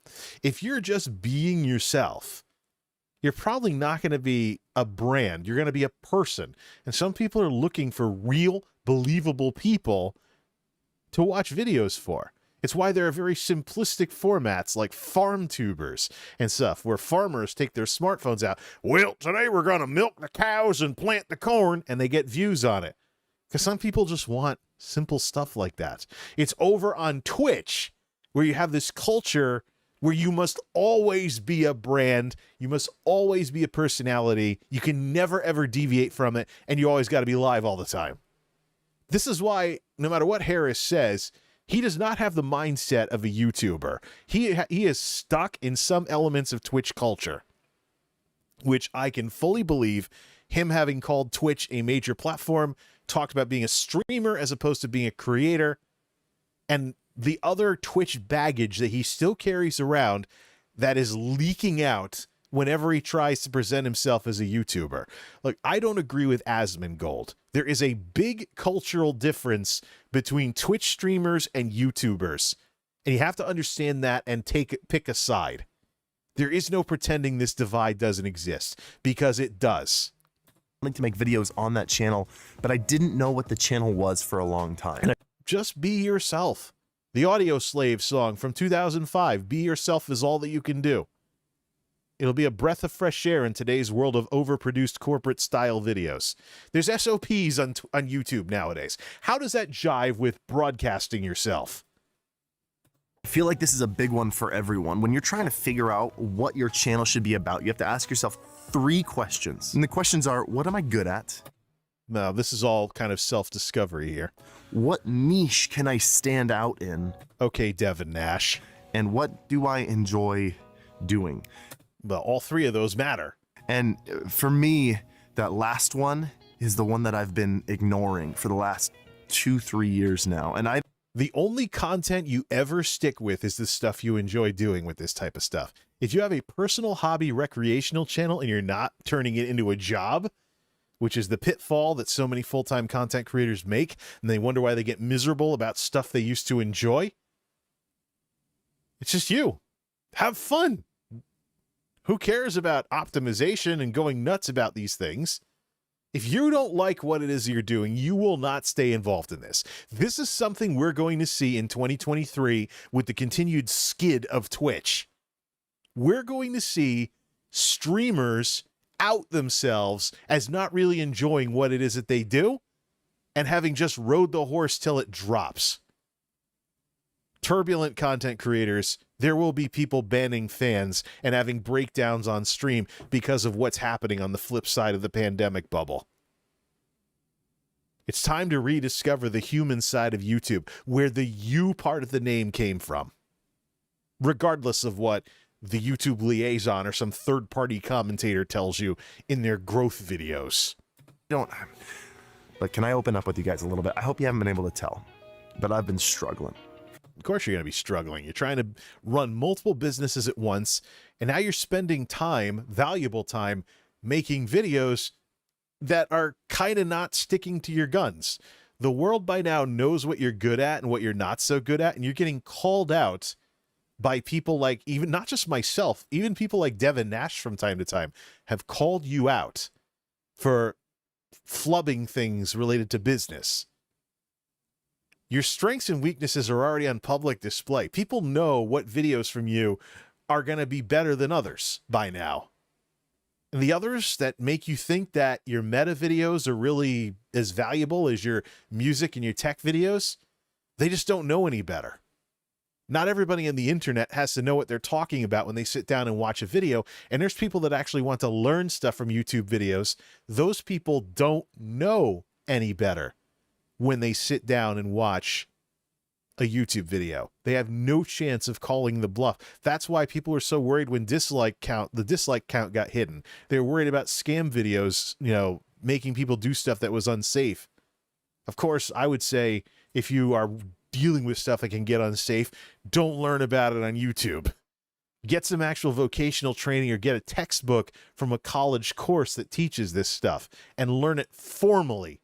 If you're just being yourself, you're probably not going to be a brand. You're going to be a person. And some people are looking for real, believable people to watch videos for. It's why there are very simplistic formats like farm tubers and stuff, where farmers take their smartphones out. Well, today we're going to milk the cows and plant the corn, and they get views on it. Because some people just want simple stuff like that. It's over on Twitch, where you have this culture where you must always be a brand, you must always be a personality, you can never ever deviate from it, and you always got to be live all the time. This is why, no matter what Harris says, he does not have the mindset of a YouTuber. He is stuck in some elements of Twitch culture, which I can fully believe. Him having called Twitch a major platform, talked about being a streamer as opposed to being a creator, and the other Twitch baggage that he still carries around that is leaking out whenever he tries to present himself as a YouTuber. Look, I don't agree with Asmongold. There is a big cultural difference between Twitch streamers and YouTubers, and you have to understand that and pick a side. There is no pretending this divide doesn't exist, because it does. I like to make videos on that channel, but I didn't know what the channel was for a long time. Just be yourself. The Audio Slave song from 2005, Be Yourself is all that you can do. It'll be a breath of fresh air in today's world of overproduced corporate-style videos. There's SOPs on YouTube nowadays. How does that jive with broadcasting yourself? I feel like this is a big one for everyone. When you're trying to figure out what your channel should be about, you have to ask yourself 3 questions. And the questions are, what am I good at? No, this is all kind of self-discovery here. What niche can I stand out in? Okay, Devin Nash. And what do I enjoy doing? Well, all 3 of those matter. And for me, that last one is the one that I've been ignoring for the last 2-3 years now. And the only content you ever stick with is the stuff you enjoy doing with this type of stuff. If you have a personal hobby recreational channel and you're not turning it into a job, which is the pitfall that so many full-time content creators make, and they wonder why they get miserable about stuff they used to enjoy, it's just you. Have fun. Who cares about optimization and going nuts about these things? If you don't like what it is you're doing, you will not stay involved in this. This is something we're going to see in 2023 with the continued skid of Twitch. We're going to see streamers out themselves as not really enjoying what it is that they do and having just rode the horse till it drops. Turbulent content creators, there will be people banning fans and having breakdowns on stream because of what's happening on the flip side of the pandemic bubble. It's time to rediscover the human side of YouTube, where the you part of the name came from. Regardless of what the YouTube liaison or some third-party commentator tells you in their growth videos. But can I open up with you guys a little bit? I hope you haven't been able to tell, but I've been struggling. Of course you're going to be struggling. You're trying to run multiple businesses at once, and now you're spending time, valuable time, making videos that are kind of not sticking to your guns. The world by now knows what you're good at and what you're not so good at, and you're getting called out by people like, even not just myself, even people like Devin Nash from time to time have called you out for flubbing things related to business. Your strengths and weaknesses are already on public display. People know what videos from you are going to be better than others by now. And the others that make you think that your meta videos are really as valuable as your music and your tech videos, they just don't know any better. Not everybody on the internet has to know what they're talking about when they sit down and watch a video. And there's people that actually want to learn stuff from YouTube videos. Those people don't know any better when they sit down and watch a YouTube video. They have no chance of calling the bluff. That's why people are so worried when the dislike count got hidden. They were worried about scam videos, you know, making people do stuff that was unsafe. Of course, I would say if you are dealing with stuff that can get unsafe, don't learn about it on YouTube. Get some actual vocational training or get a textbook from a college course that teaches this stuff and learn it formally.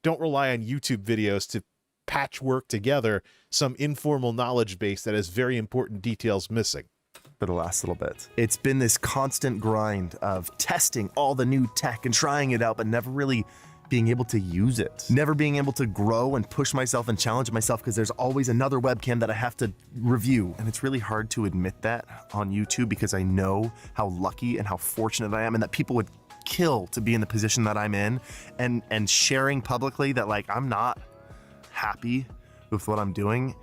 Don't rely on YouTube videos to patchwork together some informal knowledge base that has very important details missing. For the last little bit, it's been this constant grind of testing all the new tech and trying it out, but never really being able to use it. Never being able to grow and push myself and challenge myself because there's always another webcam that I have to review. And it's really hard to admit that on YouTube because I know how lucky and how fortunate I am and that people would kill to be in the position that I'm in, and sharing publicly that like I'm not happy with what I'm doing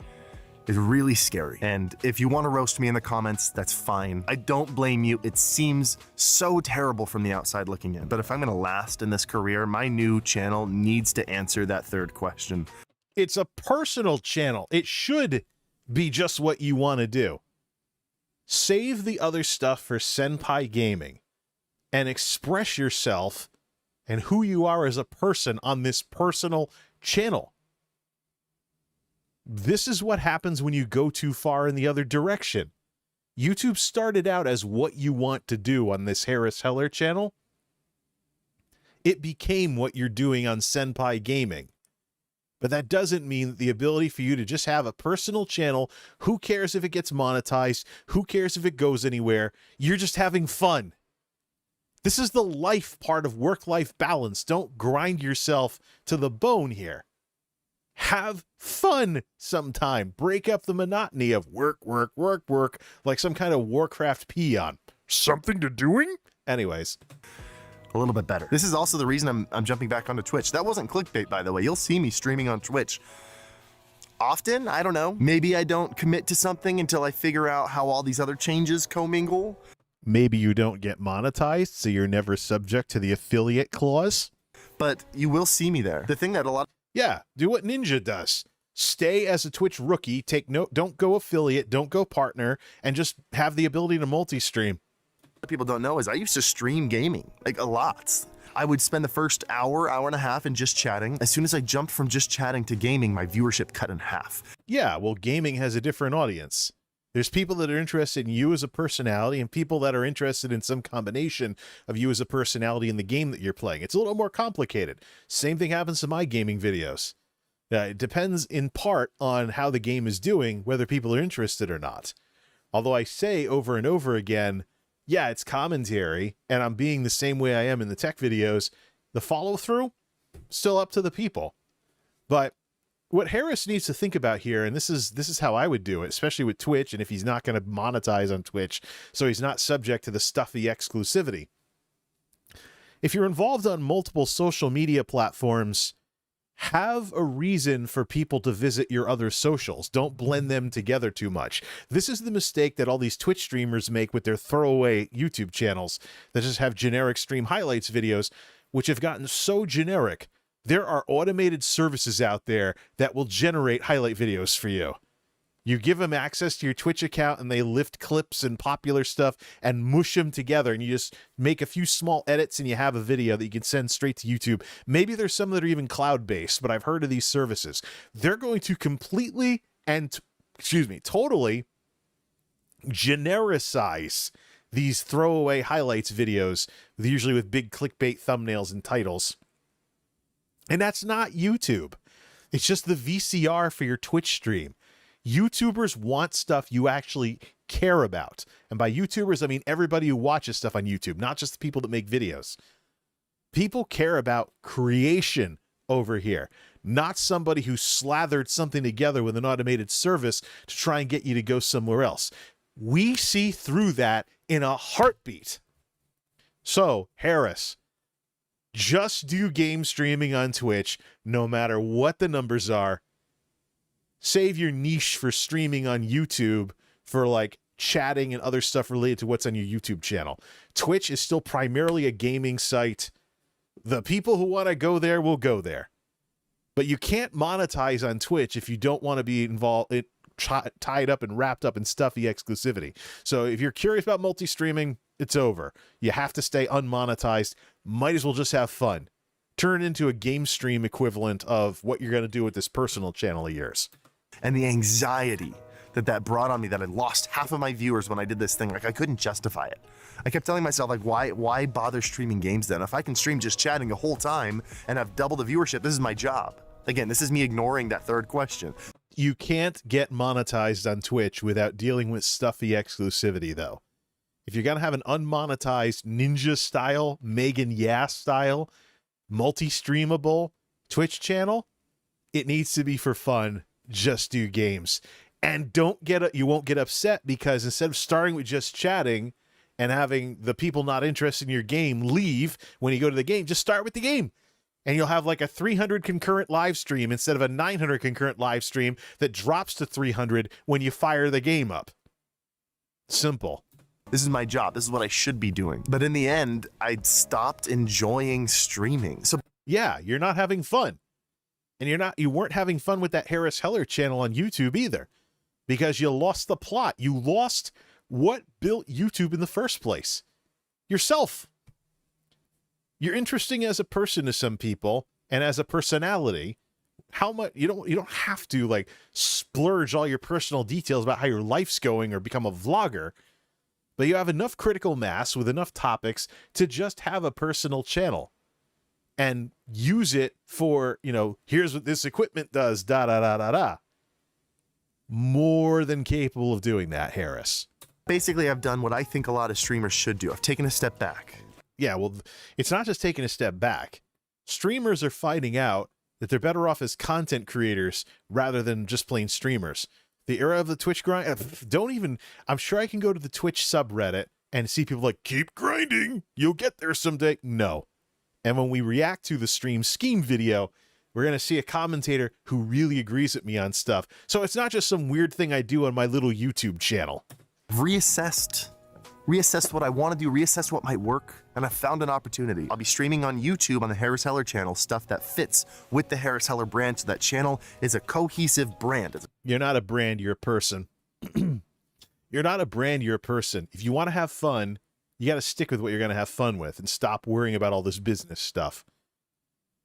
is really scary. And if you want to roast me in the comments, that's fine. I don't blame you. It seems so terrible from the outside looking in. But if I'm going to last in this career, my new channel needs to answer that third question. It's a personal channel. It should be just what you want to do. Save the other stuff for Senpai Gaming and express yourself and who you are as a person on this personal channel. This is what happens when you go too far in the other direction. YouTube started out as what you want to do on this Harris Heller channel. It became what you're doing on Senpai Gaming. But that doesn't mean that the ability for you to just have a personal channel, who cares if it gets monetized, who cares if it goes anywhere, you're just having fun. This is the life part of work-life balance. Don't grind yourself to the bone here. Have fun sometime. Break up the monotony of work, work, work, work, like some kind of Warcraft peon. Something to doing? Anyways. A little bit better. This is also the reason I'm jumping back onto Twitch. That wasn't clickbait, by the way. You'll see me streaming on Twitch. Often, I don't know. Maybe I don't commit to something until I figure out how all these other changes commingle. Maybe you don't get monetized, so you're never subject to the affiliate clause. But you will see me there. The thing that a lot... Yeah, do what Ninja does. Stay as a Twitch rookie, don't go affiliate, don't go partner, and just have the ability to multi-stream. What people don't know is I used to stream gaming, like a lot. I would spend the first hour and a half in just chatting. As soon as I jumped from just chatting to gaming, my viewership cut in half. Yeah, well, gaming has a different audience. There's people that are interested in you as a personality and people that are interested in some combination of you as a personality in the game that you're playing. It's a little more complicated. Same thing happens to my gaming videos. It depends in part on how the game is doing, whether people are interested or not. Although I say over and over again, yeah, it's commentary, and I'm being the same way I am in the tech videos. The follow-through, still up to the people. But what Harris needs to think about here, and this is how I would do it, especially with Twitch, and if he's not going to monetize on Twitch, so he's not subject to the stuffy exclusivity. If you're involved on multiple social media platforms, have a reason for people to visit your other socials. Don't blend them together too much. This is the mistake that all these Twitch streamers make with their throwaway YouTube channels that just have generic stream highlights videos, which have gotten so generic. There are automated services out there that will generate highlight videos for you. You give them access to your Twitch account and they lift clips and popular stuff and mush them together, and you just make a few small edits and you have a video that you can send straight to YouTube. Maybe there's some that are even cloud-based, but I've heard of these services. They're going to completely and, totally genericize these throwaway highlights videos, usually with big clickbait thumbnails and titles. And that's not YouTube. It's just the VCR for your Twitch stream. YouTubers want stuff you actually care about. And by YouTubers, I mean everybody who watches stuff on YouTube, not just the people that make videos. People care about creation over here, not somebody who slathered something together with an automated service to try and get you to go somewhere else. We see through that in a heartbeat. So, Harris, just do game streaming on Twitch, no matter what the numbers are. Save your niche for streaming on YouTube for like chatting and other stuff related to what's on your YouTube channel. Twitch is still primarily a gaming site. The people who want to go there will go there. But you can't monetize on Twitch if you don't want to be involved, tied up and wrapped up in stuffy exclusivity. So if you're curious about multi-streaming, it's over. You have to stay unmonetized. Might as well just have fun. Turn it into a game stream equivalent of what you're going to do with this personal channel of yours. And the anxiety that brought on me, that I lost half of my viewers when I did this thing, like I couldn't justify it. I kept telling myself, like, why bother streaming games then? If I can stream just chatting the whole time and have double the viewership, this is my job. Again, this is me ignoring that third question. You can't get monetized on Twitch without dealing with stuffy exclusivity, though. If you're going to have an unmonetized ninja style, Megan Yass style, multi-streamable Twitch channel, it needs to be for fun. Just do games. And you won't get upset because instead of starting with just chatting and having the people not interested in your game leave when you go to the game, just start with the game. And you'll have like a 300 concurrent live stream instead of a 900 concurrent live stream that drops to 300 when you fire the game up. Simple. This is my job. This is what I should be doing. But in the end, I stopped enjoying streaming. So yeah, you're not having fun. And you weren't having fun with that Harris Heller channel on YouTube either, because you lost the plot. You lost what built YouTube in the first place. Yourself. You're interesting as a person to some people and as a personality. How much you don't have to like splurge all your personal details about how your life's going or become a vlogger, but you have enough critical mass with enough topics to just have a personal channel. And use it for, here's what this equipment does, da-da-da-da-da. More than capable of doing that, Harris. Basically, I've done what I think a lot of streamers should do. I've taken a step back. Yeah, well, it's not just taking a step back. Streamers are finding out that they're better off as content creators rather than just plain streamers. The era of the Twitch grind, I'm sure I can go to the Twitch subreddit and see people like, keep grinding, you'll get there someday. No. And when we react to the stream scheme video, we're going to see a commentator who really agrees with me on stuff. So it's not just some weird thing I do on my little YouTube channel. Reassessed what I want to do, reassessed what might work, and I found an opportunity. I'll be streaming on YouTube on the Harris Heller channel, stuff that fits with the Harris Heller brand, so that channel is a cohesive brand. You're not a brand, you're a person. You're not a brand, you're a person. If you want to have fun, you got to stick with what you're going to have fun with and stop worrying about all this business stuff.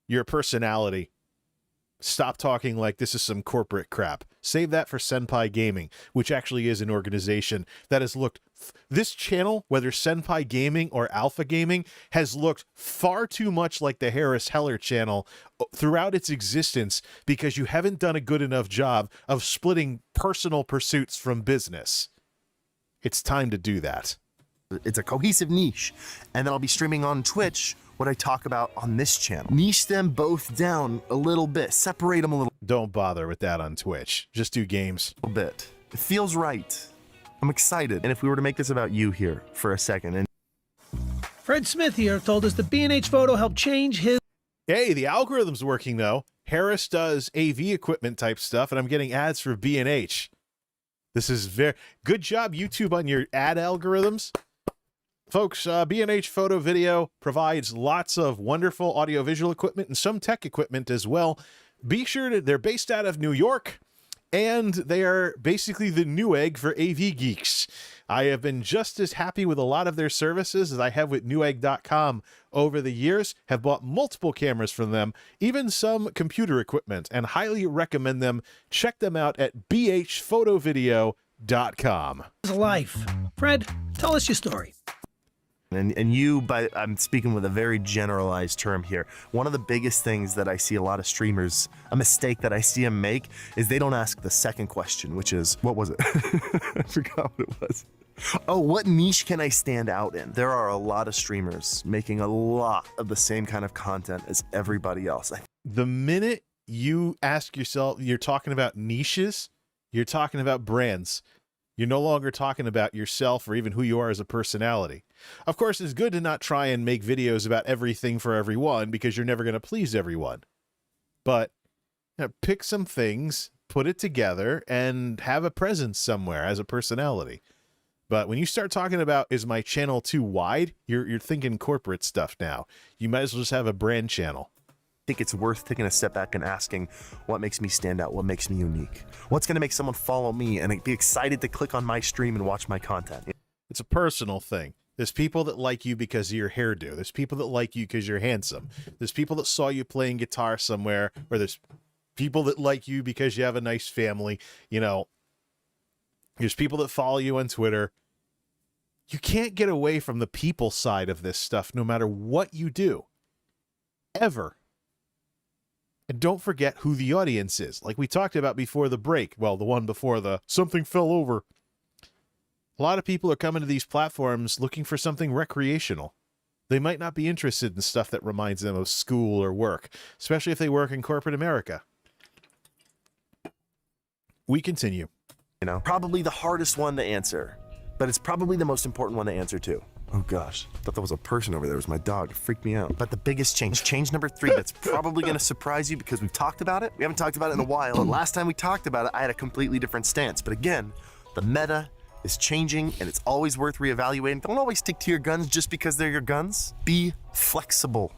Your personality. Stop talking like this is some corporate crap. Save that for Senpai Gaming, which actually is an organization that has looked... This channel, whether Senpai Gaming or Alpha Gaming, has looked far too much like the Harris Heller channel throughout its existence because you haven't done a good enough job of splitting personal pursuits from business. It's time to do that. It's a cohesive niche. And then I'll be streaming on Twitch what I talk about on this channel. Niche them both down a little bit. Separate them a little Don't bother with that on Twitch. Just do games. bit. It feels right. I'm excited. And if we were to make this about you here for a second. And Fred Smith here told us the B&H photo helped change his... Hey, the algorithm's working, though. Harris does AV equipment type stuff, and I'm getting ads for B&H. This is very... Good job, YouTube, on your ad algorithms. Folks, B&H Photo Video provides lots of wonderful audiovisual equipment and some tech equipment as well. Be sure to... They're based out of New York, And they are basically the Newegg for AV geeks. I have been just as happy with a lot of their services as I have with Newegg.com over the years, have bought multiple cameras from them, even some computer equipment, and highly recommend them. Check them out at bhphotovideo.com. Life. Fred, tell us your story. And you, I'm speaking with a very generalized term here. One of the biggest things that I see a lot of streamers, a mistake that I see them make, is they don't ask the second question, which is, what was it? I forgot what it was. Oh, what niche can I stand out in? There are a lot of streamers making a lot of the same kind of content as everybody else. The minute you ask yourself, you're talking about niches, you're talking about brands. You're no longer talking about yourself or even who you are as a personality. Of course, it's good to not try and make videos about everything for everyone because you're never going to please everyone. But pick some things, put it together, and have a presence somewhere as a personality. But when you start talking about, is my channel too wide? You're thinking corporate stuff now. You might as well just have a brand channel. I think it's worth taking a step back and asking what makes me stand out, what makes me unique, what's going to make someone follow me and be excited to click on my stream and watch my content. It's a personal thing. There's people that like you because of your hairdo. There's people that like you because you're handsome. There's people that saw you playing guitar somewhere, or there's people that like you because you have a nice family. You know, there's people that follow you on Twitter. You can't get away from the people side of this stuff no matter what you do. Ever. And don't forget who the audience is. Like we talked about before the break. Well, the one before the something fell over. A lot of people are coming to these platforms looking for something recreational. They might not be interested in stuff that reminds them of school or work, especially if they work in corporate America. We continue. You know, probably the hardest one to answer, but it's probably the most important one to answer too. Oh gosh, I thought that was a person over there. It was my dog. It freaked me out. But the biggest change number 3, that's probably going to surprise you because we've talked about it. We haven't talked about it in a while. And last time we talked about it, I had a completely different stance. But again, the meta is changing and it's always worth reevaluating. Don't always stick to your guns just because they're your guns. Be flexible.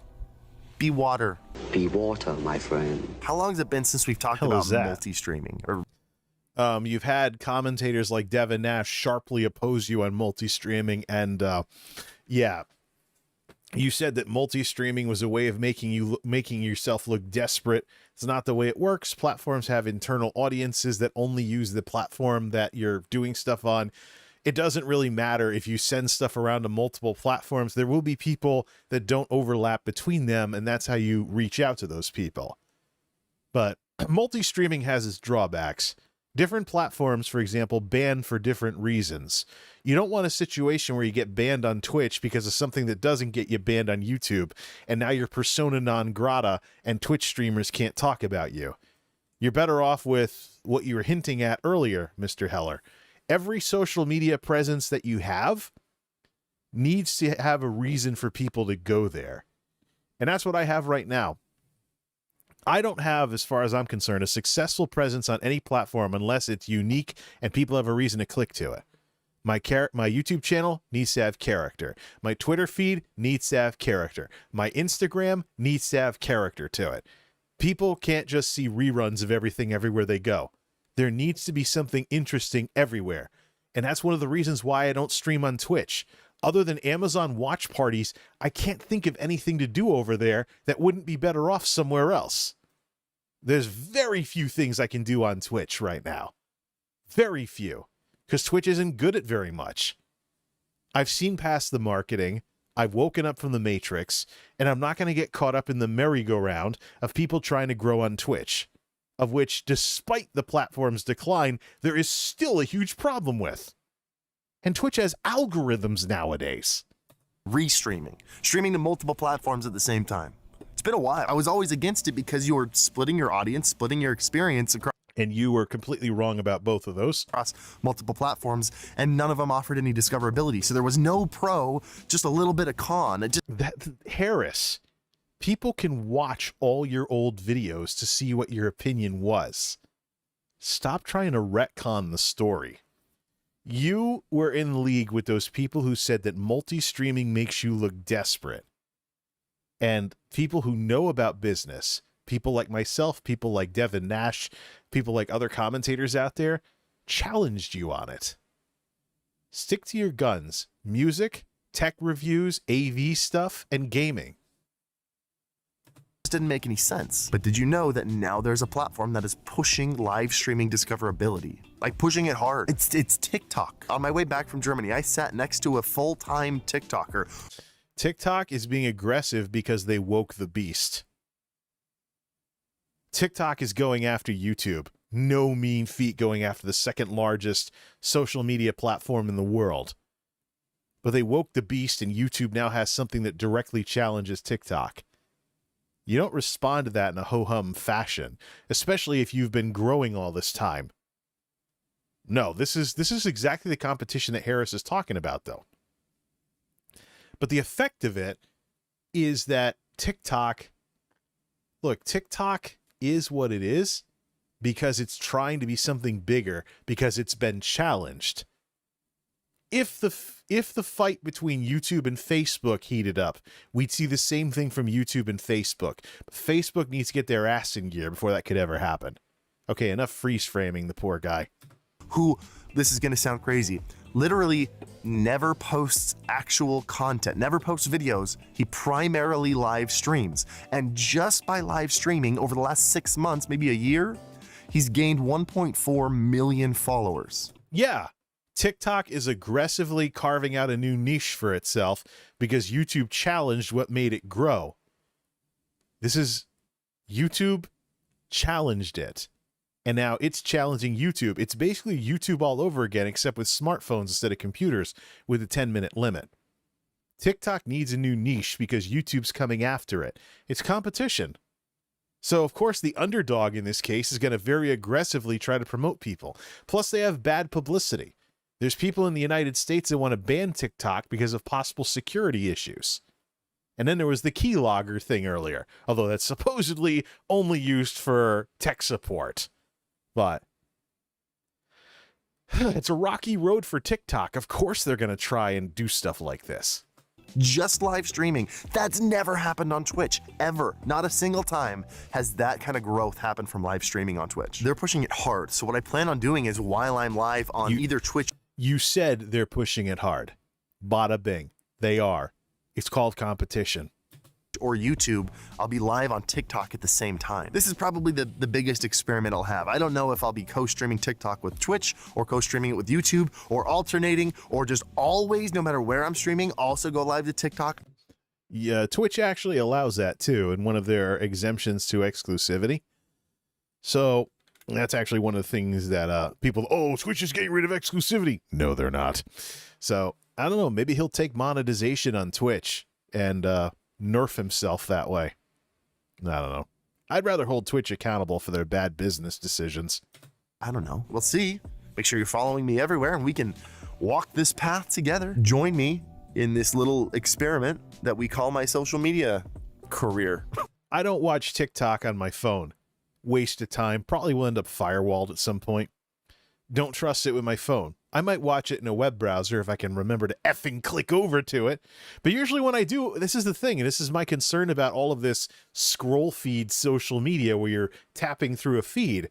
Be water. Be water, my friend. How long has it been since we've talked about multi-streaming? Or you've had commentators like Devin Nash sharply oppose you on multi-streaming, and yeah, you said that multi-streaming was a way of making yourself look desperate. It's not the way it works. Platforms have internal audiences that only use the platform that you're doing stuff on. It doesn't really matter if you send stuff around to multiple platforms. There will be people that don't overlap between them, and that's how you reach out to those people. But multi-streaming has its drawbacks. Different platforms, for example, ban for different reasons. You don't want a situation where you get banned on Twitch because of something that doesn't get you banned on YouTube, and now you're persona non grata and Twitch streamers can't talk about you. You're better off with what you were hinting at earlier, Mr. Heller. Every social media presence that you have needs to have a reason for people to go there. And that's what I have right now. I don't have, as far as I'm concerned, a successful presence on any platform unless it's unique and people have a reason to click to it. My YouTube channel needs to have character. My Twitter feed needs to have character. My Instagram needs to have character to it. People can't just see reruns of everything everywhere they go. There needs to be something interesting everywhere. And that's one of the reasons why I don't stream on Twitch. Other than Amazon watch parties, I can't think of anything to do over there that wouldn't be better off somewhere else. There's very few things I can do on Twitch right now. Very few. Because Twitch isn't good at very much. I've seen past the marketing. I've woken up from the Matrix. And I'm not going to get caught up in the merry-go-round of people trying to grow on Twitch. Of which, despite the platform's decline, there is still a huge problem with. And Twitch has algorithms nowadays. Restreaming. Streaming to multiple platforms at the same time. It's been a while. I was always against it because you were splitting your audience, splitting your experience across. And you were completely wrong about both of those. Across multiple platforms, and none of them offered any discoverability. So there was no pro, just a little bit of con. Harris, people can watch all your old videos to see what your opinion was. Stop trying to retcon the story. You were in league with those people who said that multi-streaming makes you look desperate. And people who know about business people like myself, people like Devin Nash, people like other commentators out there challenged you on it. Stick to your guns. Music, tech reviews, AV stuff, and gaming. Didn't make any sense. But did you know that now there's a platform that is pushing live streaming discoverability? Like pushing it hard. It's TikTok. On my way back from Germany, I sat next to a full-time TikToker. TikTok is being aggressive because they woke the beast. TikTok is going after YouTube. No mean feat going after the second largest social media platform in the world. But they woke the beast, and YouTube now has something that directly challenges TikTok. You don't respond to that in a ho-hum fashion, especially if you've been growing all this time. No, this is exactly the competition that Harris is talking about, though. But the effect of it is that TikTok is what it is because it's trying to be something bigger, because it's been challenged. If the fight between YouTube and Facebook heated up, we'd see the same thing from YouTube and Facebook. But Facebook needs to get their ass in gear before that could ever happen. Okay, enough freeze framing the poor guy. Who, this is going to sound crazy, literally never posts actual content, never posts videos. He primarily live streams. And just by live streaming over the last 6 months, maybe a year, he's gained 1.4 million followers. Yeah. TikTok is aggressively carving out a new niche for itself because YouTube challenged what made it grow. YouTube challenged it. And now it's challenging YouTube. It's basically YouTube all over again, except with smartphones instead of computers with a 10-minute limit. TikTok needs a new niche because YouTube's coming after it. It's competition. So, of course, the underdog in this case is going to very aggressively try to promote people. Plus, they have bad publicity. There's people in the United States that want to ban TikTok because of possible security issues. And then there was the keylogger thing earlier, although that's supposedly only used for tech support. But it's a rocky road for TikTok. Of course they're going to try and do stuff like this. Just live streaming. That's never happened on Twitch, ever. Not a single time has that kind of growth happened from live streaming on Twitch. They're pushing it hard. So what I plan on doing is while I'm live on either Twitch... You said they're pushing it hard. Bada bing. They are. It's called competition. Or YouTube, I'll be live on TikTok at the same time. This is probably the biggest experiment I'll have. I don't know if I'll be co-streaming TikTok with Twitch or co-streaming it with YouTube or alternating or just always, no matter where I'm streaming, also go live to TikTok. Yeah, Twitch actually allows that too in one of their exemptions to exclusivity. So that's actually one of the things that people, Twitch is getting rid of exclusivity. No, they're not. So I don't know, maybe he'll take monetization on Twitch and nerf himself that way. I don't know. I'd rather hold Twitch accountable for their bad business decisions. I don't know. We'll see. Make sure you're following me everywhere and we can walk this path together. Join me in this little experiment that we call my social media career. I don't watch TikTok on my phone. Waste of time. Probably will end up firewalled at some point. Don't trust it with my phone. I might watch it in a web browser if I can remember to effing click over to it. But usually when I do, this is the thing, and this is my concern about all of this scroll feed social media where you're tapping through a feed.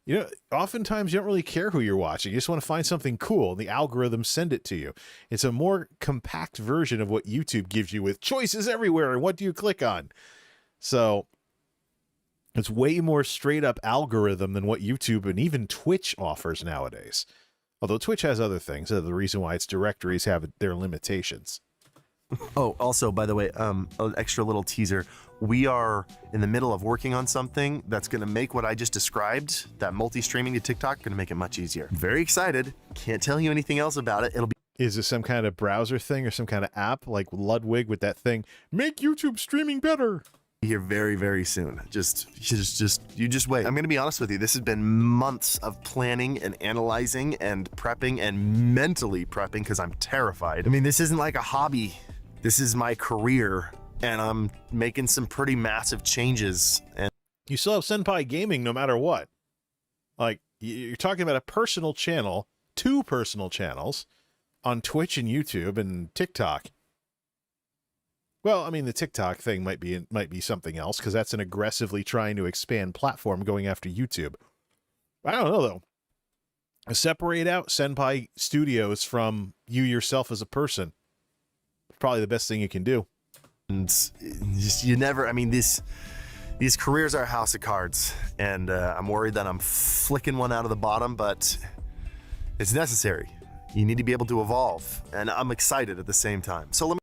You know, oftentimes you don't really care who you're watching. You just want to find something cool, and the algorithms send it to you. It's a more compact version of what YouTube gives you with choices everywhere, and what do you click on? So it's way more straight up algorithm than what YouTube and even Twitch offers nowadays. Although Twitch has other things. The reason why its directories have their limitations. Oh, also, by the way, an extra little teaser. We are in the middle of working on something that's going to make what I just described, that multi-streaming to TikTok, going to make it much easier. Very excited. Can't tell you anything else about it. It'll be... Is this some kind of browser thing or some kind of app like Ludwig with that thing? Make YouTube streaming better. Here very, very soon. You just wait. I'm going to be honest with you. This has been months of planning and analyzing and prepping and mentally prepping because I'm terrified. I mean, this isn't like a hobby. This is my career, and I'm making some pretty massive changes. And you still have Senpai Gaming no matter what. Like, you're talking about a personal channel, 2 personal channels on Twitch and YouTube and TikTok. Well, I mean, the TikTok thing might be something else, because that's an aggressively trying to expand platform going after YouTube. I don't know, though. Separate out Senpai Studios from you yourself as a person. Probably the best thing you can do. And just, you never, I mean, these careers are a house of cards, and I'm worried that I'm flicking one out of the bottom, but it's necessary. You need to be able to evolve, and I'm excited at the same time. So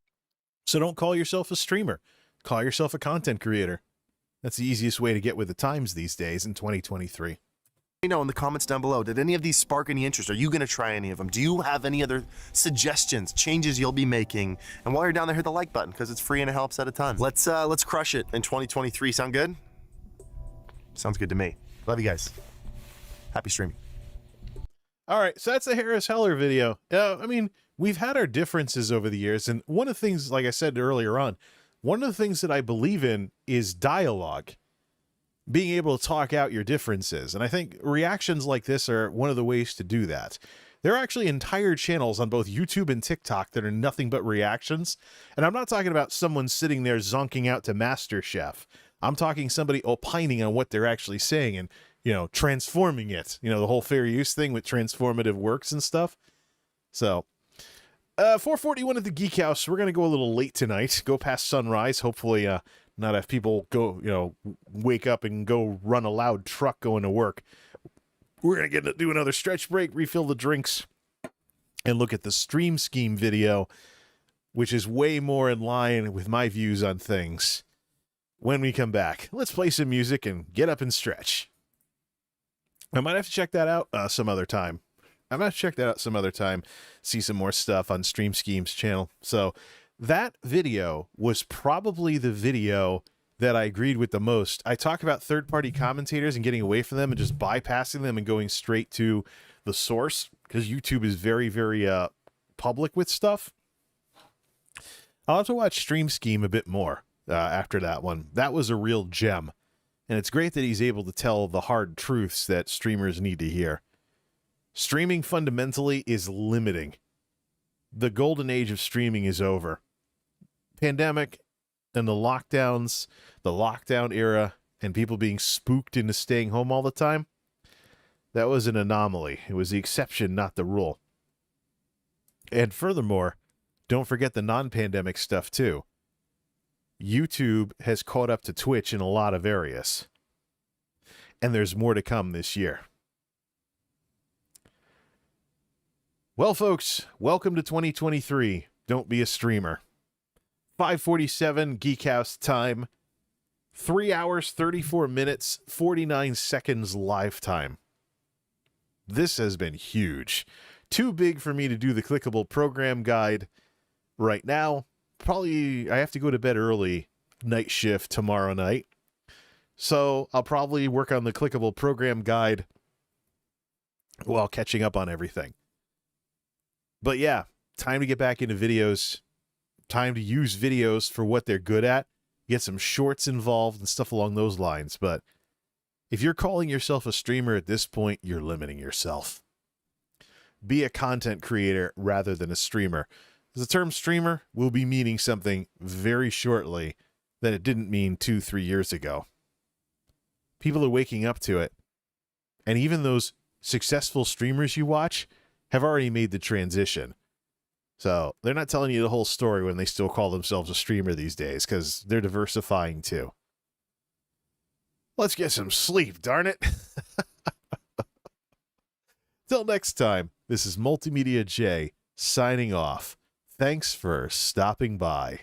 don't call yourself a streamer. Call yourself a content creator. That's the easiest way to get with the times these days in 2023. Let me know in the comments down below, did any of these spark any interest? Are you going to try any of them? Do you have any other suggestions, changes you'll be making? And while you're down there, hit the like button, because it's free and it helps out a ton. Let's crush it in 2023. Sound good? Sounds good to me. Love you guys. Happy streaming. All right, so that's the Harris Heller video. I mean, we've had our differences over the years, and one of the things, like I said earlier on, one of the things that I believe in is dialogue, being able to talk out your differences. And I think reactions like this are one of the ways to do that. There are actually entire channels on both YouTube and TikTok that are nothing but reactions. And I'm not talking about someone sitting there zonking out to MasterChef. I'm talking somebody opining on what they're actually saying and, you know, transforming it. You know, the whole fair use thing with transformative works and stuff. So, 4:41 at the Geek House. We're going to go a little late tonight. Go past sunrise. Hopefully, not have people go, you know, wake up and go run a loud truck going to work. We're going to do another stretch break, refill the drinks, and look at the stream scheme video, which is way more in line with my views on things. When we come back, let's play some music and get up and stretch. I might have to check that out some other time. See some more stuff on Stream Scheme's channel. So that video was probably the video that I agreed with the most. I talk about third-party commentators and getting away from them and just bypassing them and going straight to the source, because YouTube is very, very public with stuff. I'll have to watch Stream Scheme a bit more after that one. That was a real gem. And it's great that he's able to tell the hard truths that streamers need to hear. Streaming fundamentally is limiting. The golden age of streaming is over. Pandemic and the lockdowns, the lockdown era, and people being spooked into staying home all the time, that was an anomaly. It was the exception, not the rule. And furthermore, don't forget the non-pandemic stuff too. YouTube has caught up to Twitch in a lot of areas. And there's more to come this year. Well, folks, welcome to 2023. Don't be a streamer. 5:47 Geek House time. 3 hours, 34 minutes, 49 seconds live time. This has been huge. Too big for me to do the clickable program guide right now. Probably, I have to go to bed early, night shift tomorrow night. So I'll probably work on the clickable program guide while catching up on everything. But yeah, time to get back into videos. Time to use videos for what they're good at. Get some shorts involved and stuff along those lines. But if you're calling yourself a streamer at this point, you're limiting yourself. Be a content creator rather than a streamer. The term streamer will be meaning something very shortly that it didn't mean 2-3 years ago. People are waking up to it. And even those successful streamers you watch have already made the transition. So they're not telling you the whole story when they still call themselves a streamer these days, because they're diversifying too. Let's get some sleep, darn it. Till next time, this is MultimediaJay signing off. Thanks for stopping by.